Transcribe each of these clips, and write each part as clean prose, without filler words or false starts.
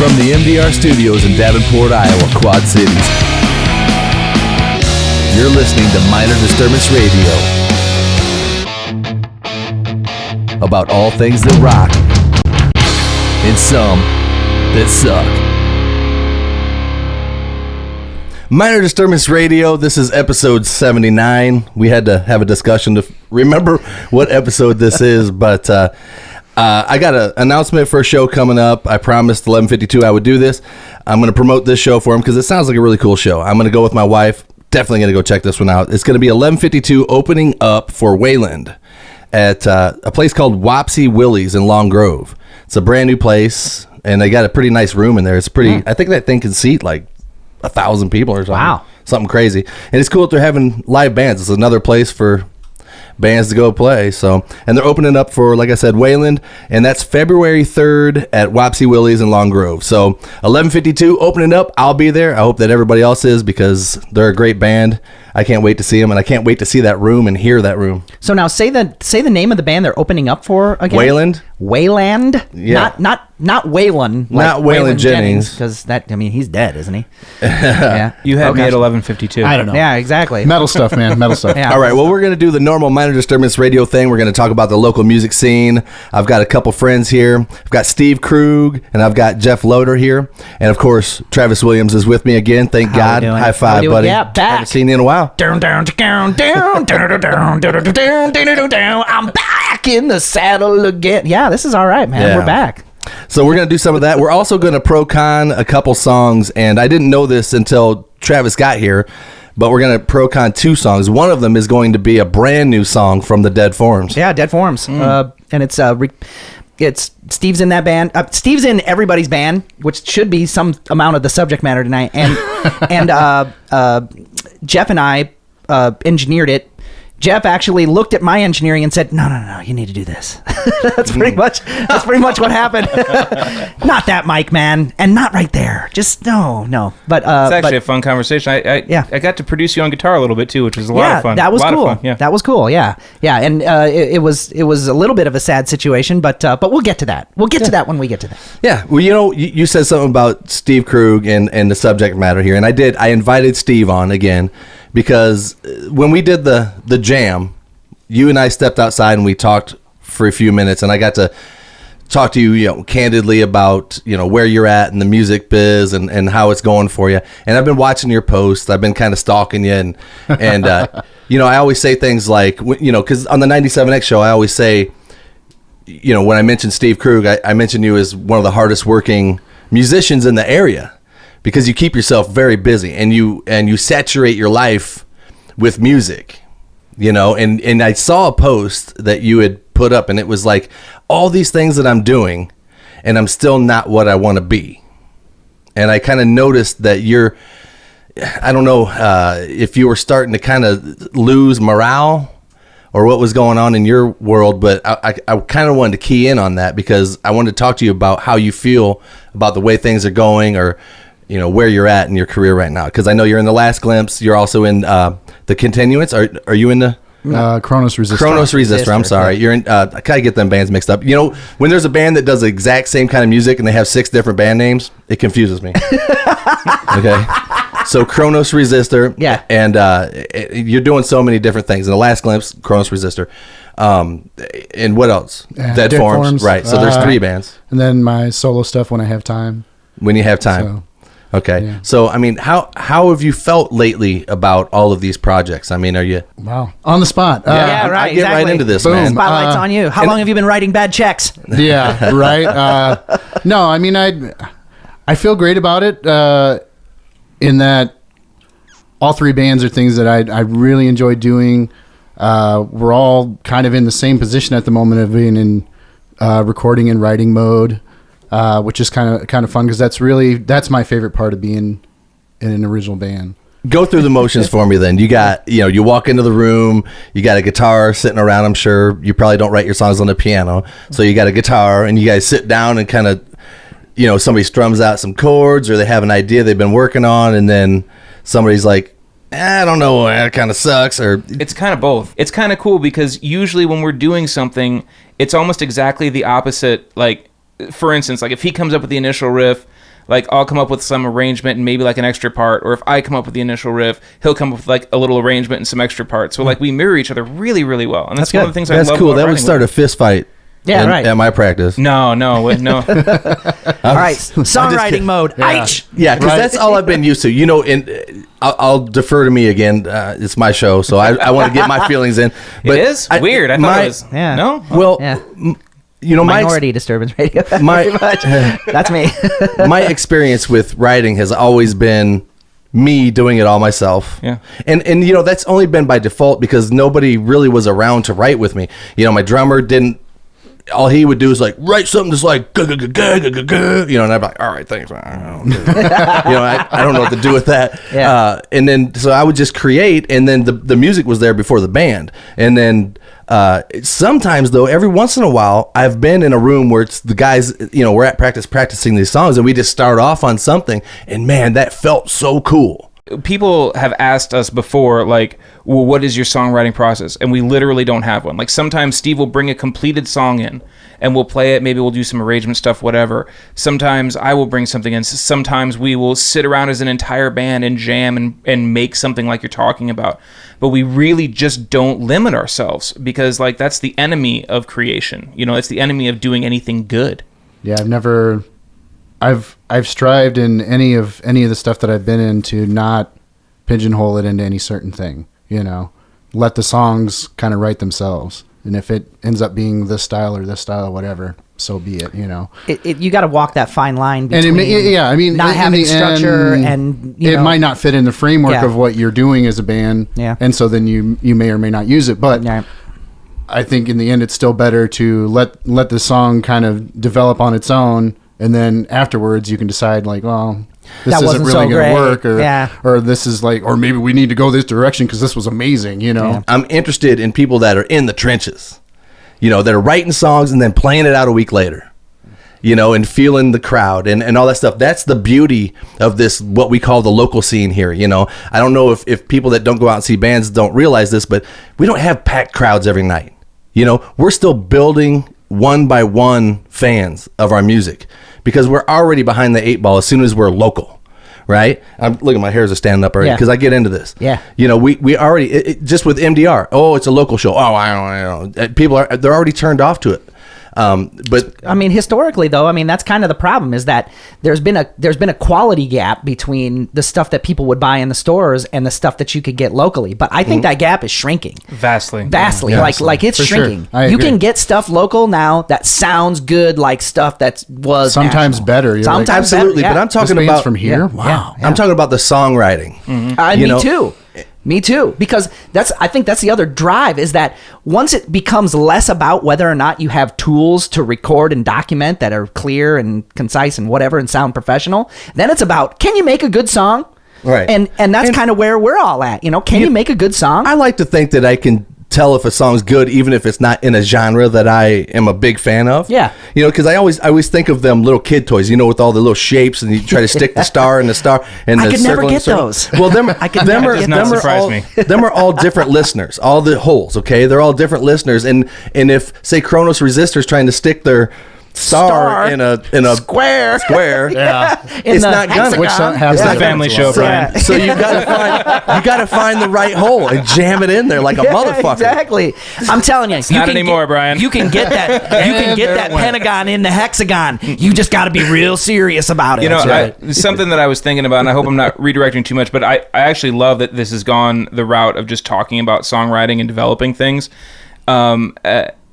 From the MDR studios in Davenport, Iowa, Quad Cities, you're listening to Minor Disturbance Radio. About all things that rock and some that suck. Minor Disturbance Radio, this is episode 79. We had to have a discussion to remember what episode this is, but I got an announcement for a show coming up. I promised 11:52 I would do this. I'm going to promote this show for him because it sounds like a really cool show. I'm going to go with my wife. Definitely going to go check this one out. It's going to be 11:52 opening up for Wayland at a place called Wapsie Willie's in Long Grove. It's a brand new place, and they got a pretty nice room in there. It's pretty. I think that thing can seat like 1,000 people or something. Wow. Something crazy. And it's cool that they're having live bands. It's another place for bands to go play. So, and they're opening up for, like I said, Wayland, and that's February 3rd at Wapsie Willie's in Long Grove. So 11:52 opening up. I'll be there. I hope that everybody else is because they're a great band. I can't wait to see them, and I can't wait to see that room and hear that room. So now say the name of the band they're opening up for again. Wayland. Wayland. Yeah. Not Waylon. Not Waylon Jennings. Because he's dead, isn't he? Yeah. You had me at 11:52. I don't know. Yeah, exactly. Metal stuff, man. Metal stuff. Yeah. All right, well, we're going to do the normal Minor Disturbance Radio thing. We're going to talk about the local music scene. I've got a couple friends here. I've got Steve Krug, and I've got Jeff Loder here. And, of course, Travis Williams is with me again. Thank God. High five, buddy. Yeah, back. Haven't seen you in a while. I'm back in the saddle again. Yeah, this is all right, man. Yeah. We're back. So we're going to do some of that. We're also going to pro-con a couple songs, and I didn't know this until Travis got here, but we're going to pro-con 2 songs. One of them is going to be a brand new song from the Dead Forms. Yeah, Dead Forms. And it's Steve's in that band. Steve's in everybody's band, which should be some amount of the subject matter tonight. And Jeff and I engineered it. Jeff actually looked at my engineering and said, "No, you need to do this." That's pretty much what happened. Not that mic, man, and not right there. Just no. But It's actually a fun conversation. I got to produce you on guitar a little bit too, which was a lot of fun. That was cool. Yeah, that was cool. Yeah. And it was a little bit of a sad situation, but we'll get to that. We'll get to that when we get to that. Yeah, well, you said something about Steve Krug and the subject matter here, and I invited Steve on again because when we did the jam, you and I stepped outside and we talked for a few minutes, and I got to talk to you, candidly about, where you're at in the music biz and how it's going for you. And I've been watching your posts. I've been kind of stalking you, and I always say things like, because on the 97X show, I always say, when I mention Steve Krug, I mention you as one of the hardest working musicians in the area because you keep yourself very busy and you saturate your life with music. And I saw a post that you had put up, and it was like, all these things that I'm doing, and I'm still not what I want to be. And I kind of noticed that I don't know if you were starting to kind of lose morale or what was going on in your world, but I kind of wanted to key in on that because I wanted to talk to you about how you feel about the way things are going or, where you're at in your career right now. Because I know you're in The Last Glimpse. You're also in The Continuance. Are you in the... Kronos Resistor. Kronos Resistor, I'm sorry. You're in. I kind of get them bands mixed up. When there's a band that does the exact same kind of music and they have 6 different band names, it confuses me. Okay? So Kronos Resistor. Yeah. And you're doing so many different things. In The Last Glimpse, Kronos Resistor. And what else? Dead Forms. Right. So there's 3 bands. And then my solo stuff when I have time. When you have time. So, okay. yeah. So, how have you felt lately about all of these projects? Are you... Wow. On the spot. Yeah, right. I get right into this, Boom. man. Spotlight's on you. How long have you been writing bad checks? Yeah, right. No, I feel great about it in that all 3 bands are things that I really enjoy doing. We're all kind of in the same position at the moment of being in recording and writing mode. Which is kind of fun because that's my favorite part of being in an original band. Go through the motions for me then. You got, you walk into the room, you got a guitar sitting around, I'm sure. You probably don't write your songs on the piano. So you got a guitar and you guys sit down and kind of, somebody strums out some chords or they have an idea they've been working on and then somebody's like, I don't know, that kind of sucks. Or it's kind of both. It's kind of cool because usually when we're doing something, it's almost exactly the opposite. Like, for instance, like if he comes up with the initial riff, like I'll come up with some arrangement and maybe like an extra part, or if I come up with the initial riff, he'll come up with like a little arrangement and some extra parts. So like we mirror each other really, really well, and that's one of the things I love. That's cool. About That would start a fist fight. Yeah, right. At my practice. No. All right, songwriting mode. Yeah, because that's all I've been used to. You know, and I'll defer to me again. It's my show, so I want to get my feelings in. But it is weird. I thought it was. Yeah. No. Well, you know, Minority Disturbance Radio. That's me. My experience with writing has always been me doing it all myself. Yeah. And you know, that's only been by default because nobody really was around to write with me. You know, my drummer didn't. All he would do is like write something just like you know, and I'd be like, all right, thanks. You know, I don't know what to do with that. Yeah. And then so I would just create, and then the music was there before the band. And then sometimes though, every once in a while, I've been in a room where it's the guys, you know, we're at practicing these songs, and we just start off on something, and man, that felt so cool. People have asked us before, like, well, what is your songwriting process? And we literally don't have one. Like, sometimes Steve will bring a completed song in and we'll play it. Maybe we'll do some arrangement stuff, whatever. Sometimes I will bring something in. Sometimes we will sit around as an entire band and jam and make something like you're talking about. But we really just don't limit ourselves because, like, that's the enemy of creation. You know, it's the enemy of doing anything good. Yeah, I've strived in any of the stuff that I've been in to not pigeonhole it into any certain thing, you know, let the songs kind of write themselves. And if it ends up being this style or whatever, so be it, you know. You got to walk that fine line between not having structure and, you know, it might not fit in the framework of what you're doing as a band. Yeah. And so then you may or may not use it. But I think in the end, it's still better to let the song kind of develop on its own. And then afterwards, you can decide, like, well, this isn't really going to work, or this is like, or maybe we need to go this direction because this was amazing, you know. Yeah. I'm interested in people that are in the trenches, you know, that are writing songs and then playing it out a week later, you know, and feeling the crowd and all that stuff. That's the beauty of this, what we call the local scene here, you know. I don't know if people that don't go out and see bands don't realize this, but we don't have packed crowds every night. You know, we're still building one by one fans of our music, because we're already behind the 8 ball as soon as we're local, right? Look at my hairs are standing up already because I get into this. Yeah. You know, we already, just with MDR, oh, it's a local show. Oh, I don't know. People they're already turned off to it. But I mean, historically though, I mean, that's kind of the problem, is that there's been a quality gap between the stuff that people would buy in the stores and the stuff that you could get locally. But I think that gap is shrinking vastly. Yeah. Like it's shrinking. Sure. You can get stuff local now that sounds good, like stuff that was sometimes national. better. Sometimes absolutely. better, But I'm talking about from here. Wow. I'm talking about the songwriting. Me too, because I think that's the other drive, is that once it becomes less about whether or not you have tools to record and document that are clear and concise and whatever and sound professional, then it's about, can you make a good song? Right. And that's kind of where we're all at, you know, can you make a good song? I like to think that I can tell if a song's good even if it's not in a genre that I am a big fan of. Yeah. You know, because I always think of them little kid toys, you know, with all the little shapes, and you try to stick the star in the star and I the could circle never in the get circle. those. Well, them are all different listeners. All the holes, okay? They're all different listeners, and if say Kronos Resistor's trying to stick their star in a square, yeah, it's not gonna. Which It's a family show, Brian. So you gotta find the right hole and jam it in there like a motherfucker. Exactly. I'm telling you, not anymore, Brian. You can get that. You can get that pentagon in the hexagon. You just got to be real serious about it. You know, something that I was thinking about, and I hope I'm not redirecting too much, but I actually love that this has gone the route of just talking about songwriting and developing things.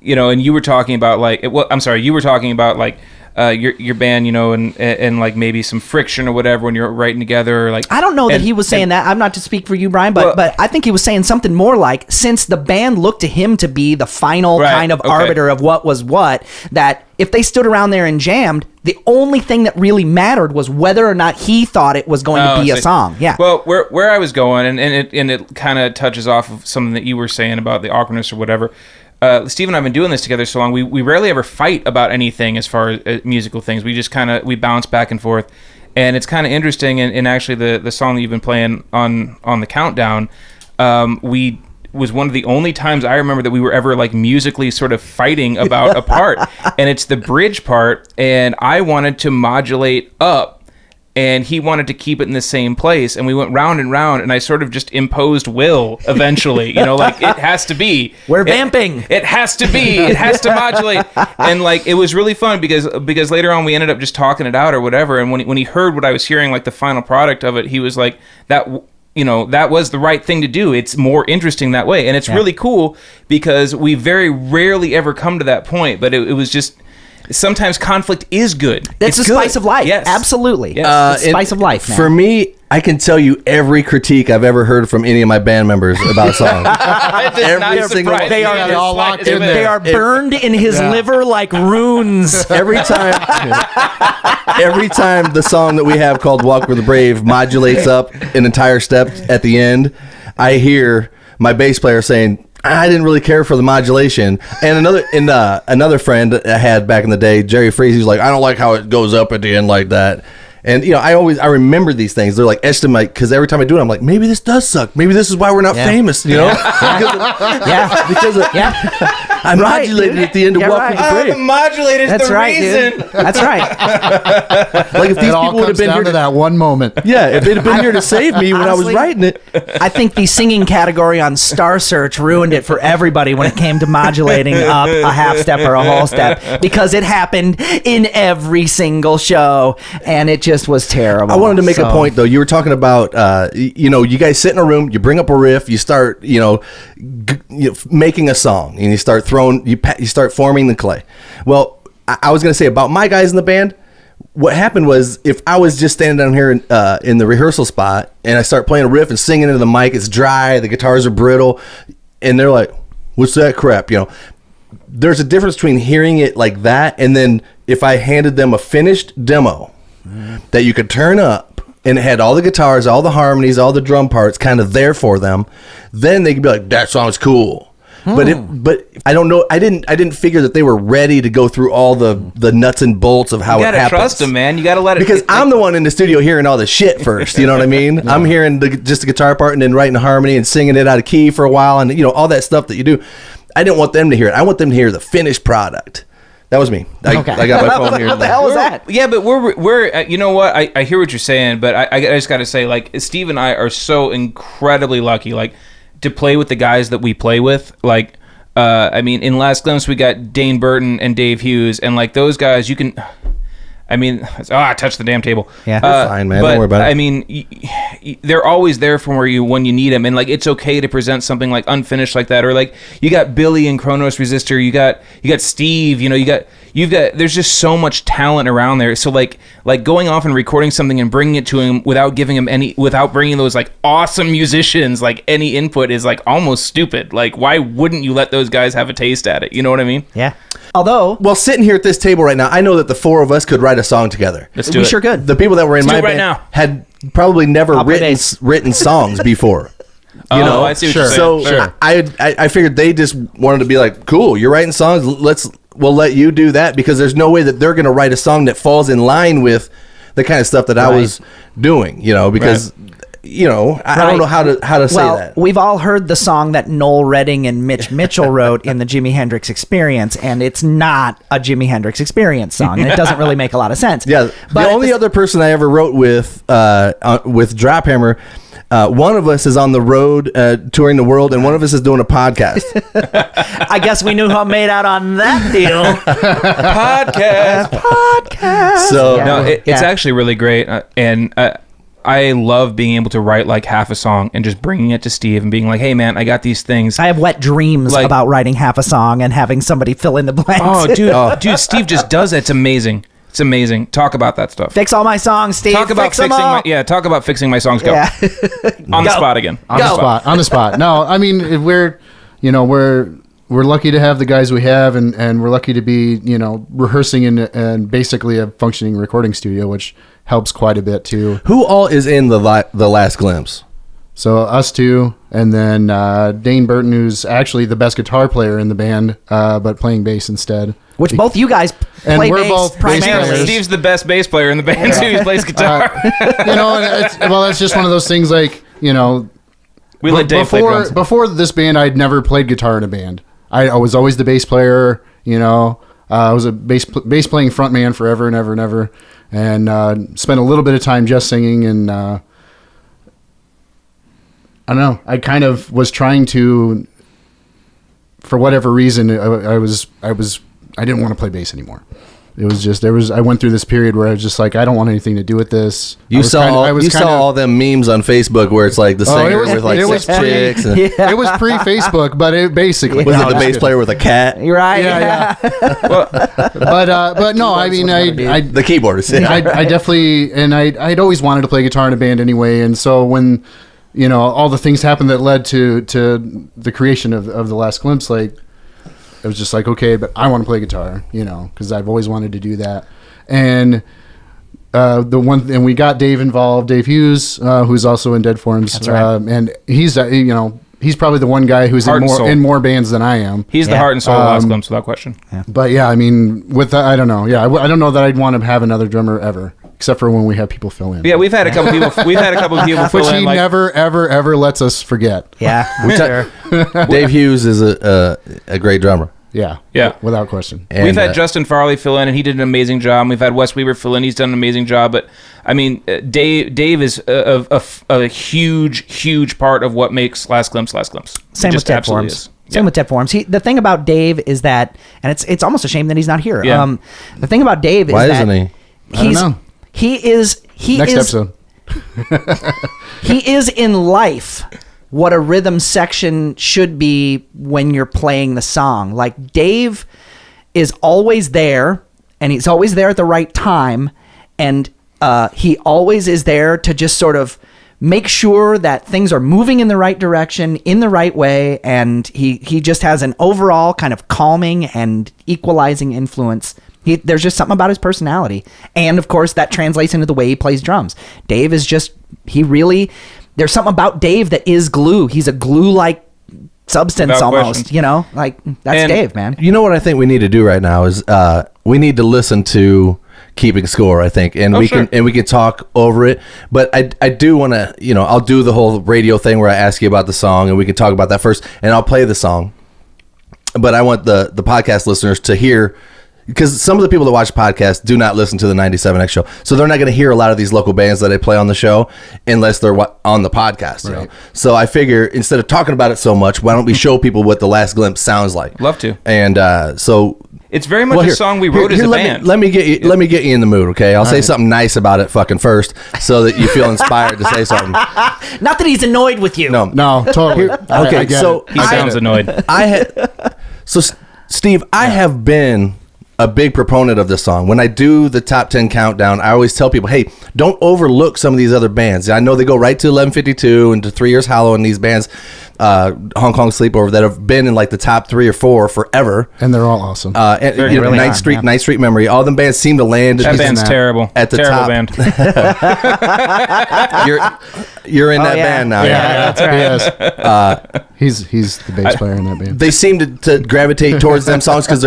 You know, and you were talking about you were talking about your band, you know, and like maybe some friction or whatever when you're writing together. Or like, I don't know that he was saying that. I'm not to speak for you, Brian, but I think he was saying something more like, since the band looked to him to be the final kind of arbiter of what was what, that if they stood around there and jammed, the only thing that really mattered was whether or not he thought it was going to be a song. Yeah. Well, where I was going, and it kind of touches off of something that you were saying about the awkwardness or whatever. Steve and I have been doing this together so long. We rarely ever fight about anything as far as musical things. We just we bounce back and forth, and it's kind of interesting. And actually, the song that you've been playing on the countdown, was one of the only times I remember that we were ever like musically sort of fighting about a part, and it's the bridge part, and I wanted to modulate up. and he wanted to keep it in the same place, and we went round and round, and I sort of just imposed will eventually, like it has to be. We're vamping. It has to be. It has to modulate. And like it was really fun because later on we ended up just talking it out or whatever, and when he heard what I was hearing, like the final product of it, he was like, that was the right thing to do. It's more interesting that way. And it's really cool because we very rarely ever come to that point, but it was just, sometimes conflict is good. That's the spice of life. Yes. Absolutely. Yes. It's the spice of life, man. For me, I can tell you every critique I've ever heard from any of my band members about a song. Every single one. They are all locked in there. They are burned in his liver like runes. Every time the song that we have called Walk with the Brave modulates up an entire step at the end, I hear my bass player saying, I didn't really care for the modulation. And another friend I had back in the day, Jerry Freeze, he's like, I don't like how it goes up at the end like that. And I remember these things. They're like estimate, because every time I do it, I'm like, maybe this does suck. Maybe this is why we're not famous. Because I modulated at the end of Walk with the Brave. The modulator's That's the right, reason. dude. That's right. Like if these It all people would have comes been down here to that one moment. Yeah, if they'd have been here to save me when I was Honestly, writing it. I think the singing category on Star Search ruined it for everybody when it came to modulating up a half step or a whole step, because it happened in every single show, and it just was terrible. I wanted to make a point though. You were talking about, you guys sit in a room, you bring up a riff, you start, making a song, and you start you start forming the clay. Well, I was going to say about my guys in the band. What happened was, if I was just standing down here in the rehearsal spot and I start playing a riff and singing into the mic, it's dry, the guitars are brittle, and they're like, "What's that crap?" There's a difference between hearing it like that and then if I handed them a finished demo that you could turn up and it had all the guitars, all the harmonies, all the drum parts kind of there for them, then they could be like, "That song's cool." But I don't know. I didn't figure that they were ready to go through all the nuts and bolts of how it happens. You gotta trust them, man. You gotta let it. Because I'm the one in the studio hearing all the shit first. You know what I mean? I'm hearing just the guitar part and then writing the harmony and singing it out of key for a while, and all that stuff that you do. I didn't want them to hear it. I want them to hear the finished product. That was me. I got my phone here. What the hell was that? Yeah, but we're you know what? I hear what you're saying, but I just got to say, like, Steve and I are so incredibly lucky, like, to play with the guys that we play with. Like, in Last Glimpse, we got Dane Burton and Dave Hughes, and like those guys, you can. I touched the damn table. Yeah, fine, man. Don't worry about it. They're always there for when you need them, and like it's okay to present something like unfinished like that, or like you got Billy and Kronos Resistor, you got Steve, you've got. There's just so much talent around there. So like going off and recording something and bringing it to him without bringing those like awesome musicians, like any input is like almost stupid. Like, why wouldn't you let those guys have a taste at it? You know what I mean? Yeah. Although, Well, sitting here at this table right now, I know that the four of us could write a song together. Let's do we it. sure could. The people that were in Let's my do it right band now. had probably never I'll play written bass. written songs before. I see what you're saying. So Sure. I figured they just wanted to be like, cool, you're writing songs. We'll let you do that, because there's no way that they're going to write a song that falls in line with the kind of stuff that I was doing. Because. I don't know how to say that. We've all heard the song that Noel Redding and Mitch Mitchell wrote in the Jimi Hendrix Experience, and it's not a Jimi Hendrix Experience song, and it doesn't really make a lot of sense. Yeah, But the only other person I ever wrote with Drop Hammer, one of us is on the road touring the world, and one of us is doing a podcast. I guess we knew how made out on that deal. Podcast. So Yeah. No, it's actually really great, and I love being able to write like half a song and just bringing it to Steve and being like, "Hey, man, I got these things." I have wet dreams about writing half a song and having somebody fill in the blanks. Oh, dude, Steve just does it. It's amazing. It's amazing. Talk about that stuff. Fix all my songs, Steve. Talk about Fix them fixing all. talk about fixing my songs. Go. Yeah. On the spot again. On the spot. No, I mean, if we're lucky to have the guys we have, and we're lucky to be, rehearsing in basically a functioning recording studio, which helps quite a bit too. who all is in the Last Glimpse? So us two, and then Dane Burton, who's actually the best guitar player in the band, but playing bass instead. Which both you guys And play we're bass both bass primarily. players. Steve's the best bass player in the band too. He plays guitar. It's just one of those things, like, We let Dave play drums. before this band, I'd never played guitar in a band. I was always the bass player, I was a bass playing frontman forever and ever and ever, and spent a little bit of time just singing. And I don't know. I kind of was trying to, for whatever reason, I didn't want to play bass anymore. It was just I went through this period where I was just like, I don't want anything to do with this. You saw all them memes on Facebook where it's like the singer with like six chicks. It was pre-Facebook, but it basically was it the bass player with a cat? You're right. Yeah. But no, I mean, the keyboardist. I definitely, and I'd always wanted to play guitar in a band anyway, and so when all the things happened that led to the creation of The Last Glimpse, like, it was just like, okay, but I want to play guitar, because I've always wanted to do that. And we got Dave involved, Dave Hughes, who's also in Dead Forms. That's right. And he's he's probably the one guy who's in more bands than I am. He's the heart and soul of Last Glimpse, without question. Yeah. But yeah, I mean, with that, I don't know. Yeah, I don't know that I'd want to have another drummer ever, except for when we have people fill in. Yeah, we've had a couple people. We've had a couple people fill which in. he never, ever, ever lets us forget. Yeah. Dave Hughes is a great drummer. Yeah, without question. And we've had Justin Farley fill in, and he did an amazing job. We've had Wes Weaver fill in; he's done an amazing job. But I mean, Dave is a huge part of what makes Last Glimpse Last Glimpse. Same with Dead Forms. Same with Dead Forms. The thing about Dave is that, and it's almost a shame that he's not here. Yeah. The thing about Dave is why that isn't he? I don't know. Next episode. He is in life what a rhythm section should be when you're playing the song. Like, Dave is always there, and he's always there at the right time, and he always is there to just sort of make sure that things are moving in the right direction, in the right way, and he just has an overall kind of calming and equalizing influence. There's just something about his personality, and of course that translates into the way he plays drums. Dave is just, there's something about Dave that is glue. He's a glue-like substance. Without almost question. Like, that's Dave, man. You know what I think we need to do right now is we need to listen to Keeping Score, I think, and we can talk over it. But I do want to, I'll do the whole radio thing where I ask you about the song, and we can talk about that first, and I'll play the song. But I want the podcast listeners to hear, because some of the people that watch podcasts do not listen to the 97X show, so they're not going to hear a lot of these local bands that I play on the show unless they're on the podcast. Right. So I figure, instead of talking about it so much, why don't we show people what The Last Glimpse sounds like? Love to. And so it's very much a song we wrote as a band. Let me get you in the mood, okay? I'll say something nice about it fucking first, so that you feel inspired to say something. Not that he's annoyed with you. No, totally. Okay, so he sounds annoyed. Steve, I have been a big proponent of this song. When I do the top 10 countdown, I always tell people, hey, don't overlook some of these other bands. I know they go right to 1152 and to 3 Years Hollow and these bands, Hong Kong Sleepover, that have been in like the top 3 or 4 forever. And they're all awesome. Night Street Memory, all them bands seem to land. That band's terrible. At the terrible top. Band. You're in that band now. Yeah, that's right. He's the bass player in that band. They seem to gravitate towards them songs because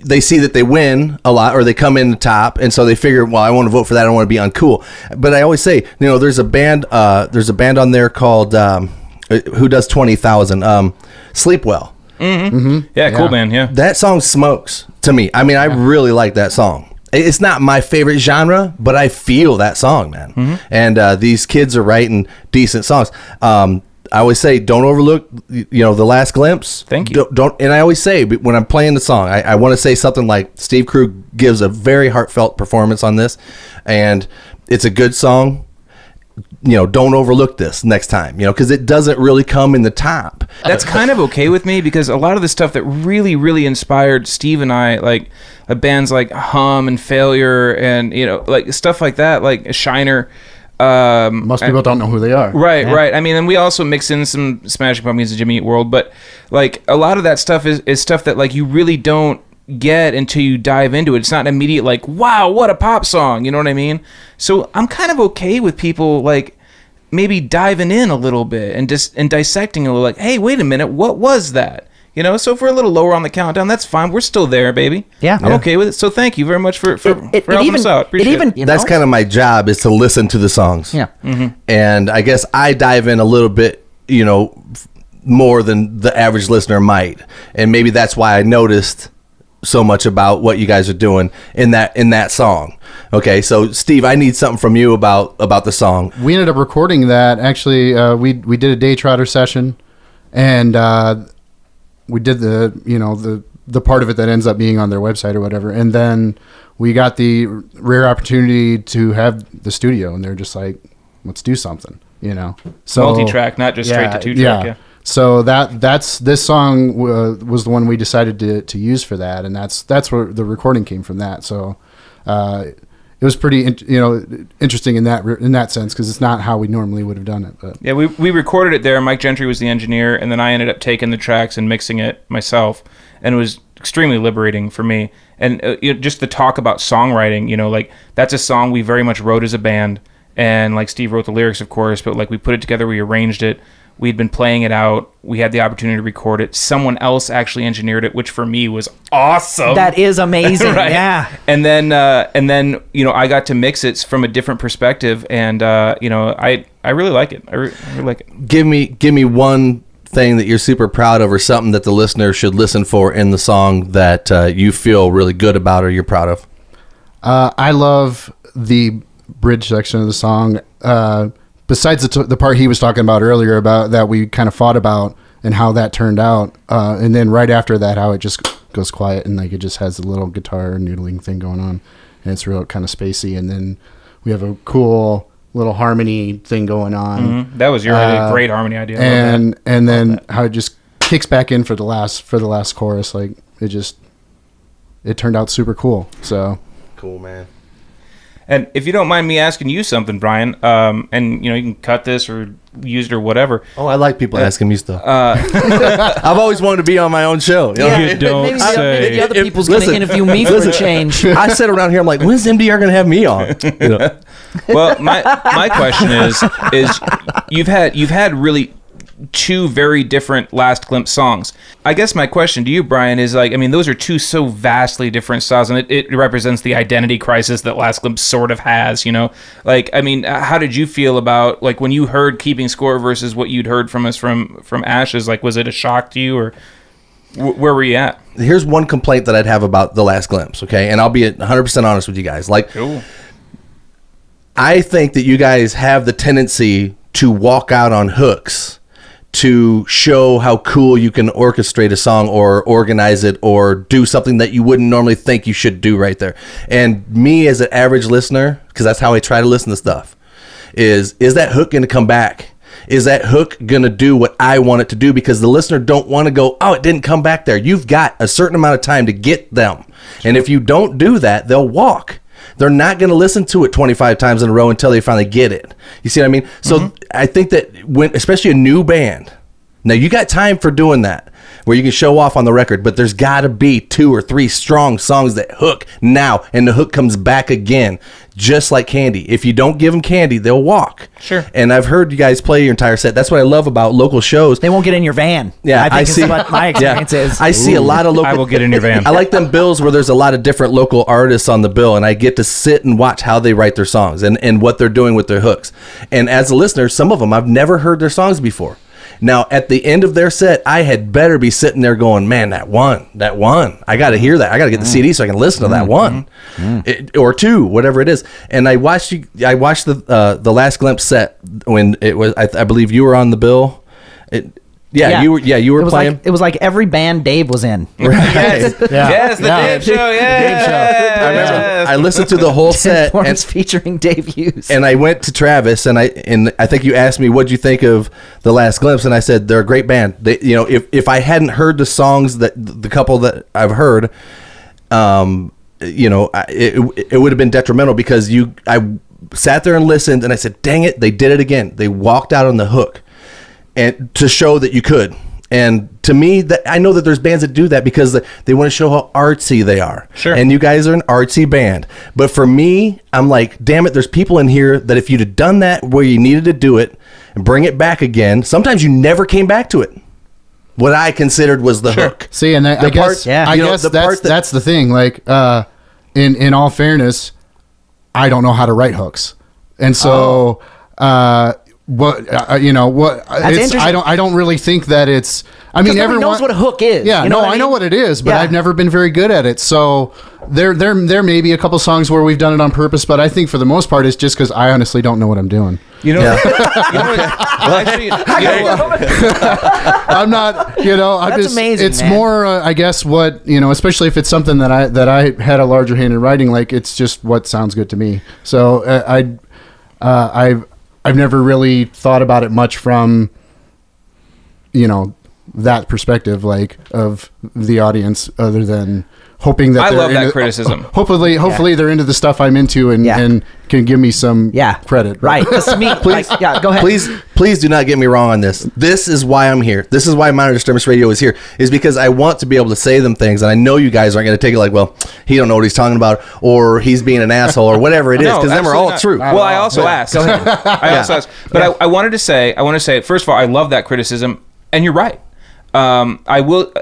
they see that they win a lot, or they come in the top, and so they figure, well, I want to vote for that. I don't want to be uncool. But I always say, there's a band on there called who does 20,000, Sleep Well. Mm-hmm. Mm-hmm. Yeah, cool band. Yeah, that song smokes to me. I mean, I really like that song. It's not my favorite genre, but I feel that song, man. Mm-hmm. And these kids are writing decent songs. I always say, don't overlook, The Last Glimpse. Thank you. Don't, and I always say, when I'm playing the song, I want to say something like, Steve Krug gives a very heartfelt performance on this, and it's a good song. Don't overlook this next time, because it doesn't really come in the top. That's kind of okay with me, because a lot of the stuff that really, really inspired Steve and I, like bands like Hum and Failure, and like stuff like that, like Shiner. Most people don't know who they are. Right. I mean, and we also mix in some Smashing Pumpkins and Jimmy Eat World, but like a lot of that stuff is stuff that like you really don't get until you dive into it. It's not immediate like, wow, what a pop song, you know what I mean? So I'm kind of okay with people like maybe diving in a little bit and dissecting a little, like, hey, wait a minute, what was that? So if we're a little lower on the countdown, that's fine. We're still there, baby. Yeah. I'm okay with it. So thank you very much for helping us out. Appreciate it. That's kind of my job, is to listen to the songs. Yeah. Mm-hmm. And I guess I dive in a little bit, more than the average listener might. And maybe that's why I noticed so much about what you guys are doing in that song. Okay, so Steve, I need something from you about the song. We ended up recording that. Actually, we did a day trotter session, and we did the part of it that ends up being on their website or whatever. And then we got the rare opportunity to have the studio, and they're just like, let's do something, So Multi-track, not just straight to 2-track. Yeah. So this song was the one we decided to use for that, and that's where the recording came from. That so it was pretty interesting in that sense, because it's not how we normally would have done it. But yeah, we recorded it there. Mike Gentry was the engineer, and then I ended up taking the tracks and mixing it myself, and it was extremely liberating for me. And just the talk about songwriting, like that's a song we very much wrote as a band, and like Steve wrote the lyrics, of course, but like we put it together, we arranged it. We'd been playing it out. We had the opportunity to record it. Someone else actually engineered it, which for me was awesome. That is amazing. Right? Yeah. And then I got to mix it from a different perspective, and I really like it. I really like it. Give me one thing that you're super proud of, or something that the listener should listen for in the song that you feel really good about or you're proud of. I love the bridge section of the song. Besides the part he was talking about earlier, about that we kind of fought about and how that turned out, and then right after that, how it just goes quiet and like it just has a little guitar noodling thing going on, and it's real kind of spacey, and then we have a cool little harmony thing going on. Mm-hmm. That was your great harmony idea. And then how it just kicks back in for the last chorus, like it turned out super cool. So cool, man. And if you don't mind me asking you something, Brian, and you can cut this or use it or whatever. Oh, I like people asking me stuff. I've always wanted to be on my own show. You don't say. Maybe other people's going to interview me for a change. I sit around here, I'm like, when's MDR going to have me on? Well, my question is you've had really two very different Last Glimpse songs. I guess my question to you, Brian, is those are two so vastly different styles, and it represents the identity crisis that Last Glimpse sort of has, how did you feel about when you heard Keeping Score versus what you'd heard from us from Ashes? Was it a shock to you, or where were you at? Here's one complaint that I'd have about the Last Glimpse, okay? And I'll be 100% honest with you guys. Cool. I think that you guys have the tendency to walk out on hooks to show how cool you can orchestrate a song or organize it or do something that you wouldn't normally think you should do right there. And me as an average listener, because that's how I try to listen to stuff, is that hook going to come back? Is that hook going to do what I want it to do? Because the listener don't want to go, oh, it didn't come back there. You've got a certain amount of time to get them. And if you don't do that, they'll walk. They're not going to listen to it 25 times in a row until they finally get it. You see what I mean? So I think that especially a new band, now you got time for doing that, where you can show off on the record, but there's got to be 2 or 3 strong songs that hook now, and the hook comes back again, just like candy. If you don't give them candy, they'll walk. Sure. And I've heard you guys play your entire set. That's what I love about local shows. They won't get in your van. Yeah, I think is what my experience is. I see a lot of local. I will get in your van. I like them bills where there's a lot of different local artists on the bill, and I get to sit and watch how they write their songs and what they're doing with their hooks. And as a listener, some of them I've never heard their songs before. Now, at the end of their set, I had better be sitting there going, man, that one. I got to hear that. I got to get the CD so I can listen to that one. Or 2, whatever it is. And I watched the Last Glimpse set when it was, I believe you were on the bill. You were playing. It was like every band Dave was in. Right. Yes, the Dave Show. Yeah. I remember I listened to the whole set and featuring Dave Hughes. And I went to Travis and I think you asked me what'd you think of the Last Glimpse, and I said they're a great band. They, if I hadn't heard the songs that the couple that I've heard, it would have been detrimental, because I sat there and listened and I said, dang it, they did it again. They walked out on the hook. And to show that you could. And to me, that I know that there's bands that do that because they want to show how artsy they are. Sure. And you guys are an artsy band. But for me, I'm like, damn it, there's people in here that if you'd have done that where you needed to do it and bring it back again, sometimes you never came back to it. What I considered was the hook. See, and I guess that's the thing. In all fairness, I don't know how to write hooks. And so what interesting. I don't really think that it's. I mean, everyone knows what a hook is. Yeah, you know I know what it is, but Yeah. I've never been very good at it. So there may be a couple songs where we've done it on purpose, but I think for the most part, it's just because I honestly don't know what I'm doing. You know, Yeah. you know what, actually, I'm not. I'm That's just. amazing, It's man. more, I guess, what especially if it's something that I had a larger hand in writing. Like it's just what sounds good to me. So I've never really thought about it much from that perspective, like of the audience, other than hoping that I they're love that into- criticism. Hopefully they're into the stuff I'm into and Yeah. and can give me some credit. Right. This is me. Please, Go ahead. Please do not get me wrong on this. This is why I'm here. This is why Minor Disturbance Radio is here, is because I want to be able to say them things, and I know you guys aren't going to take it like, well, he don't know what he's talking about, or he's being an asshole, or whatever it is, No, because them are absolutely all not. true. Well, I also asked. I also asked. But I wanted to say, first of all, I love that criticism, and you're right. I will.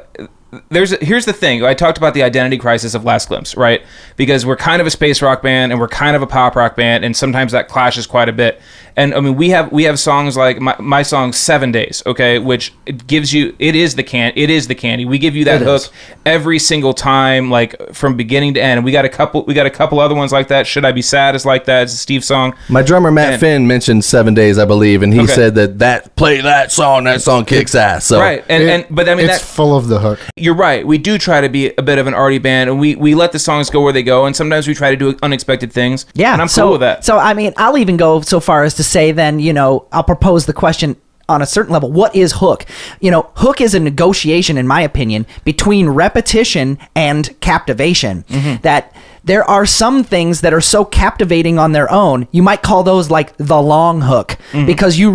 Here's the thing. I talked about the identity crisis of Last Glimpse, right? Because we're kind of a space rock band and we're kind of a pop rock band, and sometimes that clashes quite a bit. And I mean, we have songs like my song 7 Days, okay, which it gives you it is the candy. We give you that hook every single time, like from beginning to end. And we got a couple other ones like that. Should I Be Sad is like that. It's a Steve song. My drummer Matt Finn mentioned 7 Days, I believe, and he Okay. said that play that song kicks ass. So Right. But I mean It's full of the hook. You're right. We do try to be a bit of an arty band, and we let the songs go where they go, and sometimes we try to do unexpected things. Yeah, and I'm cool with that. So I mean, I'll even go so far as to say, then I'll propose the question on a certain level. What is hook? Hook is a negotiation, in my opinion, between repetition and captivation. That there are some things that are so captivating on their own, you might call those like the long hook, because you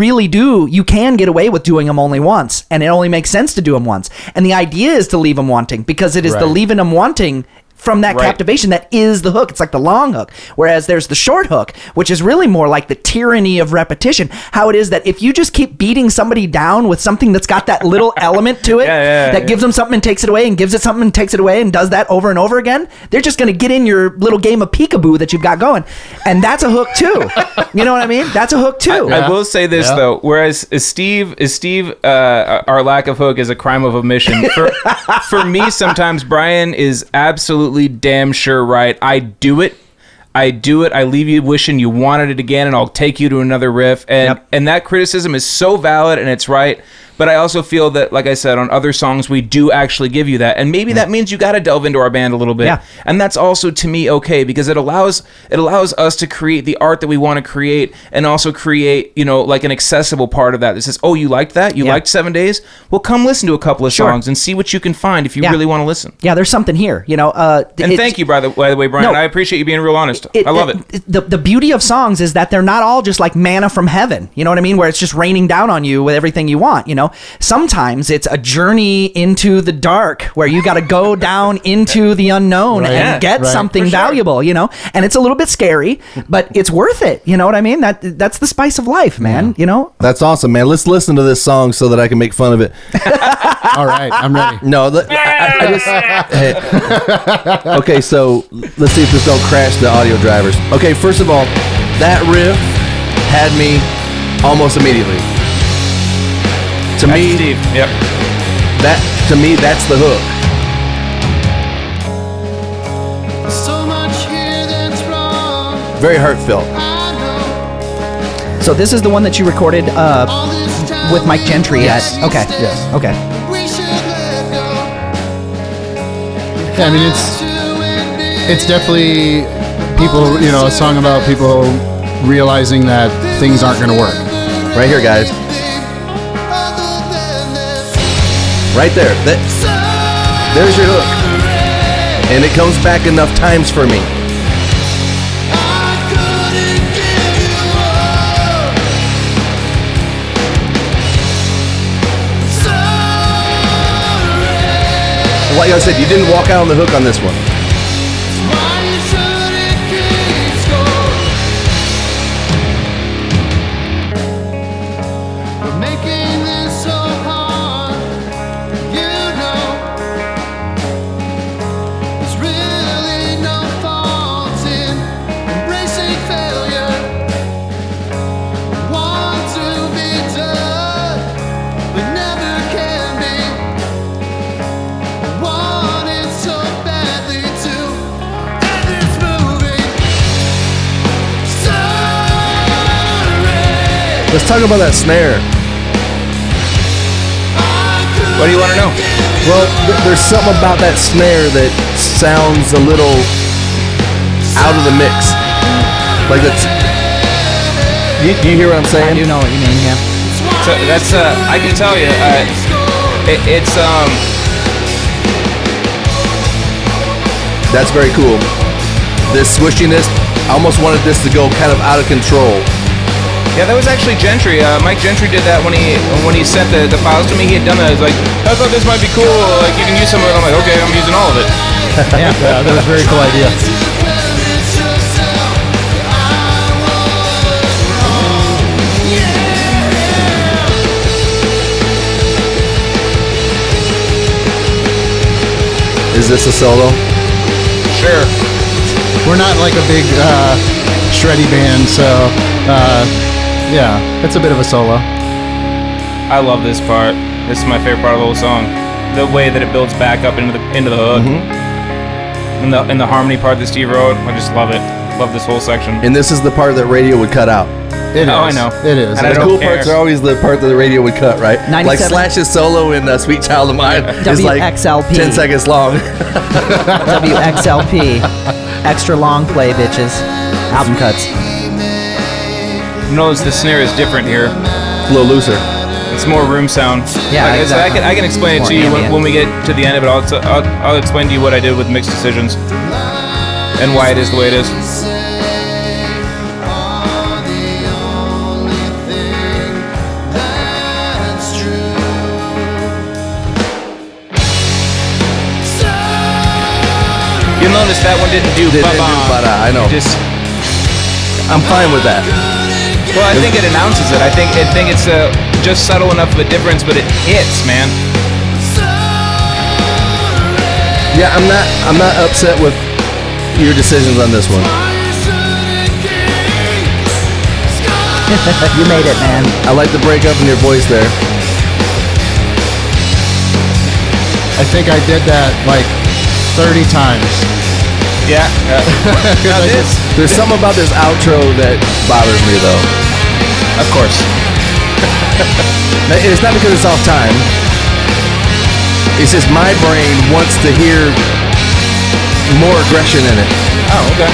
can get away with doing them only once, and it only makes sense to do them once. And the idea is to leave them wanting, because it is the Right. leaving them wanting from that Right. captivation that is the hook. It's like the long hook. Whereas there's the short hook, which is really more like the tyranny of repetition. How it is that if you just keep beating somebody down with something that's got that little element to it, that gives them something and takes it away, and gives it something and takes it away, and does that over and over again, they're just going to get in your little game of peekaboo that you've got going. And that's a hook too. You know what I mean? That's a hook too. I will say this though, whereas Steve, our lack of hook is a crime of omission. For me, sometimes Brian is absolutely damn sure right. I do it. I leave you wishing you wanted it again, and I'll take you to another riff. And that criticism is so valid, and it's right. But I also feel that, like I said, on other songs, we do actually give you that. And maybe that means you got to delve into our band a little bit. Yeah. And that's also, to me, okay, because it allows us to create the art that we want to create, and also create, like an accessible part of that. That says, oh, you liked that? You liked 7 Days? Well, come listen to a couple of songs and see what you can find if you really want to listen. Yeah, there's something here. And thank you, by the way, Brian. No. I appreciate you being real honest. I love it. The beauty of songs is that they're not all just like manna from heaven. You know what I mean? Where it's just raining down on you with everything you want. Sometimes it's a journey into the dark where you got to go down into the unknown and get something valuable. And it's a little bit scary, but it's worth it. You know what I mean? That's the spice of life, man. that's awesome, man. Let's listen to this song so that I can make fun of it. All right, I'm ready. No, I just okay. So let's see if this don't crash the audio drivers. Okay, first of all, that riff had me almost immediately. To me, Steve. Yep. that's the hook. So much here that's wrong. Very heartfelt. I know So this is the one that you recorded all this time with Mike Gentry Yes. at. Okay. Yes. Okay. we should let go. Yeah, I mean it's definitely people. A song about people realizing that things aren't going to work. Right here, guys. Right there. There's your hook. And it comes back enough times for me. Like I said, you didn't walk out on the hook on this one. Making this so hard, there's really no fault in embracing failure. Want to Let's talk about that snare. What do you want to know? Well, there's something about that snare that sounds a little out of the mix. Like that's. Do you hear what I'm I saying? do know what you mean, yeah. So that's I can tell you, it's That's very cool. This swishiness, I almost wanted this to go kind of out of control. yeah, that was actually Gentry. Mike Gentry did that when he sent the files to me. He had done that. He was like, I thought this might be cool. Like you can use some of it. I'm like, okay, I'm using all of it. Yeah, that was a very cool idea. Is this a solo? Sure. We're not like a big shreddy band, so yeah, it's a bit of a solo. I love this part. This is my favorite part of the whole song. The way that it builds back up into the hook, and the harmony part that Steve wrote. I just love it. Love this whole section. And this is the part that radio would cut out. It is. Oh, I know. It is. And I The don't cool care. parts are always the part that the radio would cut, right? 97. Like Slash's solo in Sweet Child of Mine is like WXLP. 10 seconds long. WXLP. Extra long play, bitches. Album cuts. Notice the snare is different here. A little looser. It's more room sound. Yeah, Like, so exactly. I can explain it More to you ambient. when we get to the end of it. I'll explain to you what I did with mixed decisions and why it is the way it is. You'll notice that one didn't do Didn't do ba-ba. ba-da, I know. It just, I'm fine with that. well, I think it announces it. I think it's just subtle enough of a difference, but it hits, man. Yeah, I'm not upset with your decisions on this one. You made it, man. I like the breakup in your voice there. I think I did that like 30 times. Yeah. Now this, There's something about this outro that bothers me though. of course. It's not because it's off time. It's just my brain wants to hear more aggression in it. Oh, okay.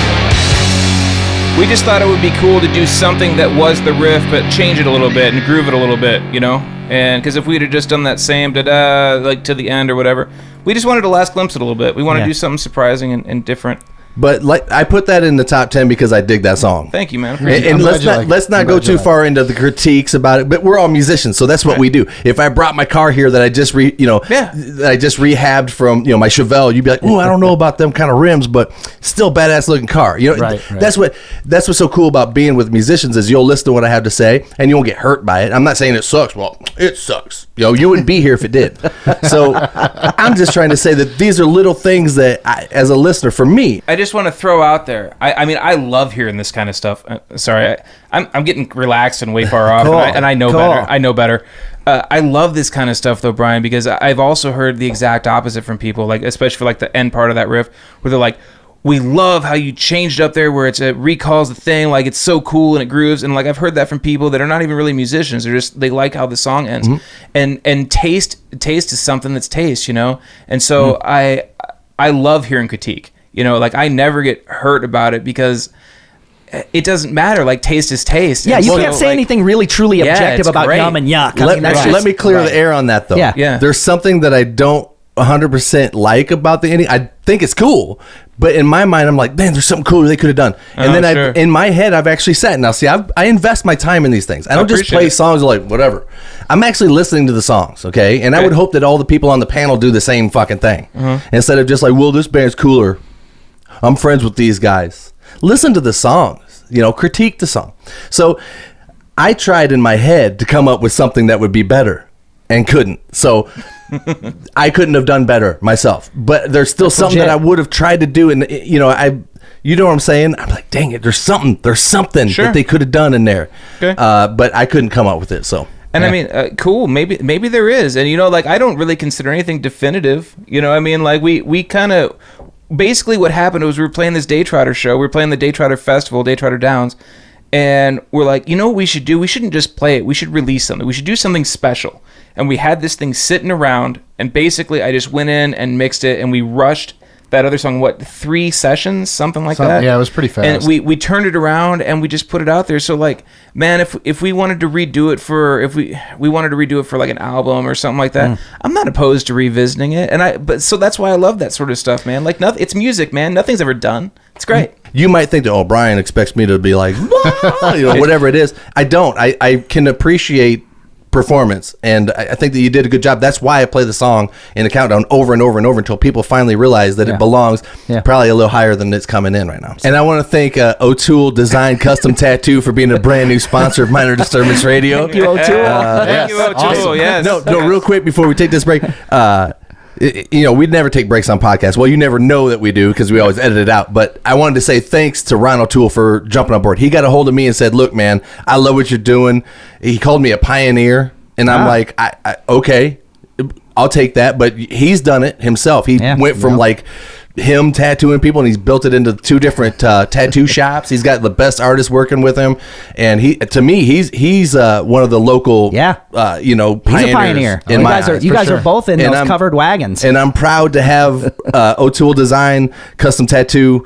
We just thought it would be cool to do something that was the riff, but change it a little bit and groove it a little bit, you know? And because if we'd have just done that same da-da, like to the end or whatever, we just wanted to last glimpse it a little bit. We want to Yeah. do something surprising and different. But like I put that in the top 10 because I dig that song. Thank you, man. And, I'm and glad let's you not like it. let's not I'm go glad you too like far into the critiques about it. But we're all musicians, so that's what Right. we do. If I brought my car here that I just that I just rehabbed from my Chevelle, you'd be like, oh, I don't know about them kind of rims, but still badass looking car. Right. That's what's so cool about being with musicians is you'll listen to what I have to say and you won't get hurt by it. I'm not saying it sucks. Well, it sucks. You wouldn't be here if it did. So I'm just trying to say that these are little things that as a listener, for me, I just want to throw out there. I mean, I love hearing this kind of stuff. Sorry, I'm getting relaxed and way far off, Cool. and I know Cool. better. I know better. I love this kind of stuff though, Brian, because I've also heard the exact opposite from people, like especially for like the end part of that riff, where they're like, "We love how you changed up there, where it recalls the thing, like it's so cool and it grooves." And like I've heard that from people that are not even really musicians. They like how the song ends, and taste is something that's taste, And so I love hearing critique. Like I never get hurt about it because it doesn't matter. Like taste is taste. Yeah, And you so, can't say like, anything really truly Yeah, objective it's about great. yum and yuck. I let, mean, that's let just, me clear right. the air on that though. Yeah. There's something that I don't 100% like about the ending. I think it's cool, but in my mind, I'm like, man, there's something cooler they could have done. And then sure. in my head, I've actually sat. Now, see, I invest my time in these things. I don't just appreciate play it. songs like whatever. I'm actually listening to the songs, okay? And I Okay. would hope that all the people on the panel do the same fucking thing instead of just like, well, this band's cooler. I'm friends with these guys. Listen to the songs, critique the song. So I tried in my head to come up with something that would be better and couldn't. So I couldn't have done better myself. But there's still something legit. that I would have tried to do. And, you know what I'm saying? I'm like, dang it, there's something Sure. that they could have done in there. Okay. But I couldn't come up with it. So. And I mean, cool. Maybe there is. And like I don't really consider anything definitive. I mean, like we kind of basically what happened was we were playing this Day Trotter show. We were playing the Day Trotter Festival, Day Trotter Downs, And we're like, you know what we should do? We shouldn't just play it. We should release something. We should do something special. And we had this thing sitting around, and basically I just went in and mixed it, and we rushed that other song, 3 sessions, something like that. Yeah, it was pretty fast. And we turned it around and we just put it out there. So like, man, if we wanted to redo it for like an album or something like that, I'm not opposed to revisiting it. But so that's why I love that sort of stuff, man. Like it's music, man. Nothing's ever done. It's great. You might think that, oh, Brian expects me to be like, whatever it is. I don't. I can appreciate performance, and I think that you did a good job. That's why I play the song in the countdown over and over and over until people finally realize that it belongs probably a little higher than it's coming in right now. And I want to thank O'Toole Design Custom Tattoo for being a brand new sponsor of Minor Disturbance Radio. Thank you, O'Toole. Thank you, O'Toole. Awesome. Yes. No, real quick before we take this break. We'd never take breaks on podcasts. Well, you never know that we do because we always edit it out. But I wanted to say thanks to Ron O'Toole for jumping on board. He got a hold of me and said, look, man, I love what you're doing. He called me a pioneer. And I'm like, okay, I'll take that. But he's done it himself. He went from like him tattooing people, and he's built it into 2 different tattoo shops. He's got the best artists working with him, and he's one of the local pioneers. He's a pioneer. You guys are both in those covered wagons. And I'm proud to have O'Toole Design Custom Tattoo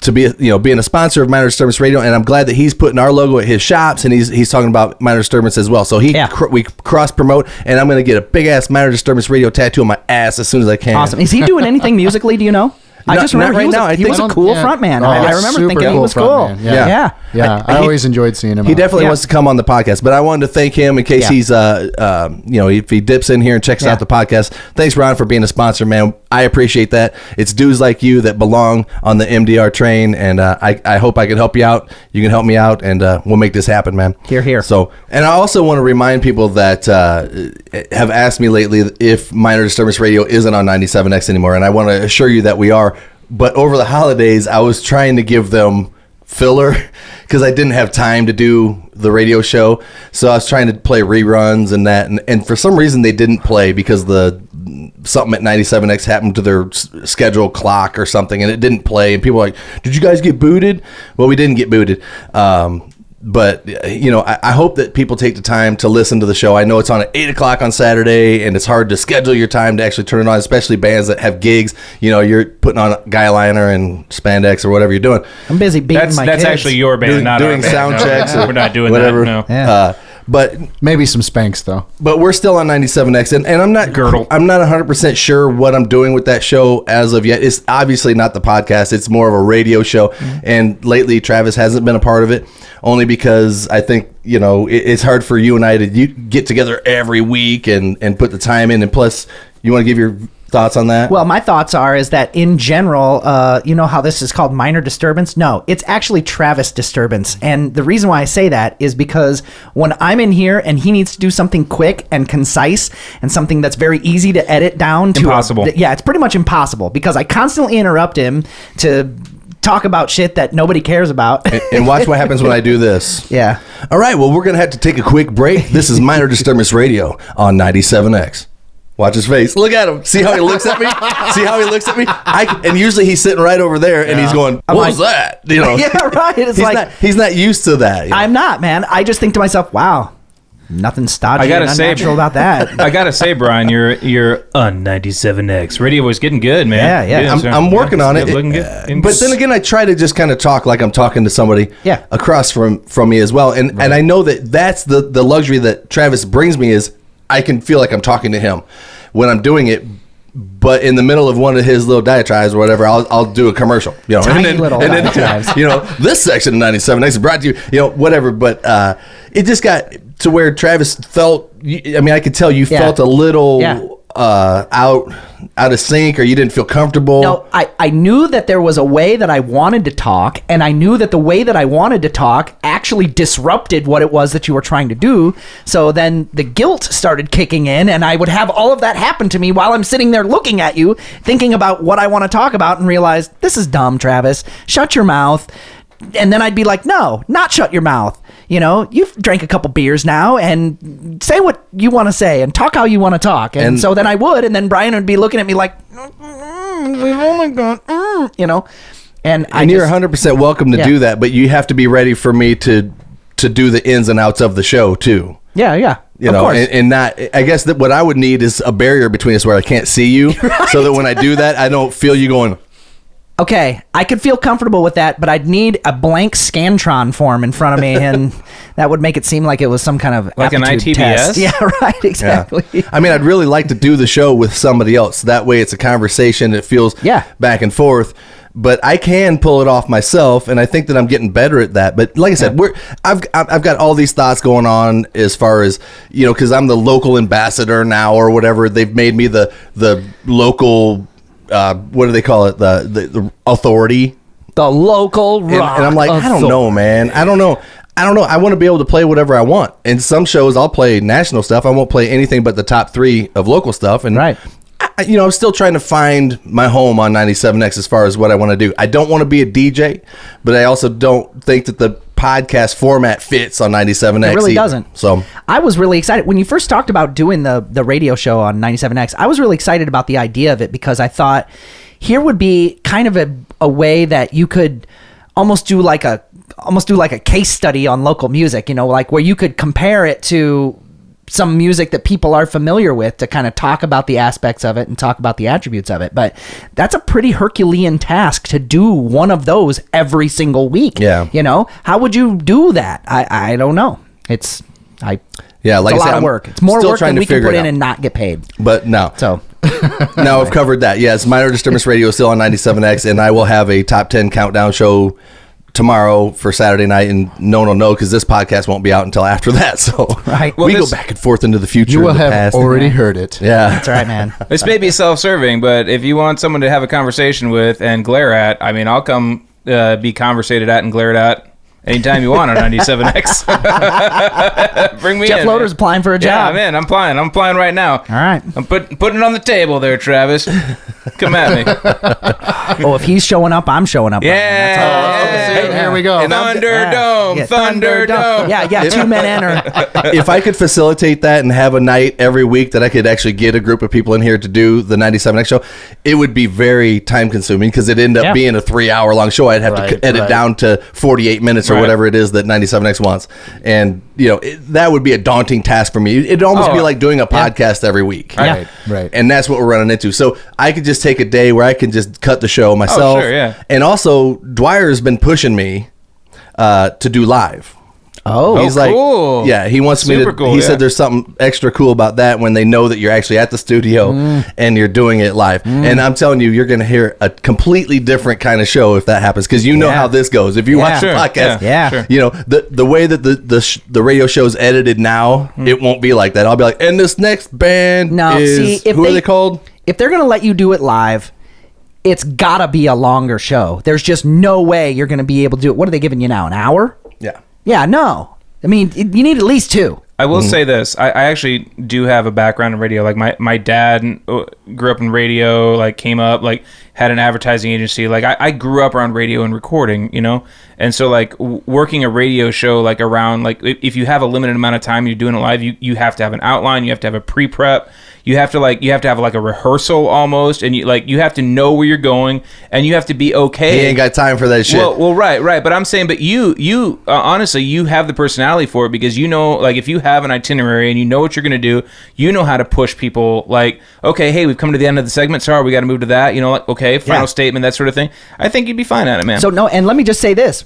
to be being a sponsor of Minor Disturbance Radio, and I'm glad that he's putting our logo at his shops, and he's talking about Minor Disturbance as well. So we cross promote, and I'm going to get a big ass Minor Disturbance Radio tattoo on my ass as soon as I can. Awesome. Is he doing anything musically? Do you know? I just remember he was a cool front man. I remember thinking he was cool. Yeah. I always enjoyed seeing him. He definitely wants to come on the podcast, but I wanted to thank him in case he's if he dips in here and checks out the podcast. Thanks, Ron, for being a sponsor, man. I appreciate that. It's dudes like you that belong on the MDR train, and I hope I can help you out. You can help me out, and we'll make this happen, man. Here. So, and I also want to remind people that have asked me lately if Minor Disturbance Radio isn't on 97X anymore, and I want to assure you that we are. But over the holidays, I was trying to give them filler because I didn't have time to do the radio show. So I was trying to play reruns and that. And for some reason, they didn't play because something at 97X happened to their schedule clock or something, and it didn't play. And people were like, did you guys get booted? Well, we didn't get booted. But, I hope that people take the time to listen to the show. I know it's on at 8 o'clock on Saturday, and it's hard to schedule your time to actually turn it on, especially bands that have gigs. You're putting on guy liner and spandex or whatever you're doing. I'm busy beating my kids. That's actually your band, not doing our band. sound checks. We're not doing whatever. that, no. Yeah. But maybe some Spanx, though. But we're still on 97X, and I'm not Girdle. I'm not 100% sure what I'm doing with that show as of yet. It's obviously not the podcast. It's more of a radio show. And lately, Travis hasn't been a part of it, only because I think, it's hard for you and I to get together every week and put the time in. And plus, you want to give your thoughts on that? Well, my thoughts is that in general, you know how this is called Minor Disturbance? No, it's actually Travis Disturbance. And the reason why I say that is because when I'm in here and he needs to do something quick and concise and something that's very easy to edit down to impossible. It's pretty much impossible because I constantly interrupt him to talk about shit that nobody cares about. And watch what happens when I do this. Yeah. All right, well, we're going to have to take a quick break. This is Minor Disturbance Radio on 97X. Watch his face. Look at him. See how he looks at me? And usually he's sitting right over there, and he's going, what was that? Yeah, right. It's he's not used to that. I'm not, man. I just think to myself, wow, nothing stodgy and unnatural about that. I gotta say, Brian, you're on 97X. Radio was getting good, man. Yeah. I'm working on it. Looking good. But then again, I try to just kind of talk like I'm talking to somebody across from me as well. And I know that's the luxury that Travis brings me is I can feel like I'm talking to him when I'm doing it. But in the middle of one of his little diatribes or whatever, I'll do a commercial. Tiny little diatribes. This section of 97X is brought to you, whatever. But it just got to where Travis felt, I could tell you felt a little out of sync, or you didn't feel comfortable. No, I knew that there was a way that I wanted to talk, and I knew that the way that I wanted to talk actually disrupted what it was that you were trying to do. So then the guilt started kicking in, and I would have all of that happen to me while I'm sitting there looking at you, thinking about what I want to talk about, and realize, this is dumb, Travis. Shut your mouth. And then I'd be like, no, not shut your mouth. You've drank a couple beers now, and say what you want to say and talk how you want to talk. And so then I would, and then Brian would be looking at me like, we've only got, And you're 100% welcome to do that, but you have to be ready for me to to do the ins and outs of the show too. Yeah, yeah. You of know, course. and not, I guess that what I would need is a barrier between us where I can't see you, so that when I do that, I don't feel you going. Okay, I could feel comfortable with that, but I'd need a blank Scantron form in front of me, and that would make it seem like it was some kind of Like an aptitude ITBS? test. Yeah, right, exactly. Yeah. I mean, I'd really like to do the show with somebody else. That way it's a conversation. It feels back and forth. But I can pull it off myself, and I think that I'm getting better at that. But like I said, I've got all these thoughts going on as far as, you know, because I'm the local ambassador now or whatever. They've made me the local, what do they call it? The authority. The local rock. And I'm like, I don't know, man. I don't know. I want to be able to play whatever I want. In some shows, I'll play national stuff. I won't play anything but the top 3 of local stuff. And I'm still trying to find my home on 97X as far as what I want to do. I don't want to be a DJ, but I also don't think that the podcast format fits on 97X. It really doesn't. So I was really excited when you first talked about doing the radio show on 97X. I was really excited about the idea of it because I thought here would be kind of a way that you could almost do like a case study on local music, you know, like where you could compare it to some music that people are familiar with to kind of talk about the aspects of it and talk about the attributes of it. But that's a pretty Herculean task to do one of those every single week. Yeah. You know, how would you do that? I don't know. It's like a I lot said, of work. It's more still work trying than to we can figure put it in out. and not get paid. But no. So Now I've covered that. Yes, Minor Disturbance Radio is still on 97X, and I will have a top 10 countdown show tomorrow for Saturday night, and no one will know because this podcast won't be out until after that. So Right. we go back and forth into the future. You will and the have past. already heard it. Yeah, that's all right, man. This may be self-serving, but if you want someone to have a conversation with and glare at, I mean, I'll come be conversated at and glared at anytime you want on 97X. Bring me Jeff in. Loder's applying for a Yeah, job. I'm in. I'm applying right now. All right. I'm putting it on the table there, Travis. Come at me. Oh, if he's showing up, I'm showing up. Yeah. That's all. See, here we go. Thunderdome. Yeah, Thunderdome. Yeah, 2 men enter. if I could facilitate that and have a night every week that I could actually get a group of people in here to do the 97X show, it would be very time consuming because it'd end up being a 3-hour long show. I'd have to edit down to 48 minutes or whatever it is that 97X wants. And, you know, that would be a daunting task for me. It'd almost be like doing a podcast every week. Right. And that's what we're running into. So I could just take a day where I can just cut the show myself. Oh, sure, yeah. And also, Dwyer's been pushing me to do live. Oh, He's like, cool. yeah, he wants me Super to. cool, He yeah. said there's something extra cool about that when they know that you're actually at the studio and you're doing it live. And I'm telling you, you're going to hear a completely different kind of show if that happens because you know how this goes. If you watch the Sure, podcast, yeah. you know the way that the radio show's edited now, it won't be like that. I'll be like, and this next band No, is see, if who are they- they called? if they're going to let you do it live, it's got to be a longer show. There's just no way you're going to be able to do it. What are they giving you now? An hour? Yeah. Yeah, no. I mean, you need at least 2. I will say this. I actually do have a background in radio. Like my dad grew up in radio, like came up, like had an advertising agency. Like I grew up around radio and recording, you know? And so like working a radio show, like around, like if you have a limited amount of time, you're doing it live, you have to have an outline, you have to have a pre-prep. You have to have like a rehearsal almost, and you have to know where you're going, and you have to be okay. He ain't got time for that shit. Well, right. But I'm saying, but you honestly, you have the personality for it because you know, like if you have an itinerary and you know what you're gonna do, you know how to push people. Like, okay, hey, we've come to the end of the segment. Sorry, we got to move to that. You know, like okay, final statement, that sort of thing. I think you'd be fine at it, man. So, no, and let me just say this,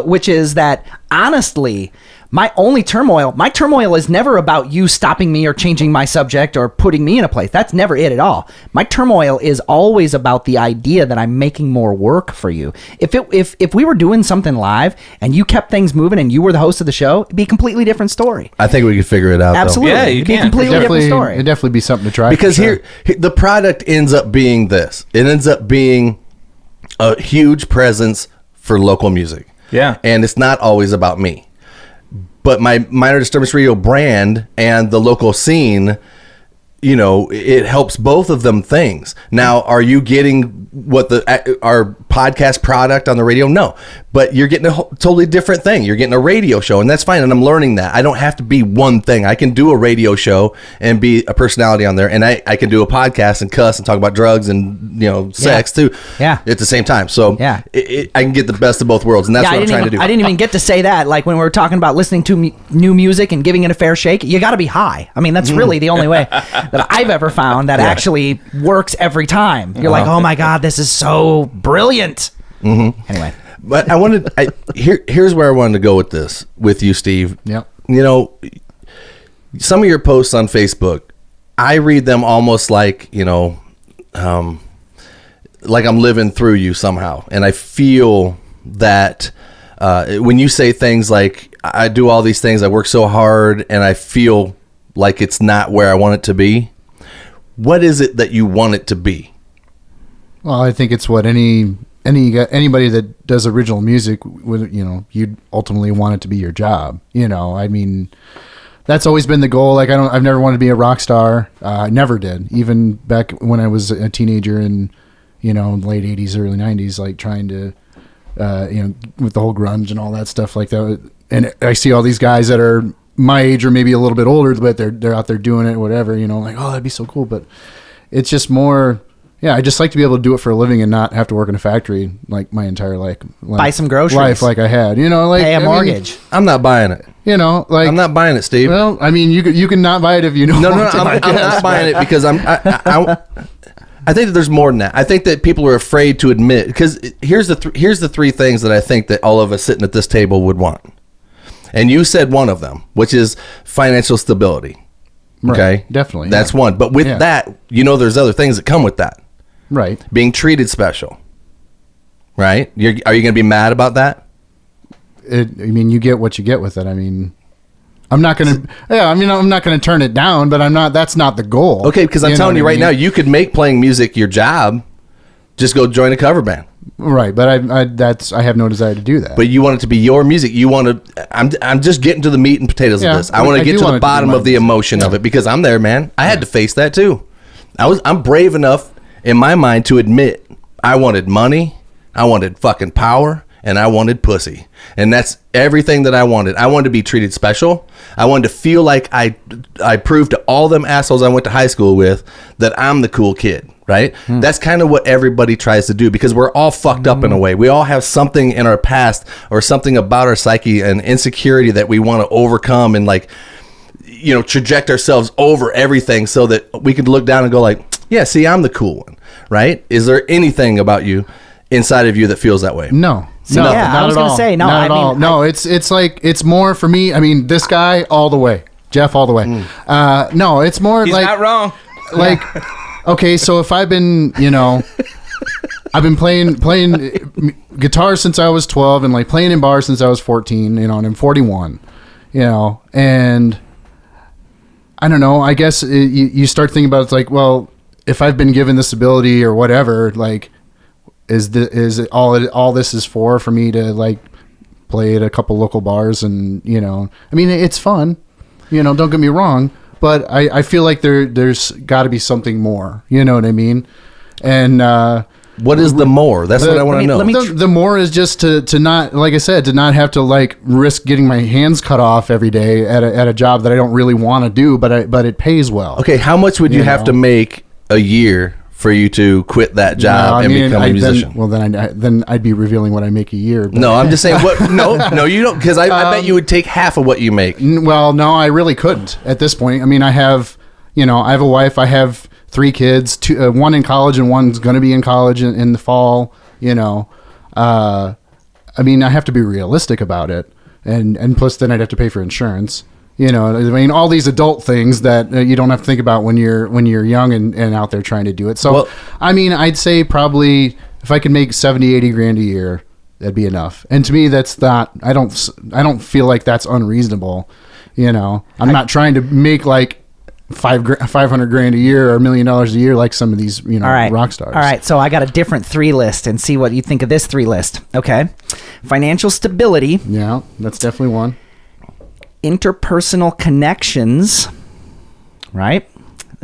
which is that, honestly, my turmoil is never about you stopping me or changing my subject or putting me in a place. That's never it at all. My turmoil is always about the idea that I'm making more work for you. If we were doing something live and you kept things moving and you were the host of the show, it'd be a completely different story. I think we could figure it out. though. Absolutely. Yeah, you it'd be a can. completely different story. It'd definitely be something to try. Because for sure. here the product ends up being this. It ends up being a huge presence for local music. Yeah. And it's not always about me. But my Minor Disturbance Radio brand and the local scene, you know, it helps both of them things. Now, are you getting what our podcast product on the radio? No, but you're getting a totally different thing. You're getting a radio show, and that's fine. And I'm learning that I don't have to be one thing. I can do a radio show and be a personality on there, and I can do a podcast and cuss and talk about drugs and, you know, sex too. Yeah. At the same time. So Yeah. I can get the best of both worlds, and that's what I'm trying to do. I didn't even get to say that. Like when we were talking about listening to new music and giving it a fair shake, you got to be high. I mean, that's really the only way that I've ever found that actually works every time. You're like, oh my God, this is so brilliant. Anyway. But here's where I wanted to go with this with you, Steve. Yep. You know, some of your posts on Facebook, I read them almost like, you know, like I'm living through you somehow. And I feel that when you say things like, I do all these things, I work so hard, and I feel like it's not where I want it to be. What is it that you want it to be? Well, I think it's what anybody that does original music would, you know, you'd ultimately want it to be your job. You know, I mean, that's always been the goal. Like I've never wanted to be a rock star. I never did. Even back when I was a teenager in, you know, late 80s, early 90s, like trying to, you know, with the whole grunge and all that stuff like that. And I see all these guys that are my age or maybe a little bit older, but they're out there doing it, whatever, you know, like, oh, that'd be so cool. But it's just more, yeah, I just like to be able to do it for a living and not have to work in a factory like my entire Buy some groceries. life like I had, you know, like Pay a I mean, mortgage. I'm not buying it. you know, like I'm not buying it, Steve. Well, I mean, you can not buy it if you know. No, I'm not buying it because I think that there's more than that. I think that people are afraid to admit, because here's the three things that I think that all of us sitting at this table would want. And you said one of them, which is financial stability. Right, Okay, definitely, that's yeah. one. But with that, you know, there's other things that come with that. Right. Being treated special. Right? Are you going to be mad about that? I mean, you get what you get with it. I mean, I'm not going to turn it down, but that's not the goal. Okay, because I'm telling you right now, you you could make playing music your job. Just go join a cover band. right, but I have no desire to do that. But you want it to be your music. You want to. I'm just getting to the meat and potatoes Yeah, of this. I want I to get do to want the it to be bottom my of the music. emotion of it, because I'm there, man. I had to face that too. I'm brave enough in my mind to admit I wanted money, I wanted fucking power, and I wanted pussy. And that's everything that I wanted. I wanted to be treated special. I wanted to feel like I proved to all them assholes I went to high school with that I'm the cool kid, right? That's kind of what everybody tries to do, because we're all fucked up in a way. We all have something in our past or something about our psyche and insecurity that we want to overcome and, like, you know, traject ourselves over everything so that we could look down and go like, yeah, see, I'm the cool one, right? Is there anything about you inside of you that feels that way? No. So No, yeah, not I was at gonna all. say, no, Not I at mean, all. No, it's like, it's more for me. I mean, this guy all the way, Jeff all the way. No, it's more He's like, not wrong. like, okay, so if I've been, you know, I've been playing guitar since I was 12 and like playing in bars since I was 14, you know, and I'm 41, you know, and I don't know, I guess you start thinking about, it's like, well, if I've been given this ability or whatever, like, is it all this is for me to like play at a couple local bars? And, you know, I mean, it's fun, you know, don't get me wrong, but I feel like there's got to be something more, you know what I mean? And What is the more? That's what I want to know. the more is just to not, like I said, to not have to like risk getting my hands cut off every day at a job that I don't really want to do, but it pays well. Okay, how much would you have know? to make a year for you to quit that job and become a musician? Then I'd be revealing what I make a year. But, No, I'm just saying. What? No, you don't, because I bet you would take half of what you make. well, no, I really couldn't at this point. I mean, I have a wife, I have 3 kids, one in college and one's going to be in college in the fall, you know. I mean, I have to be realistic about it. And plus then I'd have to pay for insurance. You know, I mean, all these adult things that you don't have to think about when you're young and out there trying to do it. So, Well- I mean, I'd say probably if I could make 70, 80 grand a year, that'd be enough. And to me, that's not, I don't feel like that's unreasonable. You know, I'm not trying to make like 500 grand a year or $1 million a year like some of these, you know, All right. rock stars. All right, so I got a different 3 list, and see what you think of this 3 list. Okay. Financial stability, Yeah, that's definitely one. interpersonal connections, right?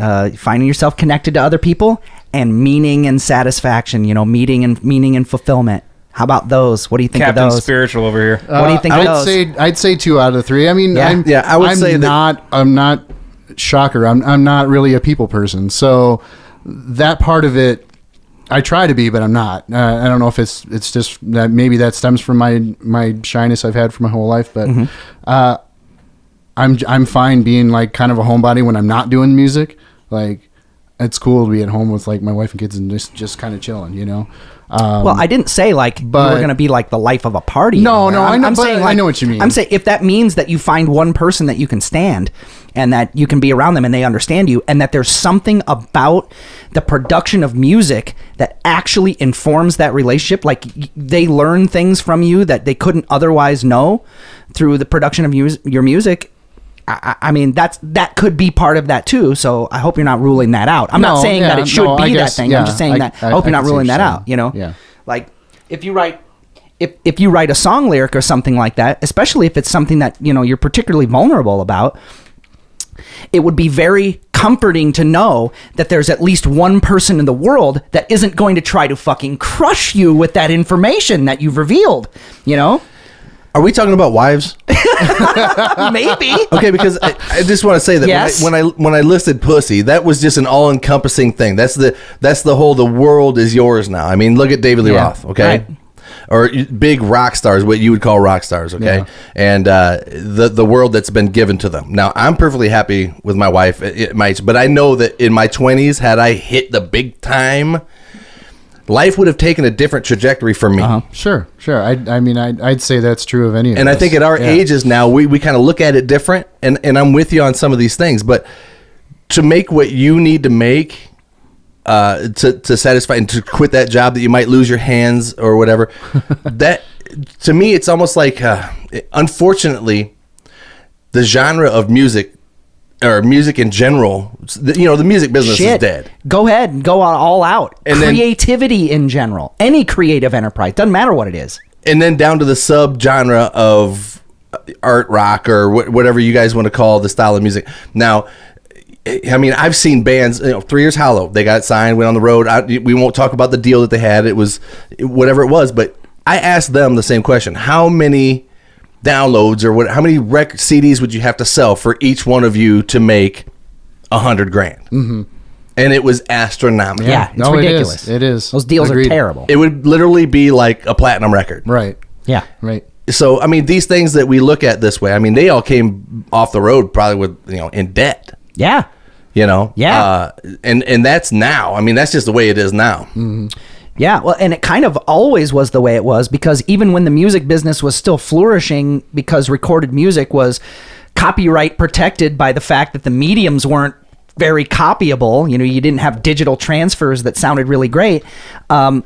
finding yourself connected to other people, and meaning and satisfaction. Meaning and fulfillment. How about those? What do you think Captain of those? Spiritual over here. What do you think of those? I'd say 2 out of the 3. I mean, Yeah. I would say I'm not shocker. I'm not really a people person. So that part of it, I try to be, but I'm not. I don't know if it's just that maybe that stems from my shyness I've had for my whole life, but I'm fine being like kind of a homebody when I'm not doing music. Like, it's cool to be at home with like my wife and kids and just kind of chilling, Well, I didn't say like you were going to be like the life of a party. No, anymore. I know, I'm but saying, I know what you mean. I'm saying if that means that you find one person that you can stand and that you can be around them and they understand you, and that there's something about the production of music that actually informs that relationship, like they learn things from you that they couldn't otherwise know through the production of your music. I mean, that could be part of that too. So I hope you're not ruling that out. I'm not saying that it should be that thing. I'm just saying that I hope you're not ruling that out. Yeah. Like if you write a song lyric or something like that, especially if it's something that you're particularly vulnerable about, it would be very comforting to know that there's at least one person in the world that isn't going to try to fucking crush you with that information that you've revealed. Are we talking about wives? Maybe. Okay, because I just want to say that Yes. when I listed pussy, that was just an all-encompassing thing. That's the whole, the world is yours now. I mean, look at David Lee Yeah, Roth, okay? right. Or big rock stars, what you would call rock stars, okay? Yeah. And the world that's been given to them. Now, I'm perfectly happy with my wife at my age, but I know that in my 20s, had I hit the big time, life would have taken a different trajectory for me. Sure. I mean, I'd say that's true of any of us. And I think at our ages now, we kind of look at it different, and I'm with you on some of these things, but to make what you need to make to satisfy and to quit that job that you might lose your hands or whatever, that to me, it's almost like, unfortunately, the genre of music or music in general, the music business is dead. Go ahead and go all out. And then- creativity in general, any creative enterprise, doesn't matter what it is. And then down to the subgenre of art rock or whatever you guys want to call the style of music. Now, I mean, I've seen bands, 3 Years Hollow, they got signed, went on the road. We won't talk about the deal that they had. It was whatever it was, but I asked them the same question. How many downloads or how many CDs would you have to sell for each one of you to make $100,000? Mm-hmm. And it was astronomical. Yeah, it's ridiculous. It is. Those deals Agreed. are terrible. It would literally be like a platinum record. Right. Yeah. Right. So, I mean, these things that we look at this way, I mean, they all came off the road probably with, in debt. Yeah. Yeah. And that's now. I mean, that's just the way it is now. Mm-hmm. Yeah, well, and it kind of always was the way it was, because even when the music business was still flourishing, because recorded music was copyright protected by the fact that the mediums weren't very copyable, you didn't have digital transfers that sounded really great. The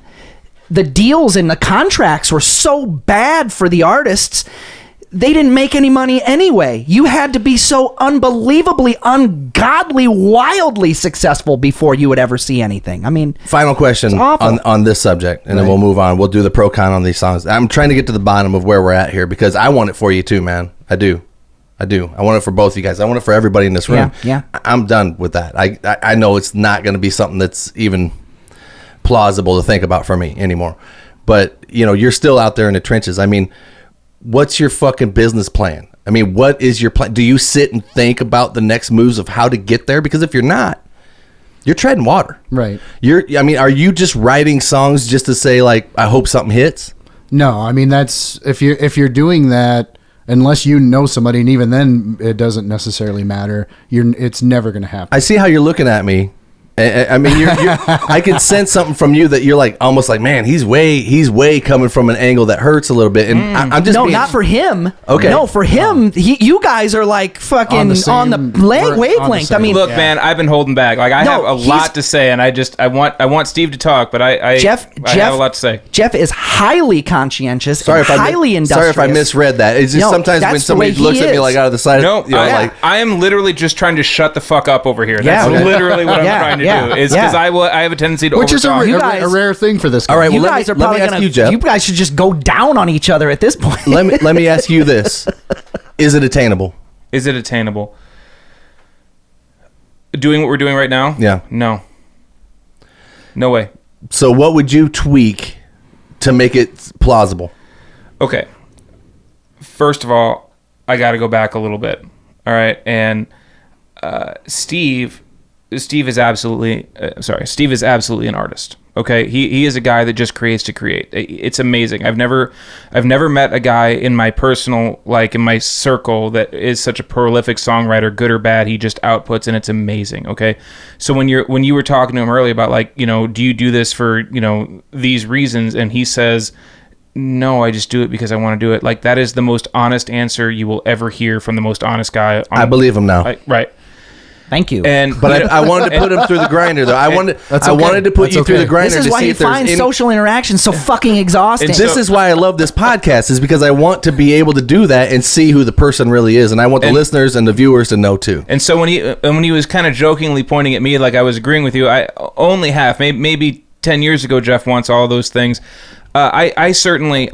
deals and the contracts were so bad for the artists, they didn't make any money anyway. You had to be so unbelievably, ungodly, wildly successful before you would ever see anything. I mean, Final question awful. on this subject, and then we'll move on. We'll do the pro con on these songs. I'm trying to get to the bottom of where we're at here, because I want it for you too, man. I do. I want it for both of you guys. I want it for everybody in this room. Yeah. I'm done with that. I know it's not going to be something that's even plausible to think about for me anymore. But, you're still out there in the trenches. I mean, what's your fucking business plan? I mean, what is your plan? Do you sit and think about the next moves of how to get there? Because if you're not, you're treading water. Right. Are you just writing songs just to say, like, I hope something hits? No, I mean, that's if you're doing that, unless you know somebody, and even then it doesn't necessarily matter. It's never going to happen. I see how you're looking at me. I mean, I can sense something from you that you're like, almost like, man, he's way coming from an angle that hurts a little bit. And I'm just not for him. Okay. No, for him, you guys are like fucking on the wavelength. I mean, Look, man, I've been holding back. Like, I have a lot to say, and I want Steve to talk, but I have a lot to say. Jeff is highly conscientious, highly industrious. Sorry if I misread that. It's just sometimes when somebody looks at me like out of the side. No, I am literally just trying to shut the fuck up over here. That's literally what I'm trying to do. Is because I have a tendency to which is a overtalk. rare thing for this guy. All right, well, you guys are probably let me ask you, Jeff. You guys should just go down on each other at this point. let me ask you this: Is it attainable? Is it attainable? Doing what we're doing right now? Yeah. No way. So what would you tweak to make it plausible? Okay. First of all, I got to go back a little bit. All right. And Steve is absolutely Steve is absolutely an artist. Okay. He is a guy that just creates to create. It's amazing. I've never met a guy in my personal, like in my circle, that is such a prolific songwriter, good or bad. He just outputs, and it's amazing. Okay. So when you were talking to him earlier about, like, you know, do you do this for, you know, these reasons? And he says, no, I just do it because I want to do it. Like, that is the most honest answer you will ever hear from the most honest guy. I believe him now. Right. Thank you. But I wanted to put him through the grinder, though. I wanted to put you through the grinder This is to why see you if there's find any. social interaction so fucking exhausting. And this is why I love this podcast, is because I want to be able to do that and see who the person really is, and I want the listeners and the viewers to know too. And so when he was kind of jokingly pointing at me, like I was agreeing with you, I only half, maybe 10 years ago, Jeff wants all those things. I certainly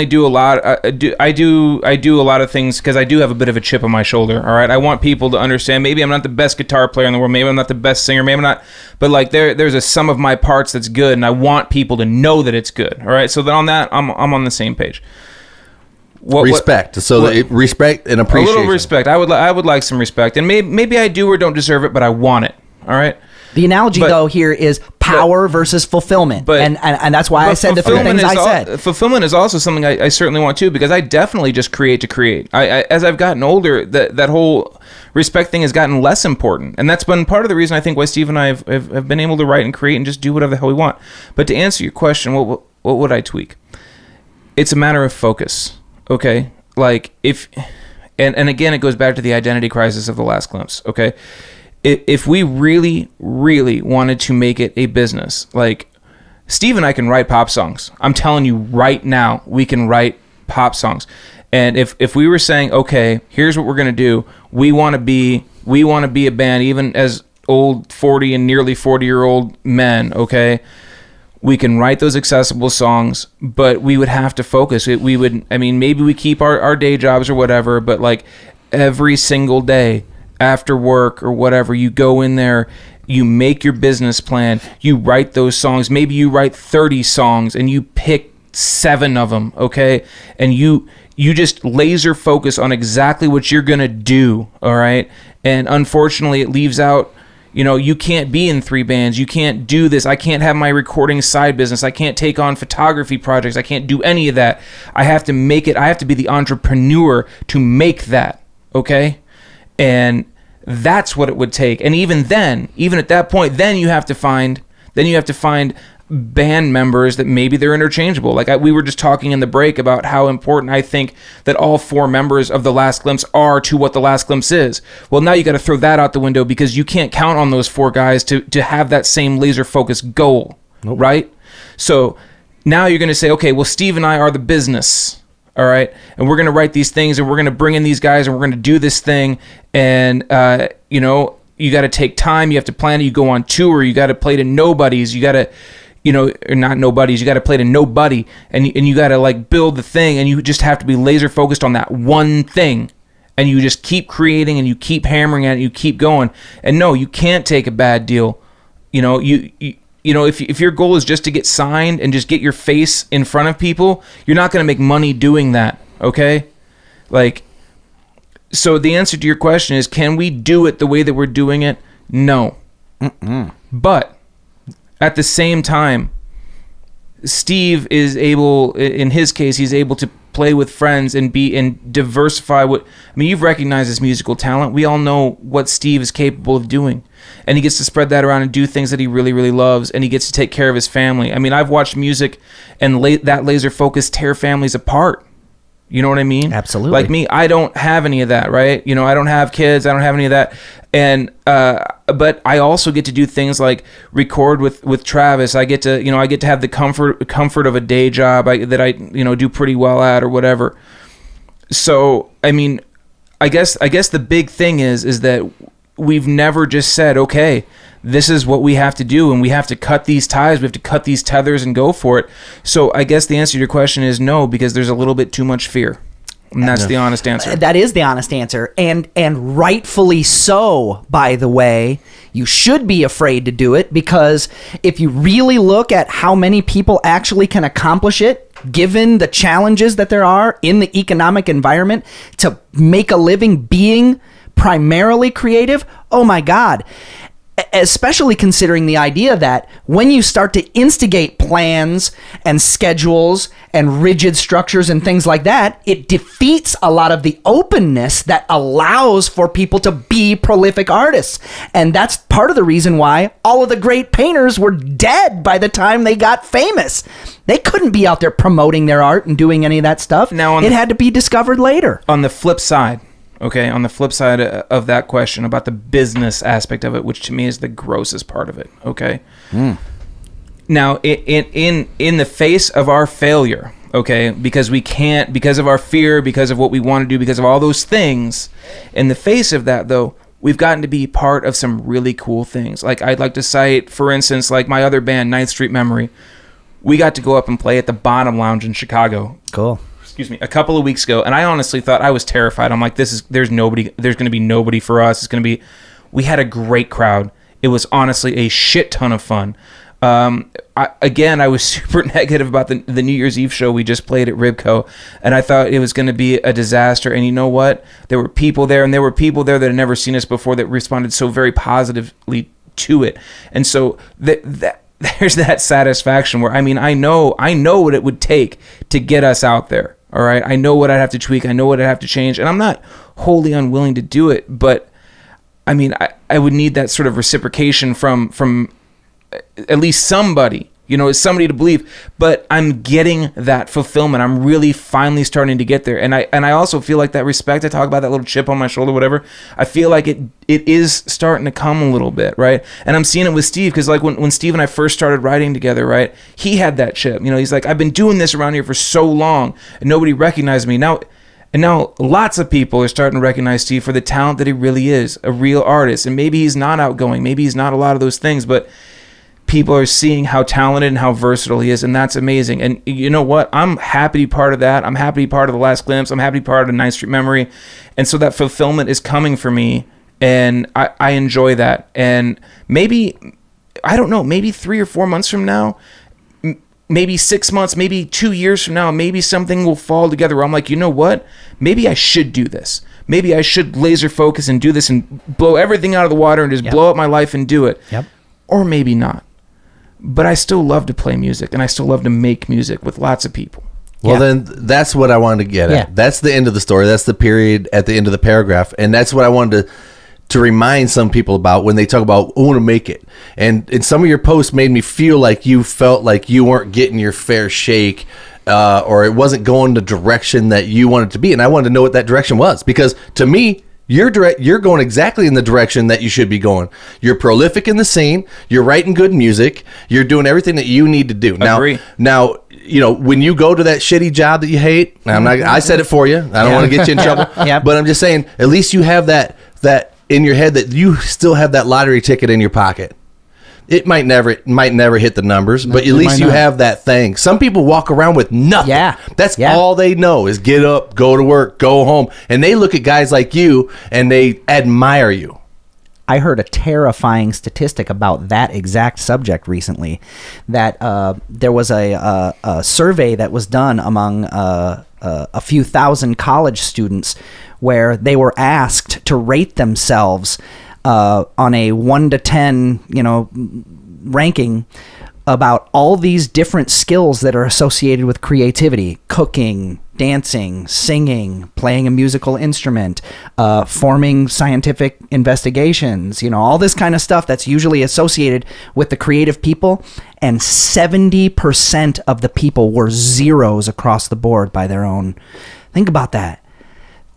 do a lot. I do a lot of things because I do have a bit of a chip on my shoulder. All right, I want people to understand. Maybe I'm not the best guitar player in the world. Maybe I'm not the best singer. Maybe I'm not. But like there's a sum of my parts that's good, and I want people to know that it's good. All right. So then on that, I'm on the same page. Respect. Respect and appreciation. A little respect. I would like some respect, and maybe I do or don't deserve it, but I want it. All right. The analogy, though, here is power versus fulfillment. And that's why I said the few things I said. Fulfillment is also something I certainly want, too, because I definitely just create to create. As I've gotten older, that whole respect thing has gotten less important. And that's been part of the reason I think why Steve and I have been able to write and create and just do whatever the hell we want. But to answer your question, what would I tweak? It's a matter of focus, okay? Like, and again, it goes back to the identity crisis of The Last Glimpse, okay? If we really, really wanted to make it a business, like Steve and I can write pop songs. I'm telling you right now, we can write pop songs. And if we were saying, okay, here's what we're gonna do, we want to be a band, even as old 40 and nearly 40-year-old men, okay, we can write those accessible songs, but we would have to focus. Maybe we keep our day jobs or whatever, but like every single day, after work or whatever, you go in there, you make your business plan, you write those songs. Maybe you write 30 songs and you pick 7 of them, okay? And you just laser focus on exactly what you're gonna do, all right? And unfortunately, it leaves out, you know, you can't be in 3 bands, you can't do this, I can't have my recording side business, I can't take on photography projects, I can't do any of that. I have to make it, I have to be the entrepreneur to make that, okay? And that's what it would take. And even at that point, then you have to find band members that maybe they're interchangeable. Like we were just talking in the break about how important I think that all 4 members of The Last Glimpse are to what The Last Glimpse is. Well, now you got to throw that out the window because you can't count on those 4 guys to have that same laser focused goal, right? So now you're going to say, okay, well, Steve and I are the business. All right. And we're going to write these things and we're going to bring in these guys and we're going to do this thing. And, you know, you got to take time. You have to plan it. You go on tour. You got to play to nobodies. You got to, you know, or not nobodies. You got to play to nobody. And you got to like build the thing. And you just have to be laser focused on that one thing. And you just keep creating and you keep hammering at it. You keep going. And no, you can't take a bad deal. You know, you know, if your goal is just to get signed and just get your face in front of people, you're not going to make money doing that, okay? Like, so the answer to your question is, can we do it the way that we're doing it? No. But at the same time, Steve is able, in his case, he's able to play with friends and diversify you've recognized his musical talent. We all know what Steve is capable of doing. And he gets to spread that around and do things that he really, really loves. And he gets to take care of his family. I mean, I've watched music and that laser focus tear families apart. You know what I mean? Absolutely. Like me, I don't have any of that, right? You know, I don't have kids. I don't have any of that. And but I also get to do things like record with Travis. I get to have the comfort of a day job that I do pretty well at or whatever. So I mean, I guess the big thing is that we've never just said, okay, this is what we have to do, and we have to cut these ties, we have to cut these tethers and go for it. So I guess the answer to your question is no, because there's a little bit too much fear. And that's the honest answer. That is the honest answer. And rightfully so, by the way. You should be afraid to do it, because if you really look at how many people actually can accomplish it, given the challenges that there are in the economic environment to make a living being primarily creative, oh my God. Especially considering the idea that when you start to instigate plans and schedules and rigid structures and things like that, it defeats a lot of the openness that allows for people to be prolific artists. And that's part of the reason why all of the great painters were dead by the time they got famous. They couldn't be out there promoting their art and doing any of that stuff. Now, it had to be discovered later. On the flip side, okay, on the flip side of that question about the business aspect of it, which to me is the grossest part of it, okay? Now, in the face of our failure, okay, because we can't, because of our fear, because of what we want to do, because of all those things, in the face of that, though, we've gotten to be part of some really cool things. Like, I'd like to cite, for instance, like my other band, 9th Street Memory. We got to go up and play at the Bottom Lounge in Chicago. Cool. A couple of weeks ago, and I honestly thought, I was terrified. I'm like, there's going to be nobody for us. We had a great crowd. It was honestly a shit ton of fun. I was super negative about the New Year's Eve show we just played at Ribco, and I thought it was going to be a disaster. And you know what? There were people there, and there were people there that had never seen us before that responded so very positively to it. And so there's that satisfaction where, I mean, I know what it would take to get us out there. All right. I know what I'd have to tweak. I know what I'd have to change. And I'm not wholly unwilling to do it. But I mean, I would need that sort of reciprocation from at least somebody, somebody to believe. But I'm getting that fulfillment. I'm really finally starting to get there. And I also feel like that respect, I talk about that little chip on my shoulder, whatever. I feel like it is starting to come a little bit, right? And I'm seeing it with Steve, because like when Steve and I first started writing together, right, he had that chip. He's like, I've been doing this around here for so long and nobody recognized me. Now lots of people are starting to recognize Steve for the talent that he really is, a real artist. And maybe he's not outgoing, maybe he's not a lot of those things, but people are seeing how talented and how versatile he is, and that's amazing. And you know what? I'm happy to be part of that. I'm happy to be part of The Last Glimpse. I'm happy to be part of 9th Street Memory. And so that fulfillment is coming for me, and I enjoy that. And maybe, I don't know, maybe 3 or 4 months from now, maybe 6 months, maybe 2 years from now, maybe something will fall together where I'm like, you know what? Maybe I should do this. Maybe I should laser focus and do this and blow everything out of the water and just blow up my life and do it. Yep. Or maybe not. But I still love to play music, and I still love to make music with lots of people. Well, then that's what I wanted to get at. That's the end of the story. That's the period at the end of the paragraph. And that's what I wanted to remind some people about when they talk about, I want to make it. And some of your posts made me feel like you felt like you weren't getting your fair shake, or it wasn't going the direction that you wanted to be. And I wanted to know what that direction was, because to me, you're going exactly in the direction that you should be going. You're prolific in the scene. You're writing good music. You're doing everything that you need to do. Agree. Now, when you go to that shitty job that you hate, I said it for you. I don't want to get you in trouble. But I'm just saying, at least you have that in your head that you still have that lottery ticket in your pocket. It might never hit the numbers, but at least you have that thing. Some people walk around with nothing. That's all they know is get up, go to work, go home. And they look at guys like you and they admire you. I heard a terrifying statistic about that exact subject recently, that there was a survey that was done among a few thousand college students where they were asked to rate themselves on a 1 to 10, ranking about all these different skills that are associated with creativity: cooking, dancing, singing, playing a musical instrument, forming scientific investigations, all this kind of stuff that's usually associated with the creative people. And 70% of the people were zeros across the board by their own. Think about that.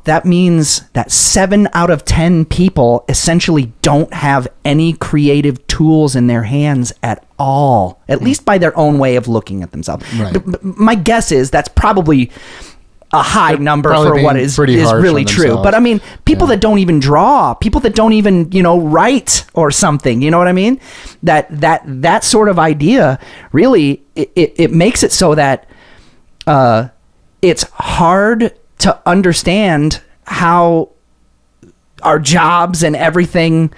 That means that 7 out of 10 people essentially don't have any creative tools in their hands at all, at least by their own way of looking at themselves. Right. My guess is that's probably a high number for what is really true. But I mean, people that don't even draw, people that don't even, write or something, you know what I mean? That sort of idea really, it makes it so that it's hard to understand how our jobs and everything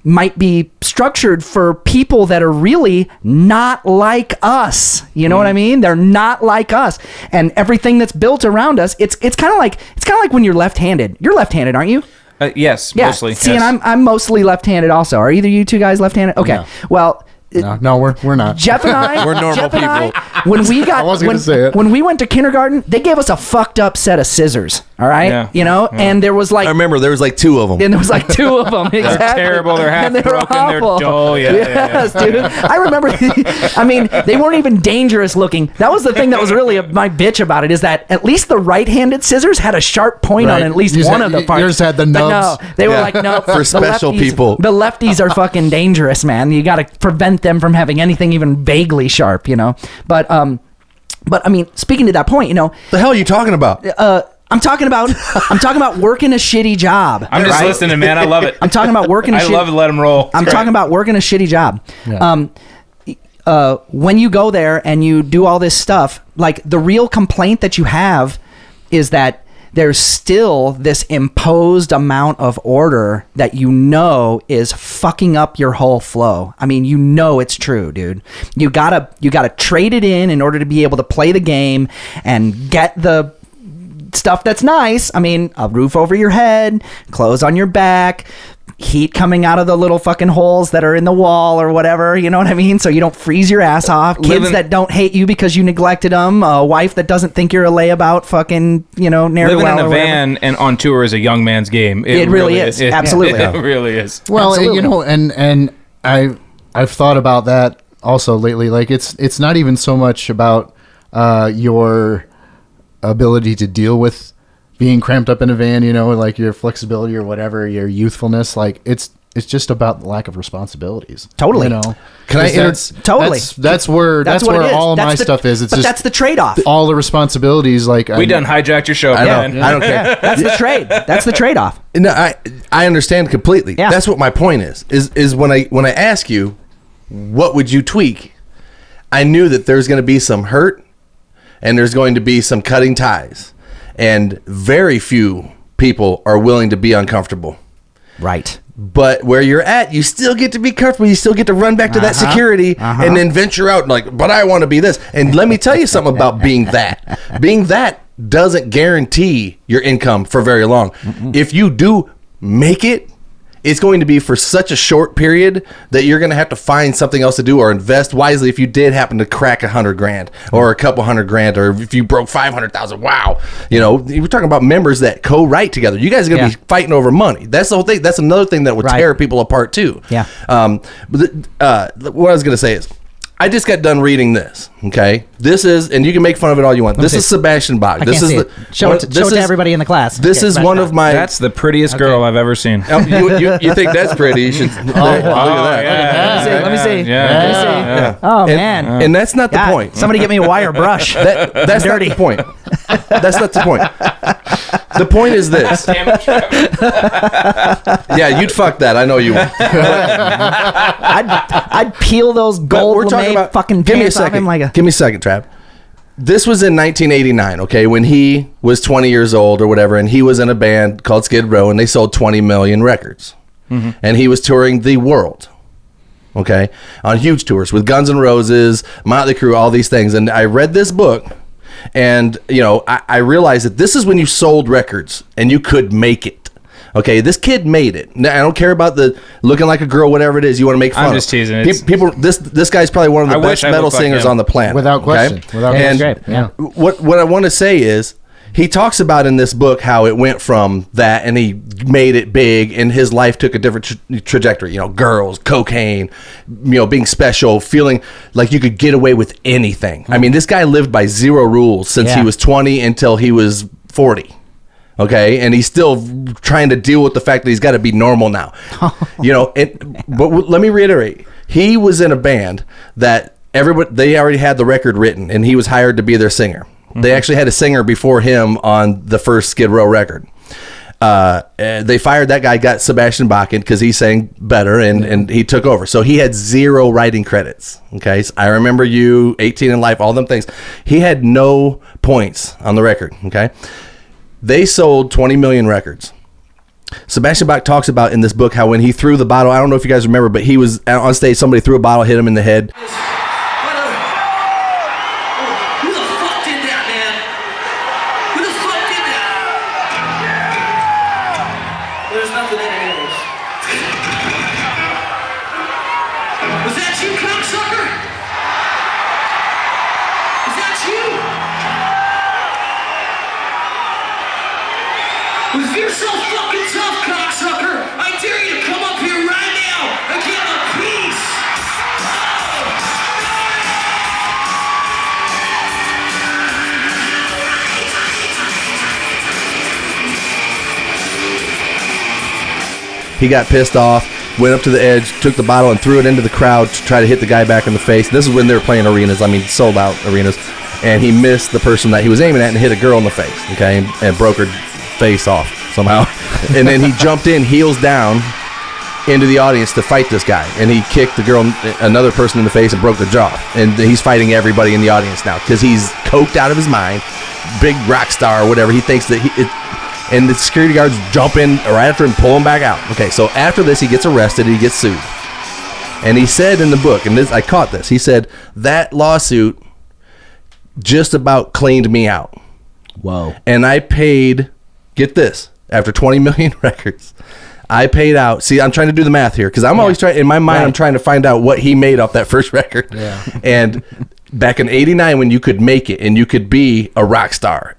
might be structured for people that are really not like us. You know what I mean? They're not like us, and everything that's built around us. It's kind of like when you're left-handed. You're left-handed, aren't you? Yes, Yeah. mostly. See, yes. and I'm mostly left-handed also. Are either you two guys left-handed? Okay. No. Well. No, we're not. Jeff and I, We're normal Jeff and I, people. when we got, I was gonna say it. when we went to kindergarten, they gave us a fucked up set of scissors. All right, Yeah. you know, and there was like, I remember there was like 2 of them. and there was like 2 of them. Exactly. They're terrible. They're half And they were broken. They're awful. dull. Yeah, Yes, dude. I remember. I mean, they weren't even dangerous looking. That was the thing that was really my bitch about it, is that at least the right-handed scissors had a sharp point on Right. at least Yours one had- of the parts. yours had the But nubs. no, they were Yeah. like, no, For special people. The lefties are fucking dangerous, man. You got to prevent them from having anything even vaguely sharp, you know. But I mean, speaking to that point, you know, The hell are you talking about? I'm talking about working a shitty job. I'm just right? listening, man. I love it. I'm talking about working a I shitty love to let them roll. I'm talking about working a shitty job. Yeah. When you go there and you do all this stuff, like the real complaint that you have is that there's still this imposed amount of order that you know is fucking up your whole flow. I mean, you know it's true, dude. You gotta trade it in order to be able to play the game and get the stuff that's nice. I mean, a roof over your head, clothes on your back, heat coming out of the little fucking holes that are in the wall or whatever, you know what I mean? So you don't freeze your ass off. Kids Living- that don't hate you because you neglected them. A wife that doesn't think you're a layabout fucking, you know, ne'er Living well in a or whatever. van and on tour is a young man's game. It really is. Absolutely. It really is. Well, Absolutely. you know, and I've thought about that also lately. Like it's not even so much about your ability to deal with being cramped up in a van, you know, like your flexibility or whatever, your youthfulness. Like it's just about the lack of responsibilities. Totally. You know, Can I 'Cause inter- Totally. That's where what it is. all of That's my the- stuff is. It's but just that's the trade-off. all the responsibilities. Like We done hijacked your show, I man. know. I don't care. That's the trade. That's the trade-off. No, I understand completely. Yeah. That's what my point is when I ask you, what would you tweak? I knew that there's going to be some hurt and there's going to be some cutting ties. And very few people are willing to be uncomfortable. Right. But where you're at, you still get to be comfortable. You still get to run back to that security and then venture out like, but I want to be this. And let me tell you something about being that. Being that doesn't guarantee your income for very long. If you do make it, it's going to be for such a short period that you're going to have to find something else to do or invest wisely if you did happen to crack $100,000 or a couple $100,000 or if you broke 500,000. Wow. You know, we're talking about members that co-write together. You guys are going to be fighting over money. That's the whole thing. That's another thing that would Right. tear people apart too. Yeah. What I was going to say is, I just got done reading this. Okay, this is, and you can make fun of it all you want. This is Sebastian Bach. I This can't is see the it. Show it to everybody in the class. This Okay, is but- one of my. That's the prettiest girl I've ever seen. Oh, you think that's pretty? You should. Look at that. Yeah. Let me see. Yeah. Let me see. Yeah. Oh, And, man. and that's not the God, point. Somebody get me a wire brush. That's not the point. That's not the point. The point is this. Yeah, you'd fuck that. I know you would. I'd peel those But gold we're talking lame about. fucking Give me a pants off second. him like a. Give me a second, Trav. This was in 1989. Okay, when he was 20 years old or whatever, and he was in a band called Skid Row, and they sold 20 million records, and he was touring the world. Okay, on huge tours with Guns N' Roses, Motley Crue, all these things. And I read this book, and you know, I realized that this is when you sold records and you could make it. Okay, this kid made it. Now, I don't care about the looking like a girl, whatever it is you want to make fun of. I'm just teasing. People, this guy's probably one of the I wish best I metal looked like singers him. on the planet, Without question. Okay? Without And question. Great, yeah. what I want to say is, he talks about in this book how it went from that and he made it big and his life took a different trajectory. You know, girls, cocaine, you know, being special, feeling like you could get away with anything. I mean, this guy lived by zero rules since he Yeah. was 20 until he was 40. Okay, and he's still trying to deal with the fact that he's got to be normal now. You know, let me reiterate. He was in a band that they already had the record written and he was hired to be their singer. They actually had a singer before him on the first Skid Row record. They fired that guy, got Sebastian Bach in because he sang better and he took over. So he had zero writing credits. Okay, so I Remember You, 18 in Life, all them things. He had no points on the record. Okay, they sold 20 million records. Sebastian Bach talks about in this book how when he threw the bottle, I don't know if you guys remember, but he was on stage, somebody threw a bottle, hit him in the head. Who the fuck did that, man? Who the fuck did that? There's nothing in it anyways. Was that you, cocksucker? Is that you? Well, if you're so fucking tough, cocksucker, I dare you to come up here right now and give a piece. He got pissed off, went up to the edge, took the bottle and threw it into the crowd to try to hit the guy back in the face. This is when they were playing arenas, I mean sold out arenas. And he missed the person that he was aiming at and hit a girl in the face, okay, and broke her face off somehow. And then he jumped in, heels down, into the audience to fight this guy. And he kicked the girl, another person in the face and broke their jaw. And he's fighting everybody in the audience now because he's coked out of his mind, big rock star or whatever. He thinks that and the security guards jump in right after him, pull him back out. Okay, so after this, he gets arrested and he gets sued. And he said in the book, and this, I caught this, he said, that lawsuit just about cleaned me out. Whoa. And I paid, get this, after 20 million records, I paid out. See, I'm trying to do the math here because I'm always trying, in my mind, I'm trying to find out what he made off that first record. Yeah. And back in 89, when you could make it and you could be a rock star,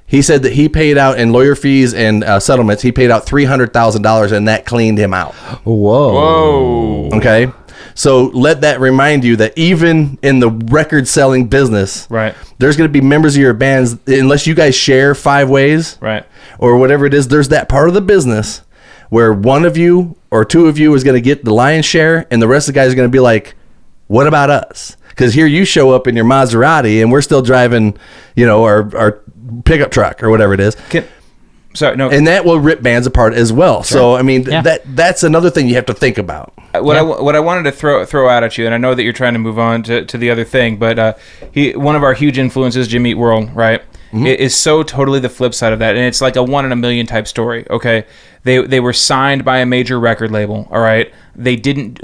he said that he paid out in lawyer fees and settlements, he paid out $300,000 and that cleaned him out. Whoa. Okay? So let that remind you that even in the record selling business, Right. there's going to be members of your bands, unless you guys share 5 ways Right. or whatever it is, there's that part of the business where one of you or 2 of you is going to get the lion's share and the rest of the guys are going to be like, what about us? Because here you show up in your Maserati and we're still driving, our pickup truck or whatever it is. Sorry, no. And that will rip bands apart as well. So, I mean, that's another thing you have to think about. What I wanted to throw out at you, and I know that you're trying to move on to the other thing, but one of our huge influences, Jimmy Eat World, right, is so totally the flip side of that, and it's like a 1 in a million type story. Okay, they were signed by a major record label. All right, they didn't.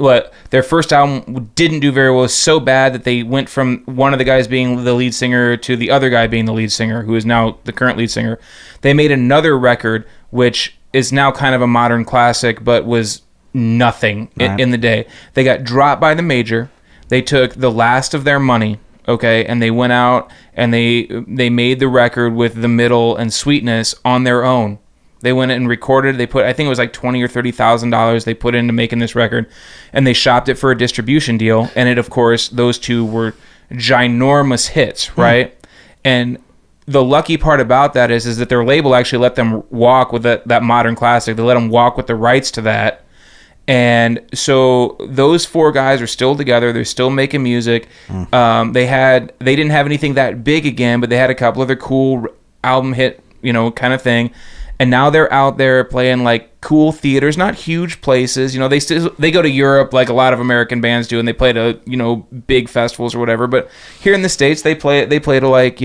Their first album didn't do very well. It was so bad that they went from one of the guys being the lead singer to the other guy being the lead singer, who is now the current lead singer. They made another record, which is now kind of a modern classic, but was nothing in the day. They got dropped by the major. They took the last of their money, okay, and they went out and they made the record with The Middle and Sweetness on their own. They went and recorded. They put, I think it was like $20,000 or $30,000 they put into making this record, and they shopped it for a distribution deal. And it, of course, those two were ginormous hits, right? And the lucky part about that is that their label actually let them walk with that modern classic. They let them walk with the rights to that. And so those 4 guys are still together. They're still making music. They didn't have anything that big again, but they had a couple other cool album hit, kind of thing. And now they're out there playing like cool theaters, not huge places. They go to Europe like a lot of American bands do, and they play to big festivals or whatever. But here in the States, they play to like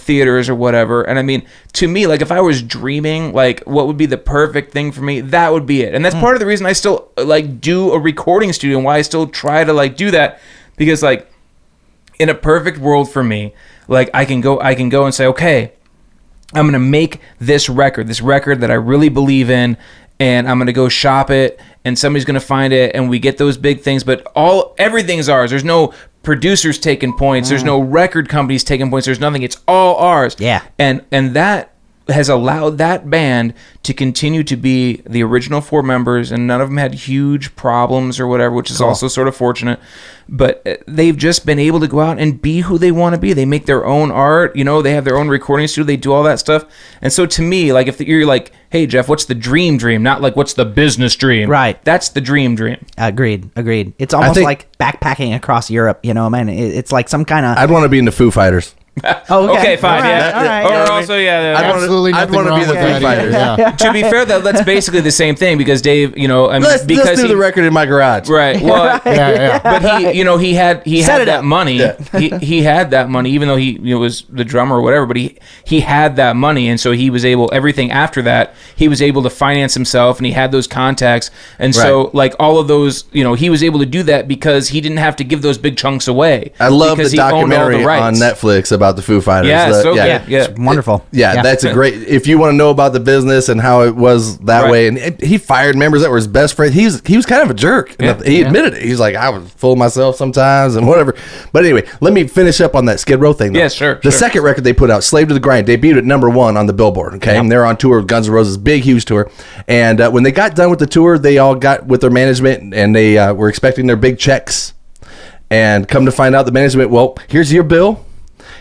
theaters or whatever. And I mean, to me, like if I was dreaming, like what would be the perfect thing for me, that would be it. And that's part of the reason I still like do a recording studio and why I still try to like do that, because like in a perfect world for me, like I can go and say, okay, I'm going to make this record that I really believe in, and I'm going to go shop it, and somebody's going to find it, and we get those big things, but everything's ours. There's no producers taking points. There's no record companies taking points. There's nothing. It's all ours. Yeah. And that has allowed that band to continue to be the original 4 members, and none of them had huge problems or whatever, which is also sort of fortunate. But they've just been able to go out and be who they want to be. They make their own art, they have their own recording studio, they do all that stuff. And so to me, like if you're like, hey Jeff, what's the dream? Not like what's the business dream. Right. That's the dream. Agreed. It's almost like backpacking across Europe, man. It's like some kind of... I'd want to be in the Foo Fighters. Oh, Okay, fine. All right, Yeah. all right. Or Yeah. also, yeah. Absolutely I'd nothing wanna wrong be the with Foo that either, Fighters. yeah. To be fair, though, that's basically the same thing because Dave, I mean, Let's because do he, the record in my garage. right. Well, Yeah. but he had Set it that up. money. Yeah. He had that money, even though he was the drummer or whatever. But he had that money, and so he was able. Everything after that, he was able to finance himself, and he had those contacts, and so Right. like all of those, he was able to do that because he didn't have to give those big chunks away. I love because the he owned all documentary the rights. on Netflix about the Foo Fighters. Yeah, The- so good. Yeah. It's wonderful. Yeah, that's a great. If you want to know about the business and how it was that Right. way, and he fired members that were his best friends. He was kind of a jerk. Yeah. He admitted it. He's like, I was full of myself sometimes and whatever. But anyway, let me finish up on that Skid Row thing. Though. Yeah, sure, The sure. second record they put out, "Slave to the Grind," debuted at #1 on the Billboard. Okay, and they're on tour with Guns N' Roses, big huge tour. And when they got done with the tour, they all got with their management and they were expecting their big checks. And come to find out, the management, well, here's your bill,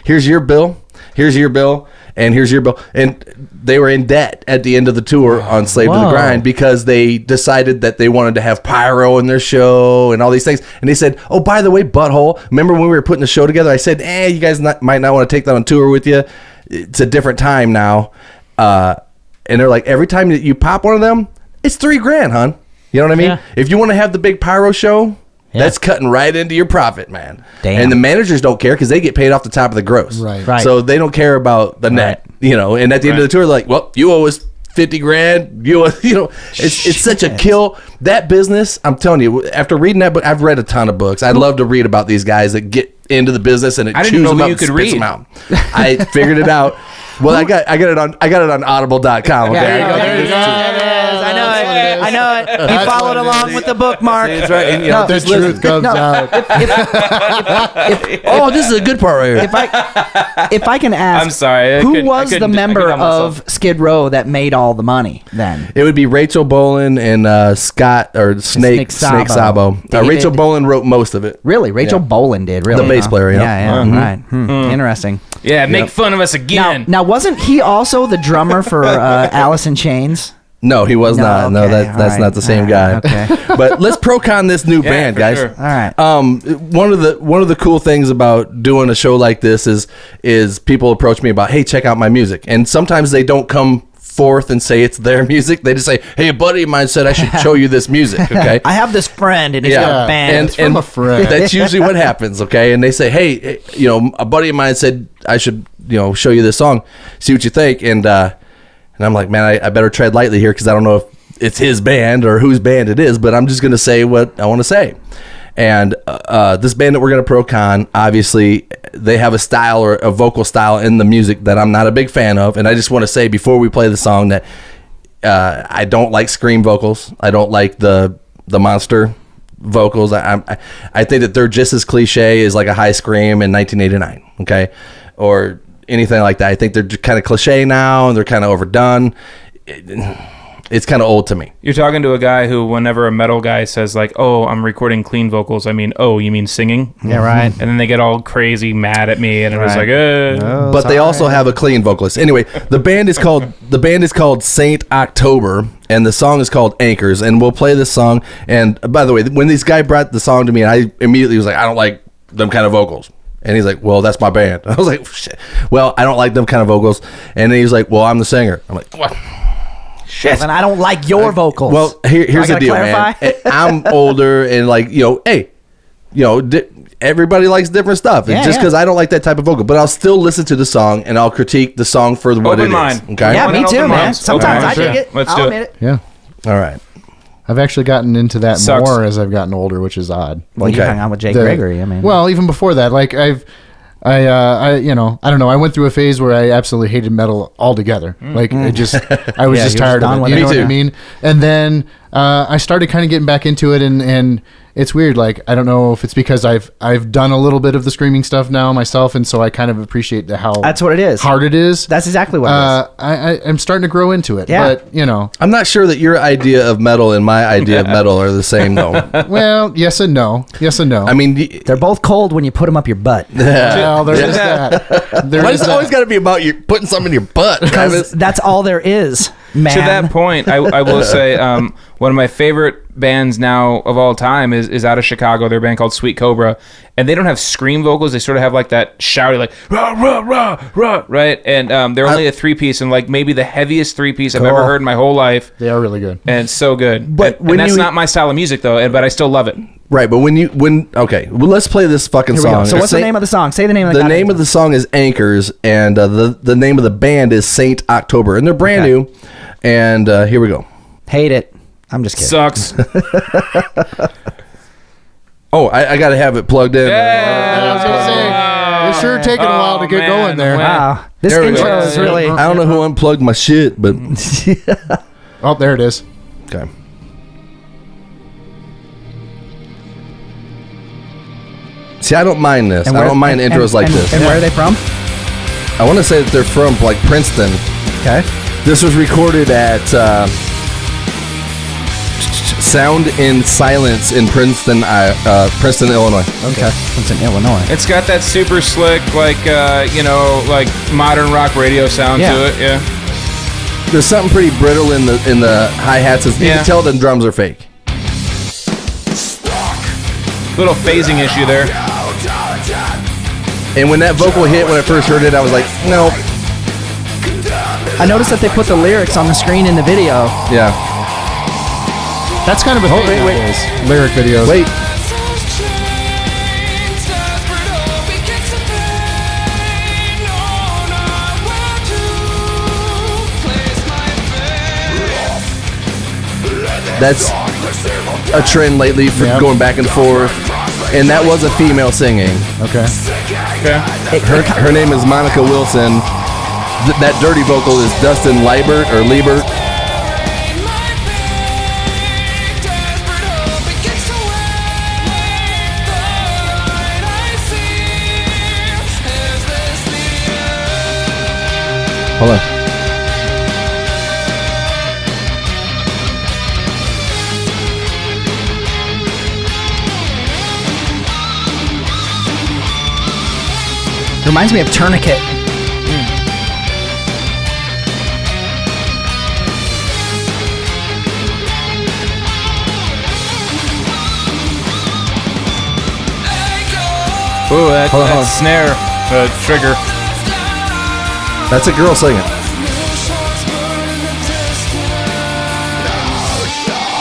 here's your bill, here's your bill, and here's your bill. And they were in debt at the end of the tour on Slave to the Whoa. Grind because they decided that they wanted to have pyro in their show and all these things. And they said, oh, by the way, Butthole, remember when we were putting the show together? I said, you guys might not want to take that on tour with you. It's a different time now. And they're like, every time that you pop one of them, it's $3,000, hon. You know what I mean? Yeah. If you want to have the big pyro show, that's cutting right into your profit, man. Damn. And the managers don't care because they get paid off the top of the gross. Right. Right. So they don't care about the net, And at the end of the tour, like, well, you owe us $50,000. You owe, it's such a kill. That business, I'm telling you, after reading that book, I've read a ton of books. I'd love to read about these guys that get into the business and it I didn't chews know them that up you and could spits read. them out. I figured it out. Well, I got it on audible.com. Okay. There it is. I know it. I know it. He followed along with the bookmark. That's right. And, The truth comes out. oh, this is a good part right here. If I can ask, I'm sorry, I who couldn't- I was the couldn't- I member couldn't help myself. of Skid Row that made all the money then? It would be Rachel Bolin and Snake Snake Sabo. Sabo. Rachel David. Bolin wrote most of it. Really? Rachel Yeah. Bolin did, really? The bass huh? player, yeah. Yeah, right. Interesting. Yeah, make fun of us again. Now, wasn't he also the drummer for Alice in Chains? No, he was not. No, okay, that's all right, not the same all guy. right, okay. But let's pro-con this new band, for guys. sure. All right. One of the cool things about doing a show like this is people approach me about, hey, check out my music, and sometimes they don't come forth and say it's their music. They just say, hey, a buddy of mine said I should show you this music. Okay. I have this friend, and he's got a band. It's from a friend. That's usually what happens. Okay. And they say, hey, a buddy of mine said I should, show you this song, see what you think. And I'm like, man, I better tread lightly here because I don't know if it's his band or whose band it is, but I'm just going to say what I want to say. And this band that we're going to pro-con, obviously, they have a style or a vocal style in the music that I'm not a big fan of. And I just want to say before we play the song that I don't like scream vocals. I don't like the monster vocals. I think that they're just as cliche as like a high scream in 1989, okay? Or anything like that. I think they're kind of cliche now and they're kind of overdone. It's kind of old to me. You're talking to a guy who, whenever a metal guy says like, "Oh, I'm recording clean vocals," I mean, "Oh, you mean singing?" Yeah, right. And then they get all crazy mad at me, and it was Right. like, But they also have a clean vocalist. Anyway, the band is called Saint October, and the song is called Anchors. And we'll play this song. And by the way, when this guy brought the song to me, I immediately was like, I don't like them kind of vocals. And he's like, well, that's my band. I was like, shit. Well, I don't like them kind of vocals. And then he's like, well, I'm the singer. I'm like, what? Shit. And I don't like your vocals. Well, here's I the gotta deal, clarify? man. I'm older and like, hey, everybody likes different stuff. Yeah, And just yeah. because I don't like that type of vocal, but I'll still listen to the song and I'll critique the song for what Open it mind. is. Okay. yeah, One me and too, open man. minds. Sometimes Okay, I dig sure. it. Let's I'll do it. admit it. Yeah. All right. I've actually gotten into that Sucks. more as I've gotten older, which is odd. Well, you Okay. hung out with Jake The- Gregory. I mean, well, even before that, like I don't know. I went through a phase where I absolutely hated metal altogether. Like I was Yeah, just you were tired done of it. with You it. know Me what I too. mean? And then I started kind of getting back into it, and it's weird. Like I don't know if it's because I've done a little bit of the screaming stuff now myself, and so I kind of appreciate how That's what it is. hard it is. that's exactly what it is. I'm starting to grow into it. Yeah. But I'm not sure that your idea of metal and my idea of metal are the same, though. well, yes and no. Yes and no. I mean, They're both cold when you put them up your butt. well, there is that. There why is does it that. always got to be about you putting something in your butt, Because Travis? that's all there is. man. To that point, I will say one of my favorite bands now of all time is out of Chicago. They're a band called Sweet Cobra, and they don't have scream vocals. They sort of have like that shouty, like rah rah rah rah, right? And they're only a 3-piece, and like maybe the heaviest 3-piece I've ever heard in my whole life. They are really good. And it's so good. But and when that's you- not my style of music though, but I still love it. Right, but okay, well, let's play this fucking Here we go. song. So what's the name of the song? Say the name of the The goddamn name of the song is Anchors, and the name of the band is Saint October, and they're brand new. And here we go. Hate it. I'm just kidding. Sucks. Oh, I got to have it plugged in. I was gonna say, it's sure taking a while to get man, going there. Wow. This There we intro go. is really... I don't know who unplugged my shit, but Oh, there it is. okay. See, I don't mind this. I don't mind intros like this. And where are they from? I want to say that they're from like Princeton. Okay. This was recorded at Sound in Silence in Princeton, Illinois. Okay. It's in Illinois. It's got that super slick, like like modern rock radio sound Yeah. to it. Yeah. There's something pretty brittle in the hi-hats. You Yeah. can tell the drums are fake. Little phasing issue there. And when that vocal hit, when I first heard it, I was like, nope. I noticed that they put the lyrics on the screen in the video. Yeah. That's kind of a thing wait. nowadays. Lyric videos. Wait. That's a trend lately for Yep. going back and forth. And that was a female singing. Okay. Okay. Her name is Monica Wilson. That dirty vocal is Dustin Liebert or Liebert. Hold on. Reminds me of Tourniquet. Ooh, that Hold on. snare trigger. That's a girl singing.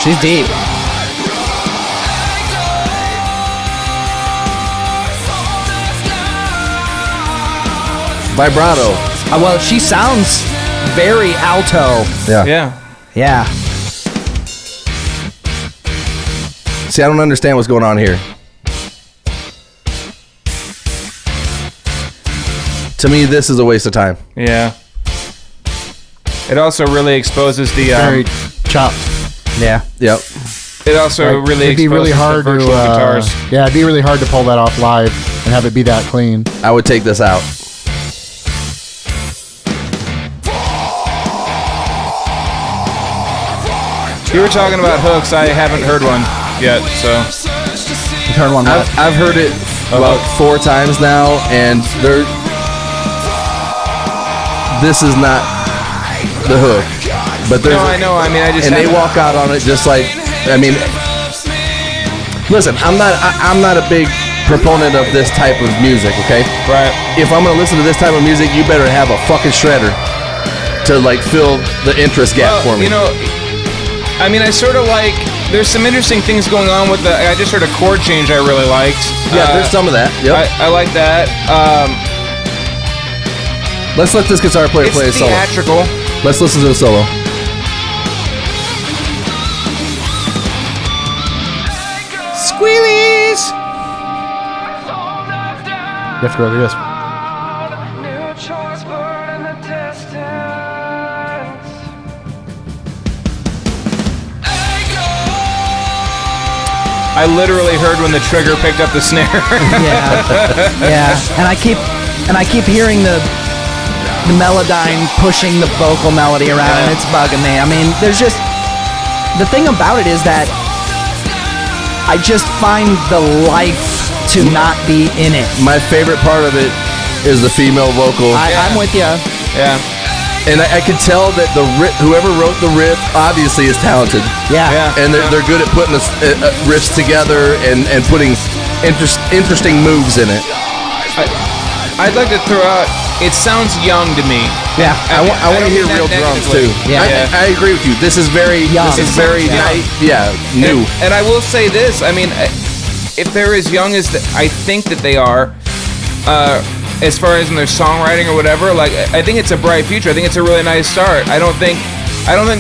She's deep. Vibrato. Well, she sounds very alto. Yeah. Yeah. Yeah. See, I don't understand what's going on here. To me, this is a waste of time. Yeah. It also really exposes the. Very chopped. Yeah. Yep. It also really It'd be really exposes hard the to virtual guitars. yeah, it'd be really hard to pull that off live and have it be that clean. I would take this out. You were talking about hooks. I haven't heard one yet, so. You heard one. I've heard it about 4 times now, and this is not the hook. But there's No, I know. I mean, I just. and they haven't- walk out on it just like, I mean, listen, I'm not a big proponent of this type of music, okay? Right. If I'm gonna listen to this type of music, you better have a fucking shredder to like fill the interest gap for me. You know, I mean, I sort of like. There's some interesting things going on with the. I just heard a chord change I really liked. Yeah, there's some of that. Yep. I like that. Let's let this guitar player It's play a solo. theatrical. Let's listen to the solo. Squealies. You have to go like this. I literally heard when the trigger picked up the snare. Yeah. Yeah. And I keep hearing the Melodyne pushing the vocal melody around, and it's bugging me. I mean, there's just the thing about it is that I just find the life to not be in it. My favorite part of it is the female vocal. I'm with you. Yeah. And I could tell that whoever wrote the riff obviously is talented. Yeah. And they're good at putting riffs together and putting interesting moves in it. I'd like to throw out. It sounds young to me. Yeah. I want to hear real drums too. Yeah. I agree with you. This is very Young. This is very new. And I will say this. I mean, if they're as young as I think that they are, as far as in their songwriting or whatever, like I think it's a bright future. I think it's a really nice start. I don't think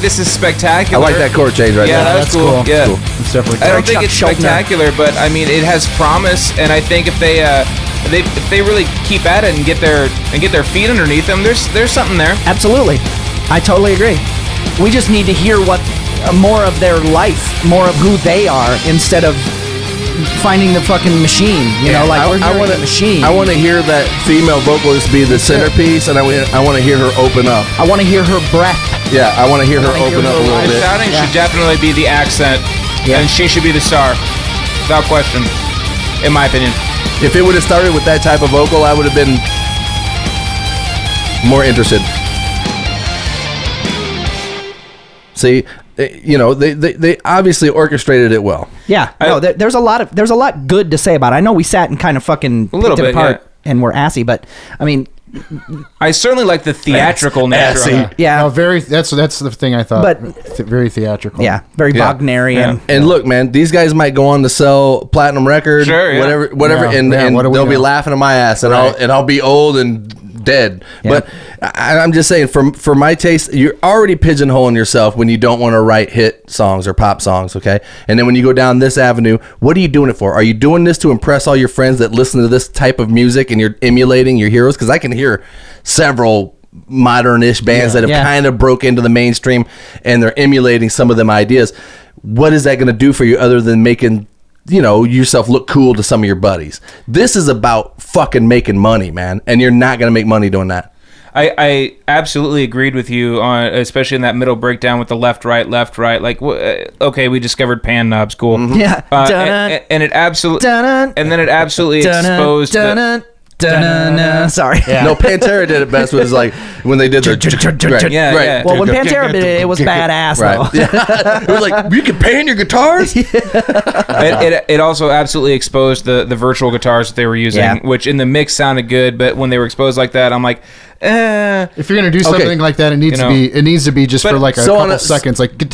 this is spectacular. I like that chord change right Yeah, now. that's cool. Yeah, Cool. It's definitely I don't Chuck think it's Schuldiner. spectacular, but I mean it has promise, and I think if they really keep at it and get their feet underneath them, there's something there. Absolutely. I totally agree. We just need to hear what more of their life, more of who they are, instead of finding the fucking machine. You know, like we're hearing the machine. I want to hear that female vocalist be the centerpiece, and I want to hear her open up. I want to hear her breath. Yeah, I want to hear her wanna hear open up her a little The bit. shouting should definitely be the accent, Yeah. and she should be the star, without question, in my opinion. If it would have started with that type of vocal, I would have been more interested. See, you know, they obviously orchestrated it well. Yeah. No, there's a lot good to say about it. I know we sat and kind of fucking A little picked it bit, apart and were assy, but I mean, I certainly like the theatrical nature of it. yeah. No, very. That's the thing I thought. But- Very theatrical. Yeah, very Yeah. Wagnerian. And look, man, these guys might go on to sell platinum record, Sure, yeah. whatever, Yeah, and yeah, what do we they'll be know? laughing at my ass, and Right. I'll be old and dead. Yeah. But I'm just saying, for my taste, you're already pigeonholing yourself when you don't want to write hit songs or pop songs, okay? And then when you go down this avenue, what are you doing it for? Are you doing this to impress all your friends that listen to this type of music and you're emulating your heroes? Because I can hear several modern-ish bands that have Yeah. kind of broke into the mainstream and they're emulating some of them ideas. What is that going to do for you other than making, you know, yourself look cool to some of your buddies? This is about fucking making money, man, and you're not going to make money doing that. I absolutely agreed with you on, especially in that middle breakdown with the left, right. Like, okay, we discovered pan knobs, cool. Yeah. And it absolutely, Dun-dun. and then it absolutely exposed. Dun-dun. Dun-dun. Sorry. No, Pantera did it best. Was like when they did their right, Yeah, right. yeah. Well, when Pantera did it, it was badass, Right. though. Yeah. It was like, you can pan your guitars? It also absolutely exposed the virtual guitars that they were using, Yeah. which in the mix sounded good, but when they were exposed like that, I'm like, If you're gonna do something like that, it needs You to know. be. It needs to be just But- for like a so on couple a- seconds, like. And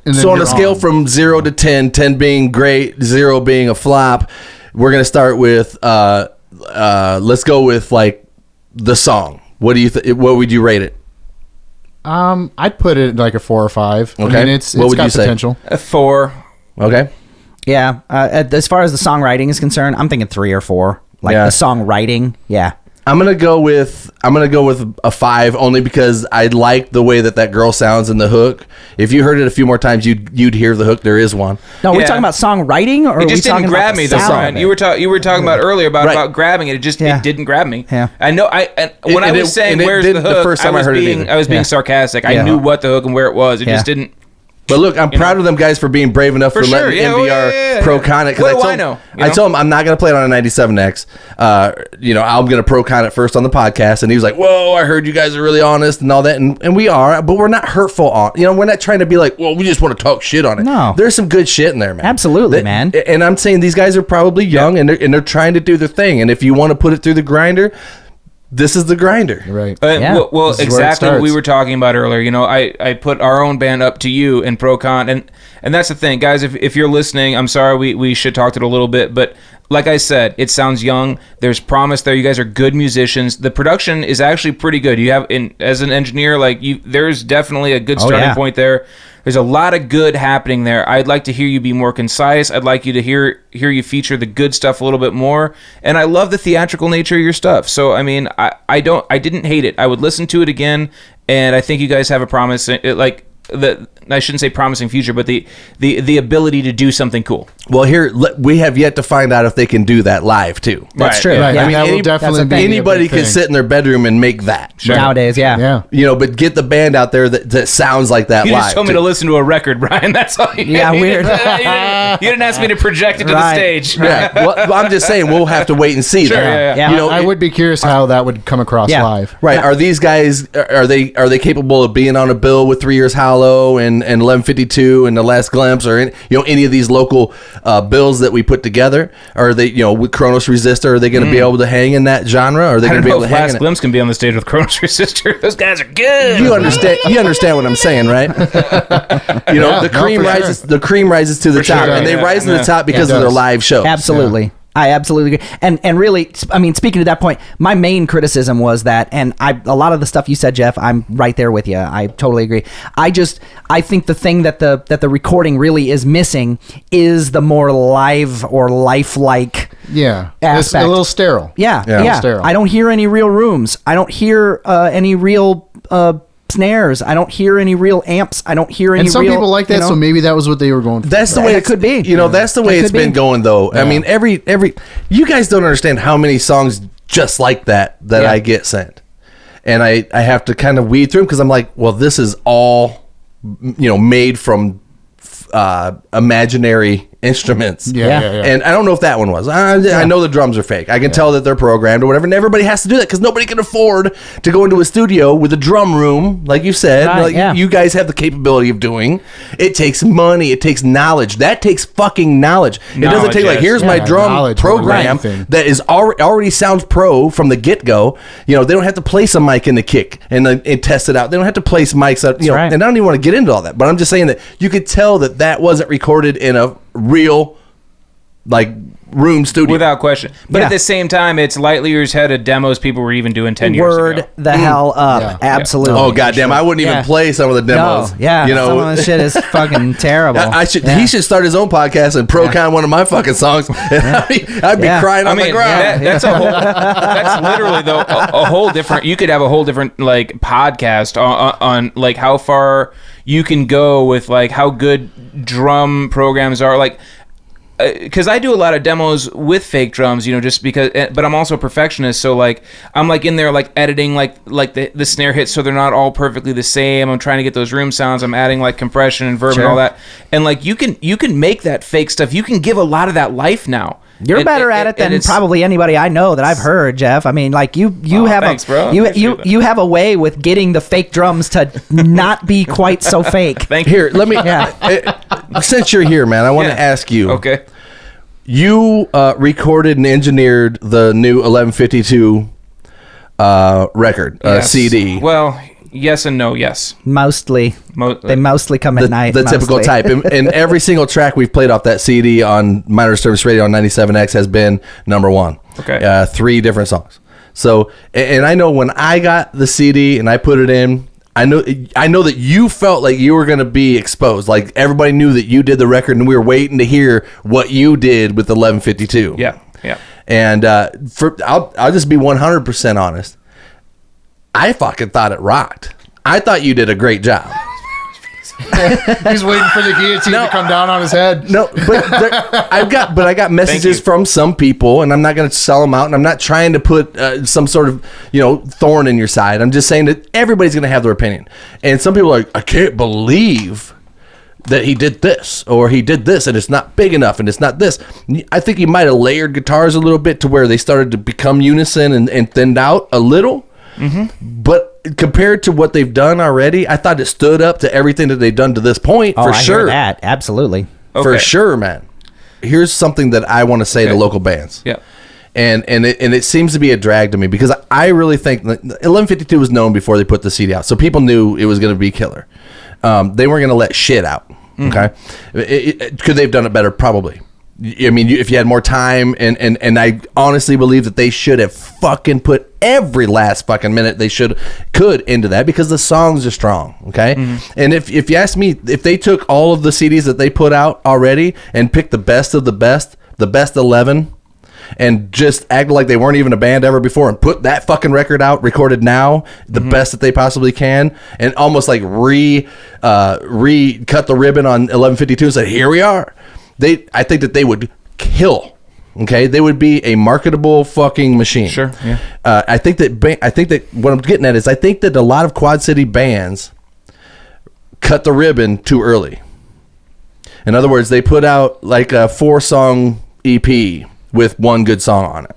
then So on a you're scale on. from 0 to 10, 10 being great, 0 being a flop, we're going to start with, let's go with like the song. What do you what would you rate it? I'd put it like a 4 or 5. Okay. I mean, it's What would got you say? potential. a 4. Okay. Yeah. As far as the songwriting is concerned, I'm thinking 3 or 4. Like Yeah. the songwriting. Yeah. I'm gonna go with a 5 only because I like the way that girl sounds in the hook. If you heard it a few more times, you'd hear the hook. There is one. No, we're Yeah. talking about songwriting, or are It we just talking didn't about grab the me though, sound Brian. of You it? were talking about earlier about Right. grabbing it. It Yeah. didn't grab me. Yeah. I know. When I and was it- saying and it where's the didn't the hook, first time I was heard it being either. I was being Yeah. sarcastic. Yeah. I knew what the hook and where it was. It Yeah. just didn't. But look, I'm proud of them guys for being brave enough for, For sure, letting yeah, MDR oh, yeah, pro con it. What do told I know? You I know? told him I'm not going to play it on a 97X. You know, I'm going to pro con it first on the podcast. And he was like, "Whoa, I heard you guys are really honest and all that." And we are, but we're not hurtful on. You know, we're not trying to be like, "Well, we just want to talk shit on it." No. There's some good shit in there, man. Absolutely, man. And I'm saying these guys are probably young and they're trying to do their thing. And if you want to put it through the grinder, this is the grinder. Right. Yeah. Well, This is where it exactly what we starts. were talking about earlier. You know, I put our own band up to you in Procon, and that's the thing, guys. If you're listening, I'm sorry we should talk to it a little bit, but like I said, it sounds young. There's promise there. You guys are good musicians. The production is actually pretty good. You have, as an engineer, there's definitely a good starting yeah. point there. There's a lot of good happening there. I'd like to hear you be more concise. I'd like you to hear you feature the good stuff a little bit more. And I love the theatrical nature of your stuff. So I mean, I didn't hate it. I would listen to it again, and I think you guys have a promise. I shouldn't say promising future, but the ability to do something cool. Well, we have yet to find out if they can do that live too. That's Right, true. Right. Yeah. I mean, that will definitely that's a be thing. a big Anybody can thing. sit in their bedroom and make that. Nowadays, yeah. Yeah. But get the band out there that sounds like that You live. just told me too. to listen to a record, Brian. That's all. Yeah, weird. You didn't ask me to project it to the Right. stage. Yeah, well, I'm just saying we'll have to wait and see. Sure, that. yeah. Yeah. You know, I would be curious how that would come across Yeah. live. right? Are these guys are they capable of being on a bill with 3 Years Hollow and 1152 and The Last Glimpse or any of these local bills that we put together? Are they with Kronos Resistor? Are they going to be able to hang in that genre? Are they I going don't to be know able if to hang Last in it? Glimpse can be on the stage with Kronos Resistor. Those guys are good. You understand what I'm saying, right? The cream for rises the cream rises to the For sure, top, and they yeah, rise to yeah. the top because Yeah, it of their does. live shows. Absolutely. I absolutely agree. And really, I mean, speaking to that point, my main criticism was that, and a lot of the stuff you said, Jeff, I'm right there with you. I totally agree. I think the thing that the recording really is missing is the more live or lifelike. Yeah. It's Aspect. a little sterile. Yeah, Yeah. yeah. Sterile. I don't hear any real rooms. I don't hear any real snares. I don't hear any real amps. I don't hear any And some real, people like that, so maybe that was what they were going for. That's the Right. way It could be. That's the way It it's could been be. going, though. I Yeah. mean, every you guys don't understand how many songs just like that Yeah. I get sent, and I have to kind of weed through them because I'm like, well, this is all made from imaginary instruments. Yeah. And I don't know if that one was. I know the drums are fake. I can tell that they're programmed or whatever. And everybody has to do that because nobody can afford to go into a studio with a drum room, like you said, Right, like yeah. you guys have the capability of doing. It takes money. It takes knowledge. That takes fucking knowledge. It doesn't Knowledge, take like, yes. here's my Yeah, drum knowledge, program right. that is already sounds pro from the get go. They don't have to place a mic in the kick and test it out. They don't have to place mics up. right. And I don't even want to get into all that. But I'm just saying that you could tell that wasn't recorded in a real room studio. Without question. But Yeah. at the same time, it's light years ahead of demos people were even doing 10 years Word ago. the hell up. Yeah. Absolutely. Oh goddamn! I wouldn't even Yeah. play some of the demos. No, yeah. Some of the shit is fucking terrible. I should. Yeah. He should start his own podcast and pro-con one of my fucking songs. I'd be Yeah. crying I on the mean, ground. that's a whole. That's literally though a whole different. You could have a whole different podcast on like how far you can go with like how good drum programs are. Because I do a lot of demos with fake drums, just because. But I'm also a perfectionist, so I'm in there editing the snare hits so they're not all perfectly the same. I'm trying to get those room sounds. I'm adding compression and verb and all that. And you can make that fake stuff. You can give a lot of that life now. You're And- better at and- it than and it's- probably anybody I know that I've heard, Jeff. I mean, you have thanks, bro. you Appreciate that. you have a way with getting the fake drums to not be quite so fake. Thank you. Here, let me. Yeah. Since you're here, man, I want Yeah. to ask you. Okay. You recorded and engineered the new 1152 record Yes. CD. Well, yes and no. Yes. Mostly, they mostly come at night. the typical mostly. type. And every single track we've played off that CD on Minor Disturbance Radio on 97X has been number one. Okay. 3 different songs. So, and I know when I got the CD and I put it in, I know that you felt like you were going to be exposed. Like everybody knew that you did the record and we were waiting to hear what you did with 1152. Yeah. Yeah. And I'll just be 100% honest. I fucking thought it rocked. I thought you did a great job. He's waiting for the guillotine to come down on his head. No, but I got messages you. from some people, and I'm not going to sell them out, and I'm not trying to put some sort of thorn in your side. I'm just saying that everybody's going to have their opinion, and some people are like, I can't believe that he did this or he did this, and it's not big enough, and it's not this. I think he might have layered guitars a little bit to where they started to become unison and thinned out a little. Mm-hmm. But compared to what they've done already, I thought it stood up to everything that they've done to this point. Oh, for I sure. hear that absolutely. For Okay. sure, man. Here's something that I want to say to local bands. Yeah. And it seems to be a drag to me because I really think that 1152 was known before they put the CD out, so people knew it was going to be killer. They weren't going to let shit out. Okay, could they have done it better? Probably. I mean, if you had more time, and I honestly believe that they should have fucking put every last fucking minute they could into that because the songs are strong. Okay, and if you ask me, if they took all of the CDs that they put out already and picked the best of the best 11, and just act like they weren't even a band ever before and put that fucking record out, recorded now, the best that they possibly can, and almost like cut the ribbon on 1152 and say, here we are. I think that they would kill. Okay, they would be a marketable fucking machine. Sure. Yeah. I think that what I'm getting at is I think that a lot of Quad City bands cut the ribbon too early. In other words, they put out like a 4-song EP with one good song on it,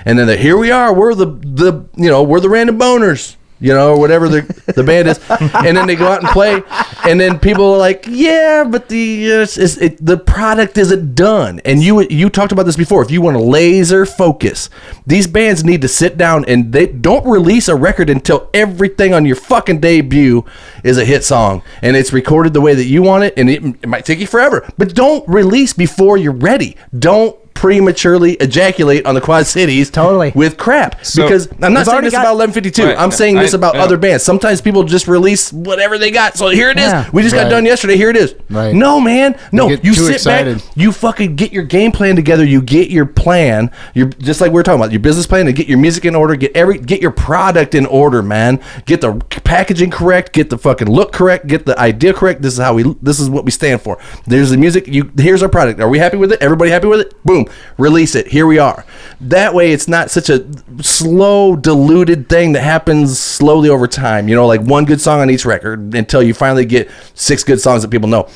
and then here we are. We're the we're the Random Boners, or whatever the band is, and then they go out and play, and then people are like, yeah, but the product isn't done. And you talked about this before. If you want to laser focus, these bands need to sit down and they don't release a record until everything on your fucking debut is a hit song and it's recorded the way that you want it, and it might take you forever. But don't release before you're ready. Don't prematurely ejaculate on the Quad Cities with crap, because I'm not saying this about 1152. Right, I'm saying this about other bands. Sometimes people just release whatever they got. So here it is. We just got done yesterday. Here it is. Right. No, man. No, you sit excited. back. You fucking get your game plan together. You get your plan. You're just like we were talking about your business plan, and get your music in order. Get your product in order, man. Get the packaging correct. Get the fucking look correct. Get the idea correct. This is what we stand for. There's the music. Here's our product. Are we happy with it? Everybody happy with it? Boom. Release it. Here we are. That way it's not such a slow, diluted thing that happens slowly over time. Like one good song on each record until you finally get 6 good songs that people know.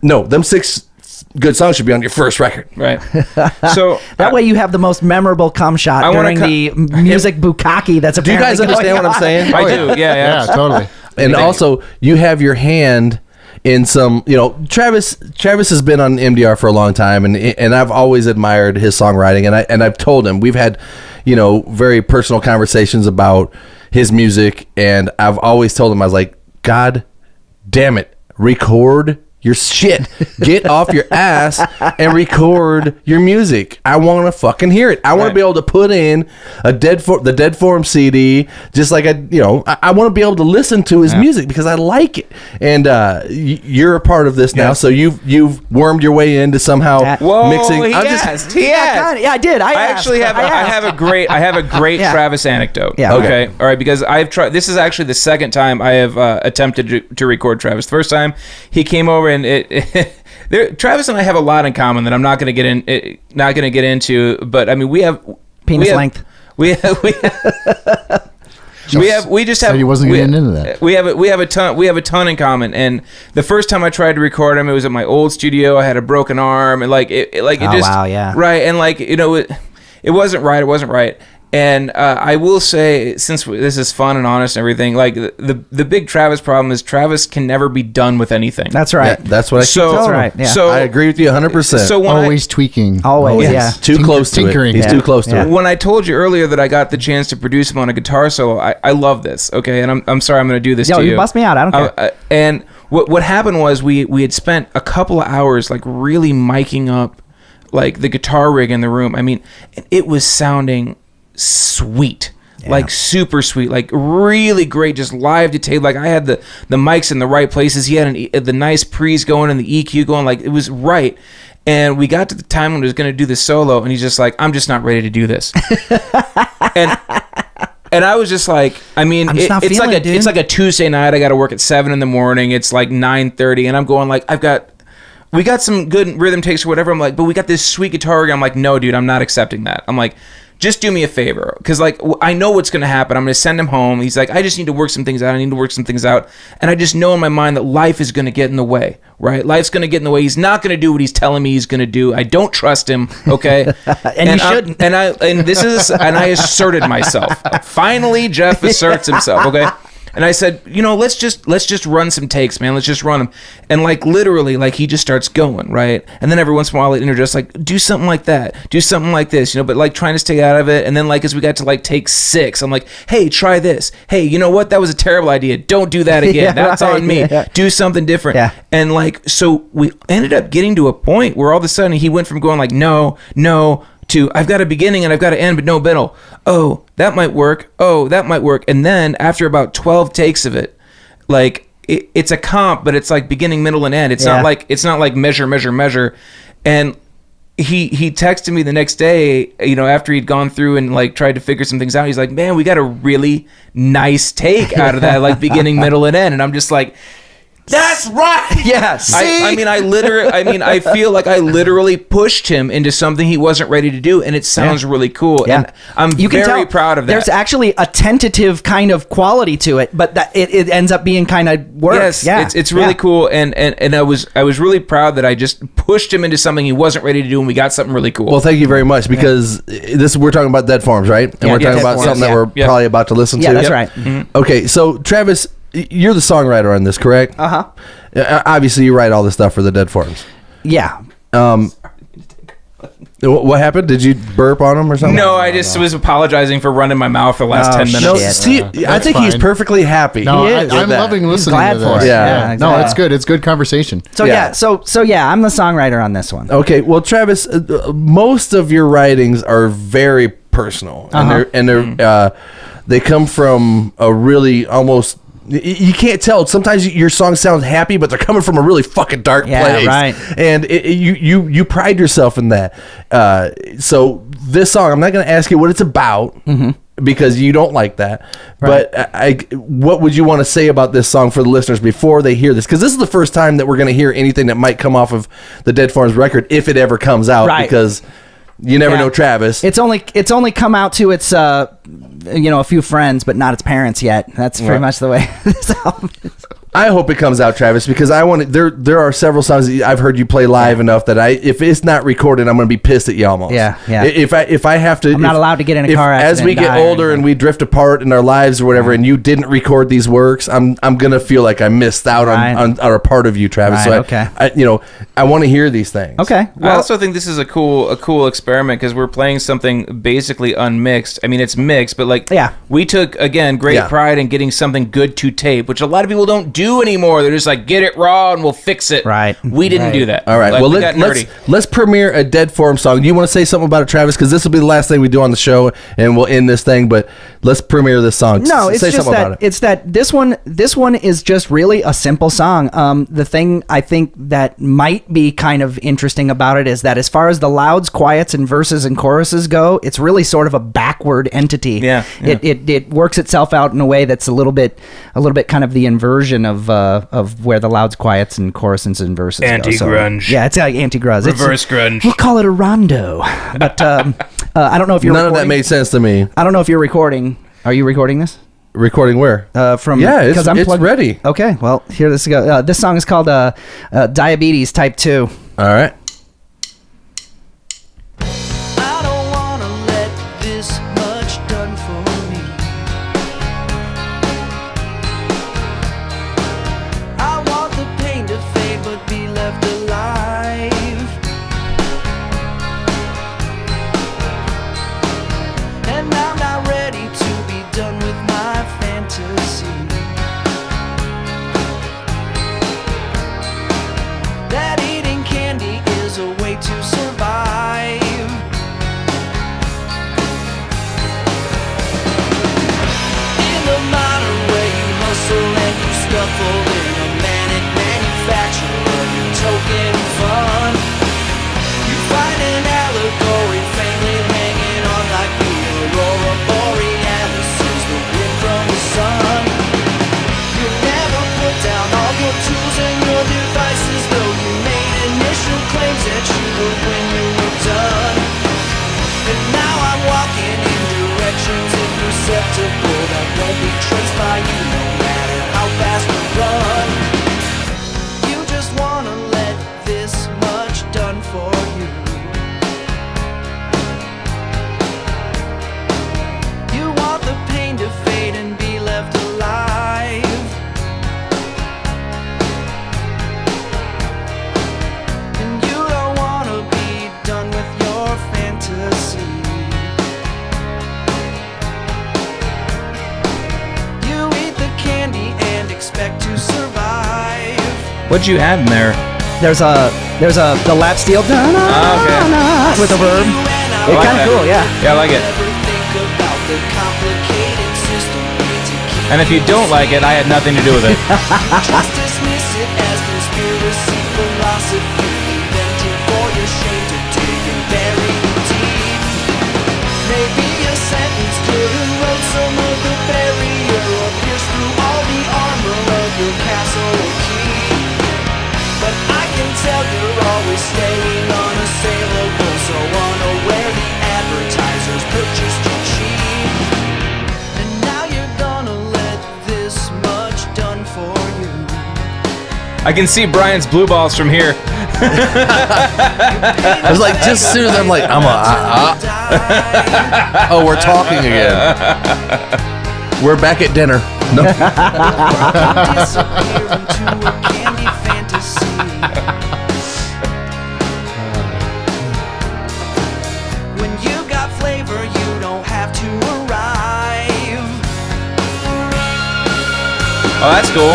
No, them 6 good songs should be on your first record. Right. So that way you have the most memorable cum shot during the music bukkake that's Do you guys understand what I'm saying? I do. Yeah. Yeah, totally. And also, you have your hand in some, Travis has been on MDR for a long time, and I've always admired his songwriting, and I've told him, we've had, very personal conversations about his music, and I've always told him, I was like, God damn it, record your shit. Get off your ass and record your music. I want to fucking hear it. I want to be able to put in the Dead Form CD, just like I want to be able to listen to his music because I like it. And you're a part of this now, so you've wormed your way into somehow mixing. He asked. I did. I actually have a great Travis anecdote. Yeah. Okay. All right. Because I've tried. This is actually the second time I have attempted to record Travis. The first time he came over. And Travis and I have a lot in common that I'm not going to get into. But I mean, we have penis length. We just have. He wasn't getting into that. We have a ton in common. And the first time I tried to record him, it was at my old studio. I had a broken arm, and right, and it wasn't right. It wasn't right. And I will say, since this is fun and honest and everything, like the big Travis problem is Travis can never be done with anything. That's right. Yeah, that's what I keep telling That's him. right. Yeah. So I agree with you 100%. So when Always tweaking. Always, yeah. Too close to tinkering. it. He's too close to it. when I told you earlier that I got the chance to produce him on a guitar solo, I love this. Okay, and I'm sorry I'm going to do this to you. You bust me out. I don't care. And what happened was we had spent a couple of hours like really miking up like the guitar rig in the room. I mean, it was sounding sweet, like super sweet, like really great, just live to tape. Like I had the mics in the right places. He had the nice pre's going and the EQ going, like it was right. And we got to the time when he was going to do the solo, and he's just like, I'm just not ready to do this. And I was just like, I mean, it's like a Tuesday night. I got to work at 7 a.m. It's like 9:30, and I'm going like, we got some good rhythm takes or whatever. I'm like, but we got this sweet guitar rig. I'm like, no, dude, I'm not accepting that. I'm like, just do me a favor, because like I know what's going to happen. I'm going to send him home. He's like, I just need to work some things out. And I just know in my mind that life is going to get in the way, right? Life's going to get in the way. He's not going to do what he's telling me he's going to do. I don't trust him, okay? And you shouldn't. And I asserted myself. Finally, Jeff asserts himself, okay? And I said, let's just run some takes, man. Let's just run them. And like literally, like he just starts going, right? And then every once in a while, I'll interject, like, do something like that, do something like this, but like trying to stay out of it. And then like as we got to like take 6, I'm like, hey, try this. Hey, you know what? That was a terrible idea. Don't do that again. That's right, on me. Yeah. Do something different. Yeah. And like, so we ended up getting to a point where all of a sudden he went from going like, no, to I've got a beginning and I've got an end, but no middle. Oh, that might work. Oh, that might work. And then after about 12 takes of it, like it's a comp, but it's like beginning, middle, and end. It's not like measure. And he texted me the next day, after he'd gone through and like tried to figure some things out. He's like, man, we got a really nice take out of that, like beginning, middle, and end. And I'm just like, that's right. Yeah. I feel like I literally pushed him into something he wasn't ready to do, and it sounds really cool. Yeah. And I'm You can very tell proud of that. There's actually a tentative kind of quality to it, but that it ends up being kind of work. Yes, Yeah. it's really cool, and I was really proud that I just pushed him into something he wasn't ready to do, and we got something really cool. Well, thank you very much, because we're talking about Dead Forms, right? And we're talking Dead about Forms, something that yeah. we're probably about to listen to. Yeah, that's right. Mm-hmm. Okay, so Travis, you're the songwriter on this, correct? Uh-huh. Obviously, you write all the stuff for the Dead Forms. Yeah. What happened? Did you burp on him or something? no, I just was apologizing for running my mouth the last 10 minutes. No, Shit. see, I That's think he's fine. perfectly happy. No, He is I'm with that. loving listening glad to for this. it. Yeah. Yeah, No, exactly. it's good. It's good conversation. So Yeah. yeah, I'm the songwriter on this one. Okay, well, Travis, most of your writings are very personal, and they're they come from a really almost. You can't tell. Sometimes your songs sound happy, but they're coming from a really fucking dark place. right. And you pride yourself in that. So this song, I'm not going to ask you what it's about because you don't like that. Right. But what would you want to say about this song for the listeners before they hear this? Because this is the first time that we're going to hear anything that might come off of the Dead Forms record, if it ever comes out. Right. Because you never Yeah. know, Travis. It's only come out to its a few friends, but not its parents yet. That's pretty much the way this album is. I hope it comes out, Travis, because I want to, there are several songs that I've heard you play live enough that if it's not recorded, I'm going to be pissed at you almost. Yeah. If I have to, I'm not allowed to get in a car as accident we and get die or older anything. and we drift apart in our lives or whatever, and you didn't record these works, I'm going to feel like I missed out Right. on a part of you, Travis. Right, So okay. I want to hear these things. Okay. I also think this is a cool experiment because we're playing something basically unmixed. I mean, it's mixed, but we took again great pride in getting something good to tape, which a lot of people don't do anymore. They're just like, get it raw and we'll fix it. Right. We didn't do that. All right. Like, well, we got nerdy. let's premiere a Dead Form song. Do you want to say something about it, Travis? Because this will be the last thing we do on the show, and we'll end this thing. But let's premiere this song. No, it's say just something that about it. it's that this one is just really a simple song. The thing I think that might be kind of interesting about it is that as far as the louds, quiets, and verses and choruses go, it's really sort of a backward entity. Yeah. It works itself out in a way that's a little bit kind of the inversion of where the louds, quiets, and choruses and verses go. Anti-grunge. So, yeah, it's like anti-grunge. Reverse grunge. We'll call it a rondo. But I don't know if you're None of that recording. made sense to me. I don't know if you're recording. Are you recording this? Recording where? From it's plugged- ready. Okay, well here this go. This song is called Diabetes Type 2. All right. I don't wanna let this much done for me. I want the pain to fade but be left alive. And I'm not ready to be done with my fantasy. That eating candy is a way to survive. In the modern way you hustle and you scuffle in a manic manufacturer of your token fun. You find an allegory faintly hanging on like the aurora borealis is the wind from the sun. You never put down all your tools and your devices, though you made initial claims that you would when you were done. And now I'm walking in directions imperceptible that won't be traced by you no matter how fast we run. You just wanna let this much done for you. You want the pain to fade and be left alive. And you don't wanna be done with your fantasy. You eat the candy and expect to survive. What'd you add in there? There's the lap steel Okay. with a verb. It's like kind of that. cool, yeah. Yeah, I like it. Never think about the complicated system we need to keep. And if you don't like it, I had nothing to do with it. Just dismiss it as conspiracy philosophy invented for your shame to dig I can see Brian's blue balls from here. I was like, just as soon as I'm like, oh, we're talking again. We're back at dinner. No. Disappear into a candy fantasy. When you got flavor, you don't have to arrive. Oh, that's cool.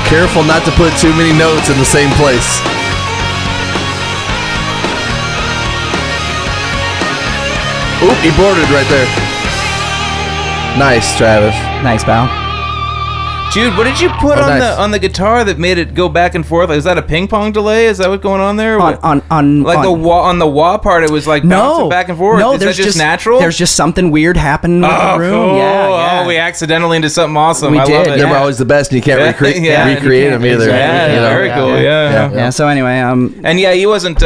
Careful not to put too many notes in the same place. Oop, he boarded right there. Nice, Travis. Nice, pal. Jude, what did you put Oh, on nice. the guitar that made it go back and forth? Is that a ping pong delay? Is that what's going on there? On the wah part, it was like bouncing back and forth. No, Is there's that just natural? There's just something weird happening with the room. Cool. Yeah. Oh, we accidentally into something awesome. We I did, love it. They're yeah. always the best, and you can't recreate Yeah, them either. Yeah, you know? very cool. Yeah. Yeah. So anyway, And yeah, he wasn't.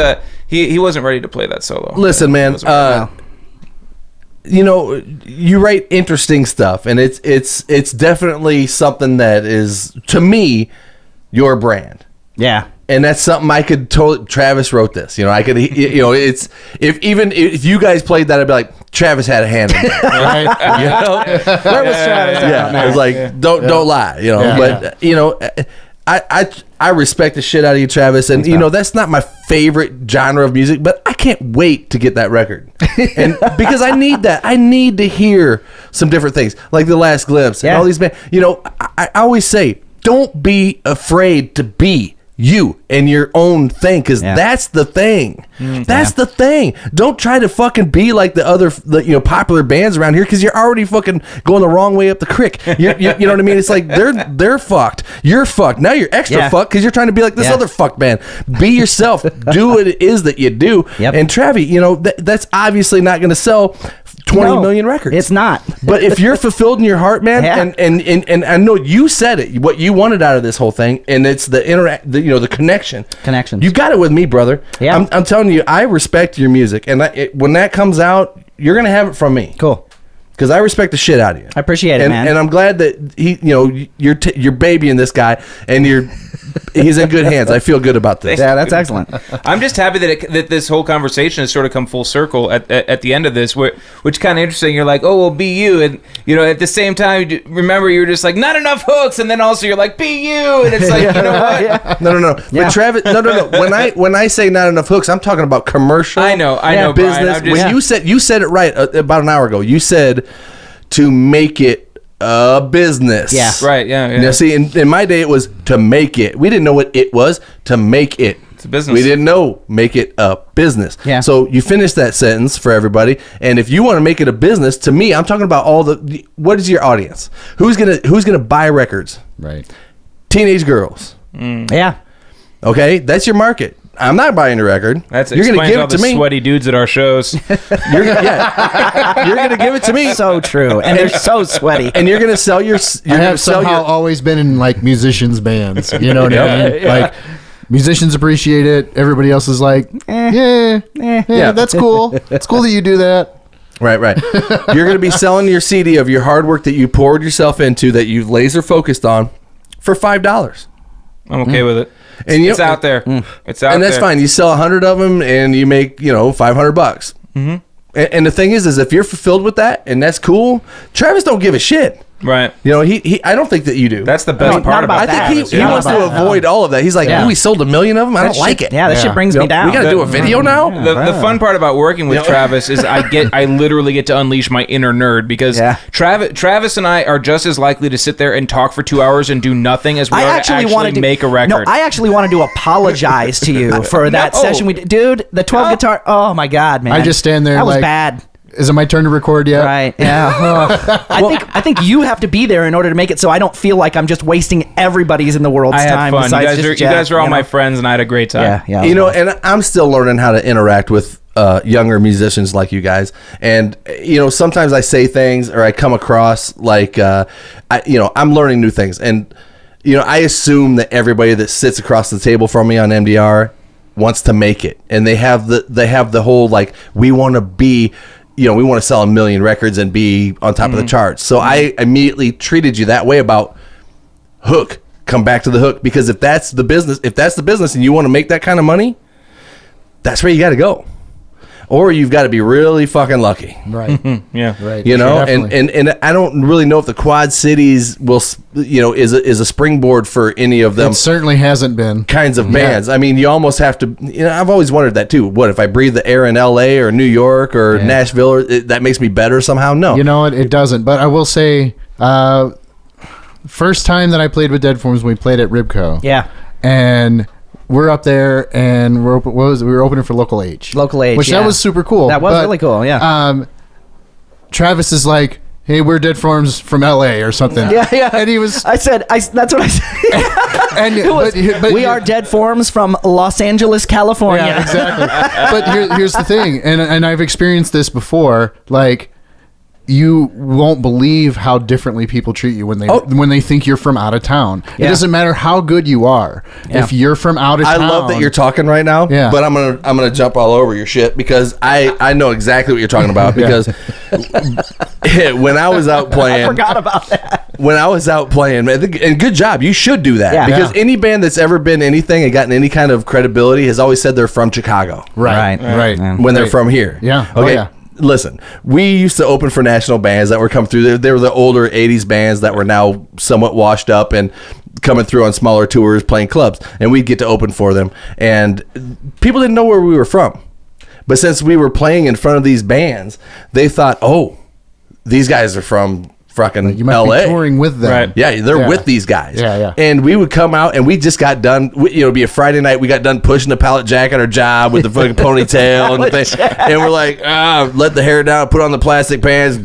He wasn't ready to play that solo. Listen, man. Wow. You know, you write interesting stuff, and it's definitely something that is, to me, your brand. yeah. And that's something I could totally. Travis wrote this. You know, I could. You know, it's if you guys played that, I'd be like, Travis had a hand in it. Right? Where was Travis? Yeah, it was like, don't lie. You know, Yeah. but you know, I respect the shit out of you, Travis, and you know that's not my favorite genre of music, but I can't wait to get that record, and because I need that, I need to hear some different things, like The Last Glimpse and Yeah. all these bands. You know, I always say, don't be afraid to be you and your own thing, because that's the thing. That's the thing. Don't try to fucking be like the other popular bands around here, because you're already fucking going the wrong way up the creek. You know what I mean? It's like they're fucked. You're fucked. Now you're extra fucked because you're trying to be like this other fuck band. Be yourself. Do what it is that you do. Yep. And Travi, you know that's obviously not going to sell 20 million records. It's not. But if you're fulfilled in your heart, man, Yeah. and I know you said it, what you wanted out of this whole thing, and it's the the connection. Connections. You got it with me, brother. Yeah. I'm telling you, I respect your music, and when that comes out, you're gonna have it from me. Cool. Because I respect the shit out of you. I appreciate it, and, man. And I'm glad that you're babying this guy, and he's in good hands. I feel good about this. Yeah, that's excellent. I'm just happy that this whole conversation has sort of come full circle at the end of this, which kind of interesting. You're like, oh, well, be you, and at the same time, remember you were just like, not enough hooks, and then also you're like, be you, and it's like, you know what? Yeah. No. But Travis, no. When I say not enough hooks, I'm talking about commercial. I know, Brian, business. I'm just- When you said it right about an hour ago. You said to make it a business. Yeah. Right, yeah. Now, see, in my day, it was to make it. We didn't know what it was. To make it. It's a business. We didn't know make it a business. Yeah. So you finish that sentence for everybody, and if you want to make it a business, to me, I'm talking about what is your audience? Who's gonna buy records? Right. Teenage girls. Yeah. Okay, that's your market. I'm not buying a record. That's you're gonna explains give all it to the me. sweaty dudes at our shows. You're gonna give it to me, So true. And they're so sweaty. and you're gonna sell your. I You're gonna have sell somehow your. always been in like musicians bands. You know what I mean? Like musicians appreciate it. Everybody else is like, yeah, that's cool. It's cool that you do that. Right. You're gonna be selling your CD of your hard work that you poured yourself into, that you laser focused on, for $5. I'm okay with it. And It's out there. It's out there. And that's fine. You sell 100 of them, and you make $500. Mm-hmm. And the thing is if you're fulfilled with that, and that's cool. Travis don't give a shit. Right. He I don't think that you do. That's the best not part about about I that. think Travis, he yeah. wants to avoid all of that. He's like, Yeah. we sold 1 million of them. I don't like it. Yeah, that shit brings me down. We got to do a video now. The fun part about working with Travis is I literally get to unleash my inner nerd, because Travis and I are just as likely to sit there and talk for 2 hours and do nothing as we are to actually make a record. No, I actually wanted to apologize to you for that No. session we did. Dude, the 12 guitar. Oh my God, man. I just stand there That was like, bad. Is it my turn to record yet? Right. Yeah. I think you have to be there in order to make it, so I don't feel like I'm just wasting everybody's in the world's I had time. fun. You besides guys just are, Jeff, all my friends, and I had a great time. Yeah. And I'm still learning how to interact with younger musicians like you guys, and sometimes I say things or I come across like I'm learning new things, and I assume that everybody that sits across the table from me on MDR wants to make it, and they have the whole like, we want to be, we want to sell 1 million records and be on top of the charts. So I immediately treated you that way about hook. Come back to the hook, because if that's the business and you want to make that kind of money, that's where you got to go. Or you've got to be really fucking lucky. Right. Yeah. Right. And I don't really know if the Quad Cities will, is a springboard for any of them. It certainly hasn't been. Kinds of bands. I mean, you almost have to, I've always wondered that too. What if I breathe the air in LA or New York or Nashville, or that makes me better somehow? No. It doesn't. But I will say, first time that I played with Dead Forms, we played at Ribco. Yeah. And we're up there, and we were opening for Local H. Local H, which that was super cool. That was really cool, yeah. Travis is like, hey, we're Dead Forms from LA or something. Yeah. And he was... that's what I said. but we are Dead Forms from Los Angeles, California. Yeah, exactly. But here's the thing, and I've experienced this before, like... You won't believe how differently people treat you when they think you're from out of town. It doesn't matter how good you are. Yeah. If you're from out of town, I love that you're talking right now. Yeah. But I'm gonna jump all over your shit, because I know exactly what you're talking about, because when I was out playing, I forgot about that. When I was out playing, and good job, you should do that, because any band that's ever been anything and gotten any kind of credibility has always said they're from Chicago, right. when they're from here. Yeah. Okay. Oh, yeah. Listen, we used to open for national bands that were coming through. They were the older 80s bands that were now somewhat washed up and coming through on smaller tours, playing clubs. And we'd get to open for them. And people didn't know where we were from. But since we were playing in front of these bands, they thought, oh, these guys are from fucking you might LA. be touring with them. Right. Yeah, they're with these guys. Yeah. And we would come out, and we just got done. It'd be a Friday night. We got done pushing the pallet jack at our job with the fucking ponytail and the thing. And we're like, let the hair down, put on the plastic pants,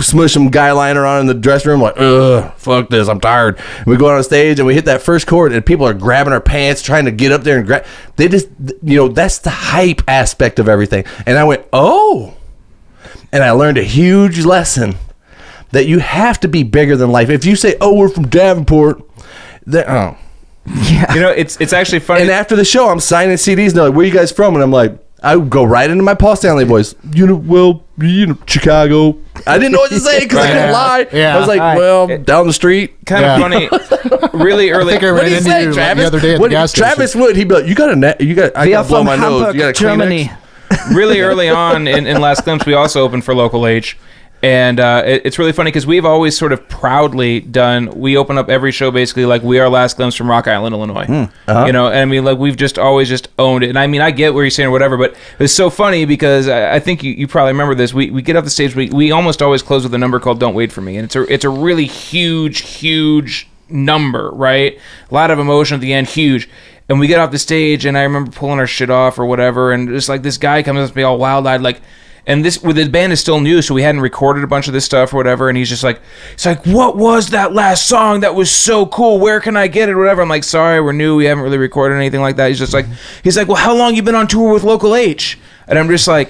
smush some guy liner on in the dressing room. Like, fuck this, I'm tired. And we go on stage, and we hit that first chord, and people are grabbing our pants, trying to get up there and grab. They just, that's the hype aspect of everything. And I went, oh. And I learned a huge lesson. That you have to be bigger than life. If you say, "Oh, we're from Davenport," then it's actually funny. And after the show, I'm signing CDs. And they're like, "Where you guys from?" And I'm like, I would go right into my Paul Stanley voice. Chicago. I didn't know what to say because I couldn't lie. Yeah. I was like, down the street. Kind of funny. Really early. I think I What ran did he into say, you Travis? the other day at the gas station. Travis would. He'd be like, "You got I We got are to blow from my nose. Hamburg, You got a Germany." Really early on in Last Glimpse, we also opened for Local H. And it's really funny because we've always sort of proudly we open up every show basically like we are Last Glimpse from Rock Island, Illinois. And I mean, like, we've just always just owned it. And I mean, I get what you're saying or whatever, but it's so funny because I think you probably remember this. We get off the stage, we almost always close with a number called Don't Wait For Me. And it's a really huge number, right? A lot of emotion at the end, huge. And we get off the stage, and I remember pulling our shit off or whatever, and just like this guy comes up to me all wild-eyed, like, and this with his band is still new, so we hadn't recorded a bunch of this stuff or whatever, and he's like, what was that last song that was so cool? Where can I get it or whatever? I'm like, sorry, we're new, we haven't really recorded anything like that. He's like, well, how long you been on tour with Local H? And I'm just like,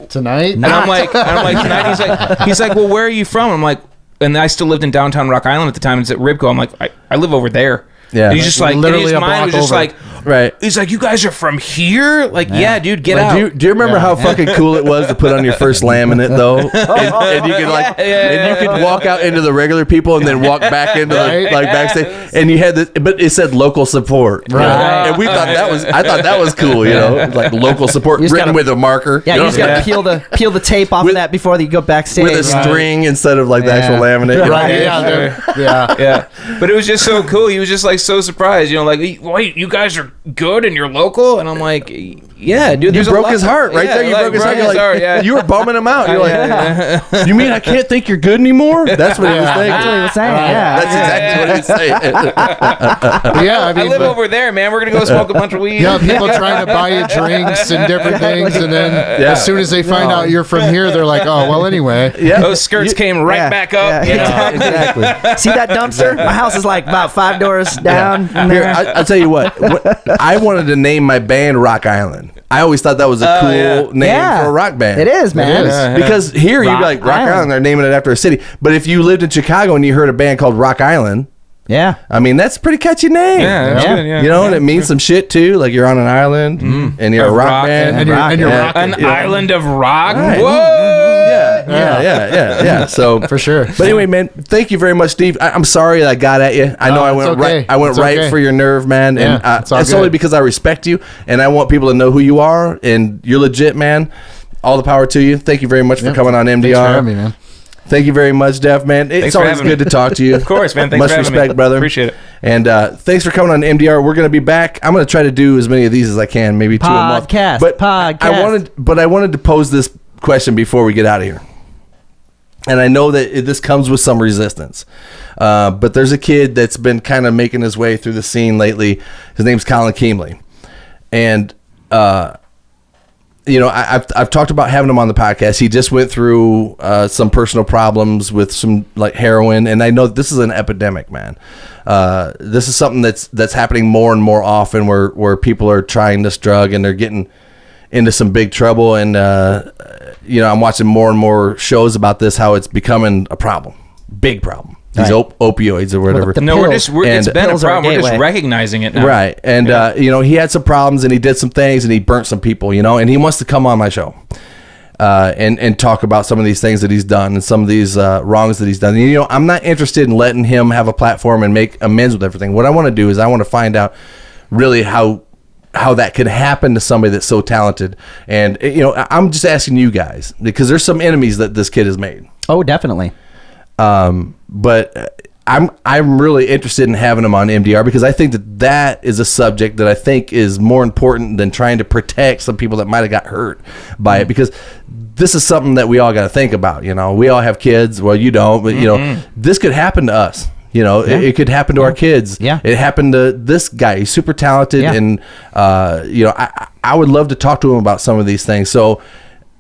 tonight? and I'm like tonight. He's like, well, where are you from? I'm like, and I still lived in downtown Rock Island at the time. It's at Ribco. I'm like, I live over there. Yeah. And he's just like, Literally in his a mind was block just over. like, Right. He's like, you guys are from here? Like, yeah, dude, get Like, out. do you remember how fucking cool it was to put on your first laminate though? And you could and you could walk out into the regular people and then walk back into the backstage, and you had this, but it said local support, Right. And we thought I thought that was cool, like local support You just written gotta- with a marker. Yeah, you just got to peel the tape off With- of that before you go backstage. with a string instead of like the actual laminate. Right. Yeah, Yeah. Yeah, but it was just so cool. He was just like so surprised, like, wait, you guys are good and you're local, and I'm like, yeah, dude. You there's a broke lot- his heart right yeah, there. You like, broke his heart. You're like, heart, yeah. you were bumming him out. You're like, you mean I can't think you're good anymore? That's what he was thinking. That's what he was saying. Yeah. That's exactly what he's saying. Yeah, I I mean, live over there, man. We're gonna go smoke a bunch of weed. yeah, people trying to buy you drinks and different things, and then as soon as they find out you're from here, they're like, oh, well, anyway. Yeah. Those skirts came right Yeah, back up. yeah, You know? Exactly. See that dumpster? My house is like about 5 doors down. from Here, there. I'll tell you what. I wanted to name my band Rock Island. I always thought that was a cool yeah. name for a rock band. It is, man. It is. Because here you'd be Rock like Rock Island. Island. They're naming it after a city. But if you lived in Chicago and you heard a band called Rock Island, Yeah. I mean that's a pretty catchy name. Yeah, that's Yeah. good. Yeah. You know, and it means some shit too. Like you're on an island and you're a Of rock, rock band. and you're Yeah. rocking. An island of rock. Right. Whoa. Yeah. So For sure. But anyway, man, thank you very much, Steve. I'm sorry that I got at you. I know I it's went okay. right. I went It's right okay. for your nerve, man. Yeah, And it's all it's only good. because I respect you and I want people to know who you are and you're legit, man. All the power to you. Thank you very much for Yep. coming on MDR. Thanks for having me, man. Thank you very much, Def, man. It's Thanks for always having good me. to talk to you. Of course, man. Thanks Much for having respect, me. brother. Appreciate it. And thanks for coming on MDR. We're going to be back. I'm going to try to do as many of these as I can, maybe 2 a month. Podcast, But podcast. I wanted to pose this question before we get out of here. And I know that this comes with some resistance. But there's a kid that's been kind of making his way through the scene lately. His name's Colin Keemley. And you know, I've talked about having him on the podcast. He just went through some personal problems with some like heroin, and I know this is an epidemic, man. This is something that's happening more and more often, where people are trying this drug and they're getting into some big trouble. And you know, I'm watching more and more shows about this, how it's becoming a problem, big problem. These Right. opioids or whatever. the No, pills. it's And been a pills are a problem. We're just gateway. recognizing it now. Right. And, you know, he had some problems and he did some things and he burnt some people, you know, and he wants to come on my show and talk about some of these things that he's done and some of these wrongs that he's done. And, you know, I'm not interested in letting him have a platform and make amends with everything. What I want to do is I want to find out really how that could happen to somebody that's so talented. And, you know, I'm just asking you guys because there's some enemies that this kid has made. Oh, definitely. But I'm really interested in having him on MDR because I think that is a subject that I think is more important than trying to protect some people that might have got hurt by it, because this is something that we all got to think about. You know, we all have kids. Well, you don't, but you know, this could happen to us. You know, it could happen to our kids. Yeah. It happened to this guy. He's super talented. Yeah. And, you know, I would love to talk to him about some of these things. So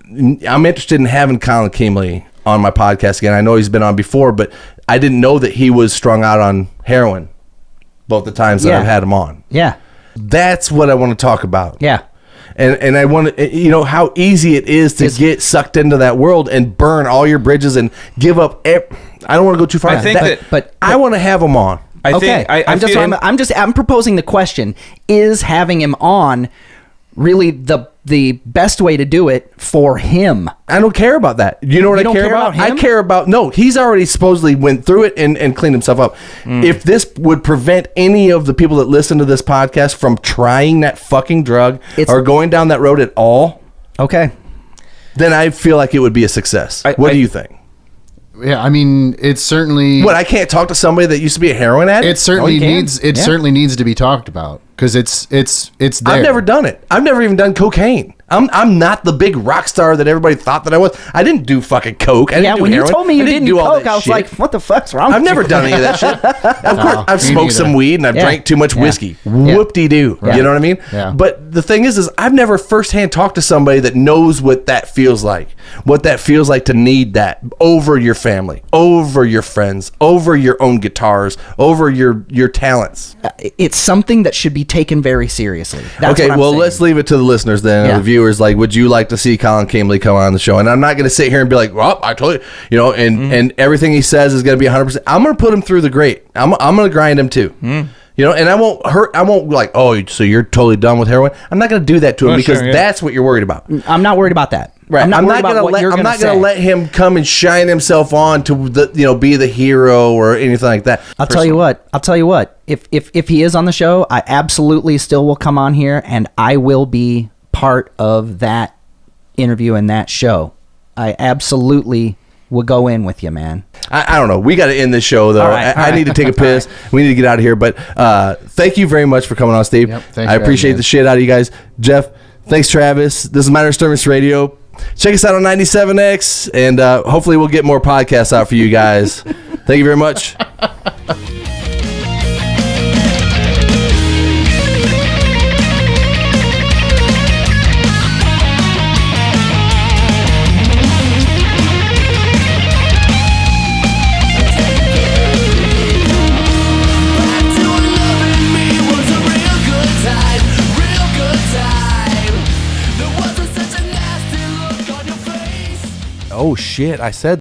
I'm interested in having Colin Keemley on my podcast again. I know he's been on before, but I didn't know that he was strung out on heroin both the times that Yeah. I've had him on. Yeah. That's what I want to talk about. Yeah. And I want to, you know, how easy it is to get sucked into that world and burn all your bridges and give up. I don't want to go too far. I think but I want to have him on. I okay. think I'm proposing the question: is having him on really the best way to do it for him? I don't care about that. You know what You I don't care care about? about him? I care about, no, he's already supposedly went through it and cleaned himself up. If this would prevent any of the people that listen to this podcast from trying that fucking drug or going down that road at all, Okay. then I feel like it would be a success. What do you think? Yeah, I mean, it's certainly What, I can't talk to somebody that used to be a heroin addict? it certainly you can. needs it Yeah. certainly needs to be talked about because it's there. I've never done it. I've never even done cocaine. I'm not the big rock star that everybody thought that I was. I didn't do fucking coke. I didn't Yeah, do when heroin. you told me you I didn't do all coke, that I was shit. like, "What the fuck's wrong?" I've with never you? done any of that shit. Of course, I've me smoked neither. some weed and I've Yeah. drank too much Yeah. whiskey. Yeah. Whoop-de-doo. Yeah. You know what I mean? Yeah. But the thing is I've never firsthand talked to somebody that knows what that feels like. What that feels like to need that over your family, over your friends, over your own guitars, over your talents. It's something that should be taken very seriously. That's Okay, what I'm well, saying. let's leave it to the listeners then, Yeah. the viewers. Like, would you like to see Colin Keemley come on the show? And I'm not going to sit here and be like, well, I told you, you know, and everything he says is going to be 100%. I'm going to put him through the grate. I'm going to grind him too. You know, and I won't hurt. I won't like, oh, so you're totally done with heroin. I'm not going to do that to him Oh, because sure, yeah. that's what you're worried about. I'm not worried about that. Right. I'm not worried gonna about what you're I'm gonna not going say. to let him come and shine himself on to the, you know, be the hero or anything like that. I'll tell you what. If he is on the show, I absolutely still will come on here and I will be part of that interview and that show. I absolutely will go in with you, man. I don't know. We got to end this show, though. All right, I need to take a piss. We need to get out of here. But thank you very much for coming on, Steve. Yep, thanks I for having appreciate me. the shit out of you guys. Jeff, thanks, Travis. This is Minor Disturbance Radio. Check us out on 97X, and hopefully we'll get more podcasts out for you guys. Thank you very much. Back to loving me was a real good time, real good time. shit, I said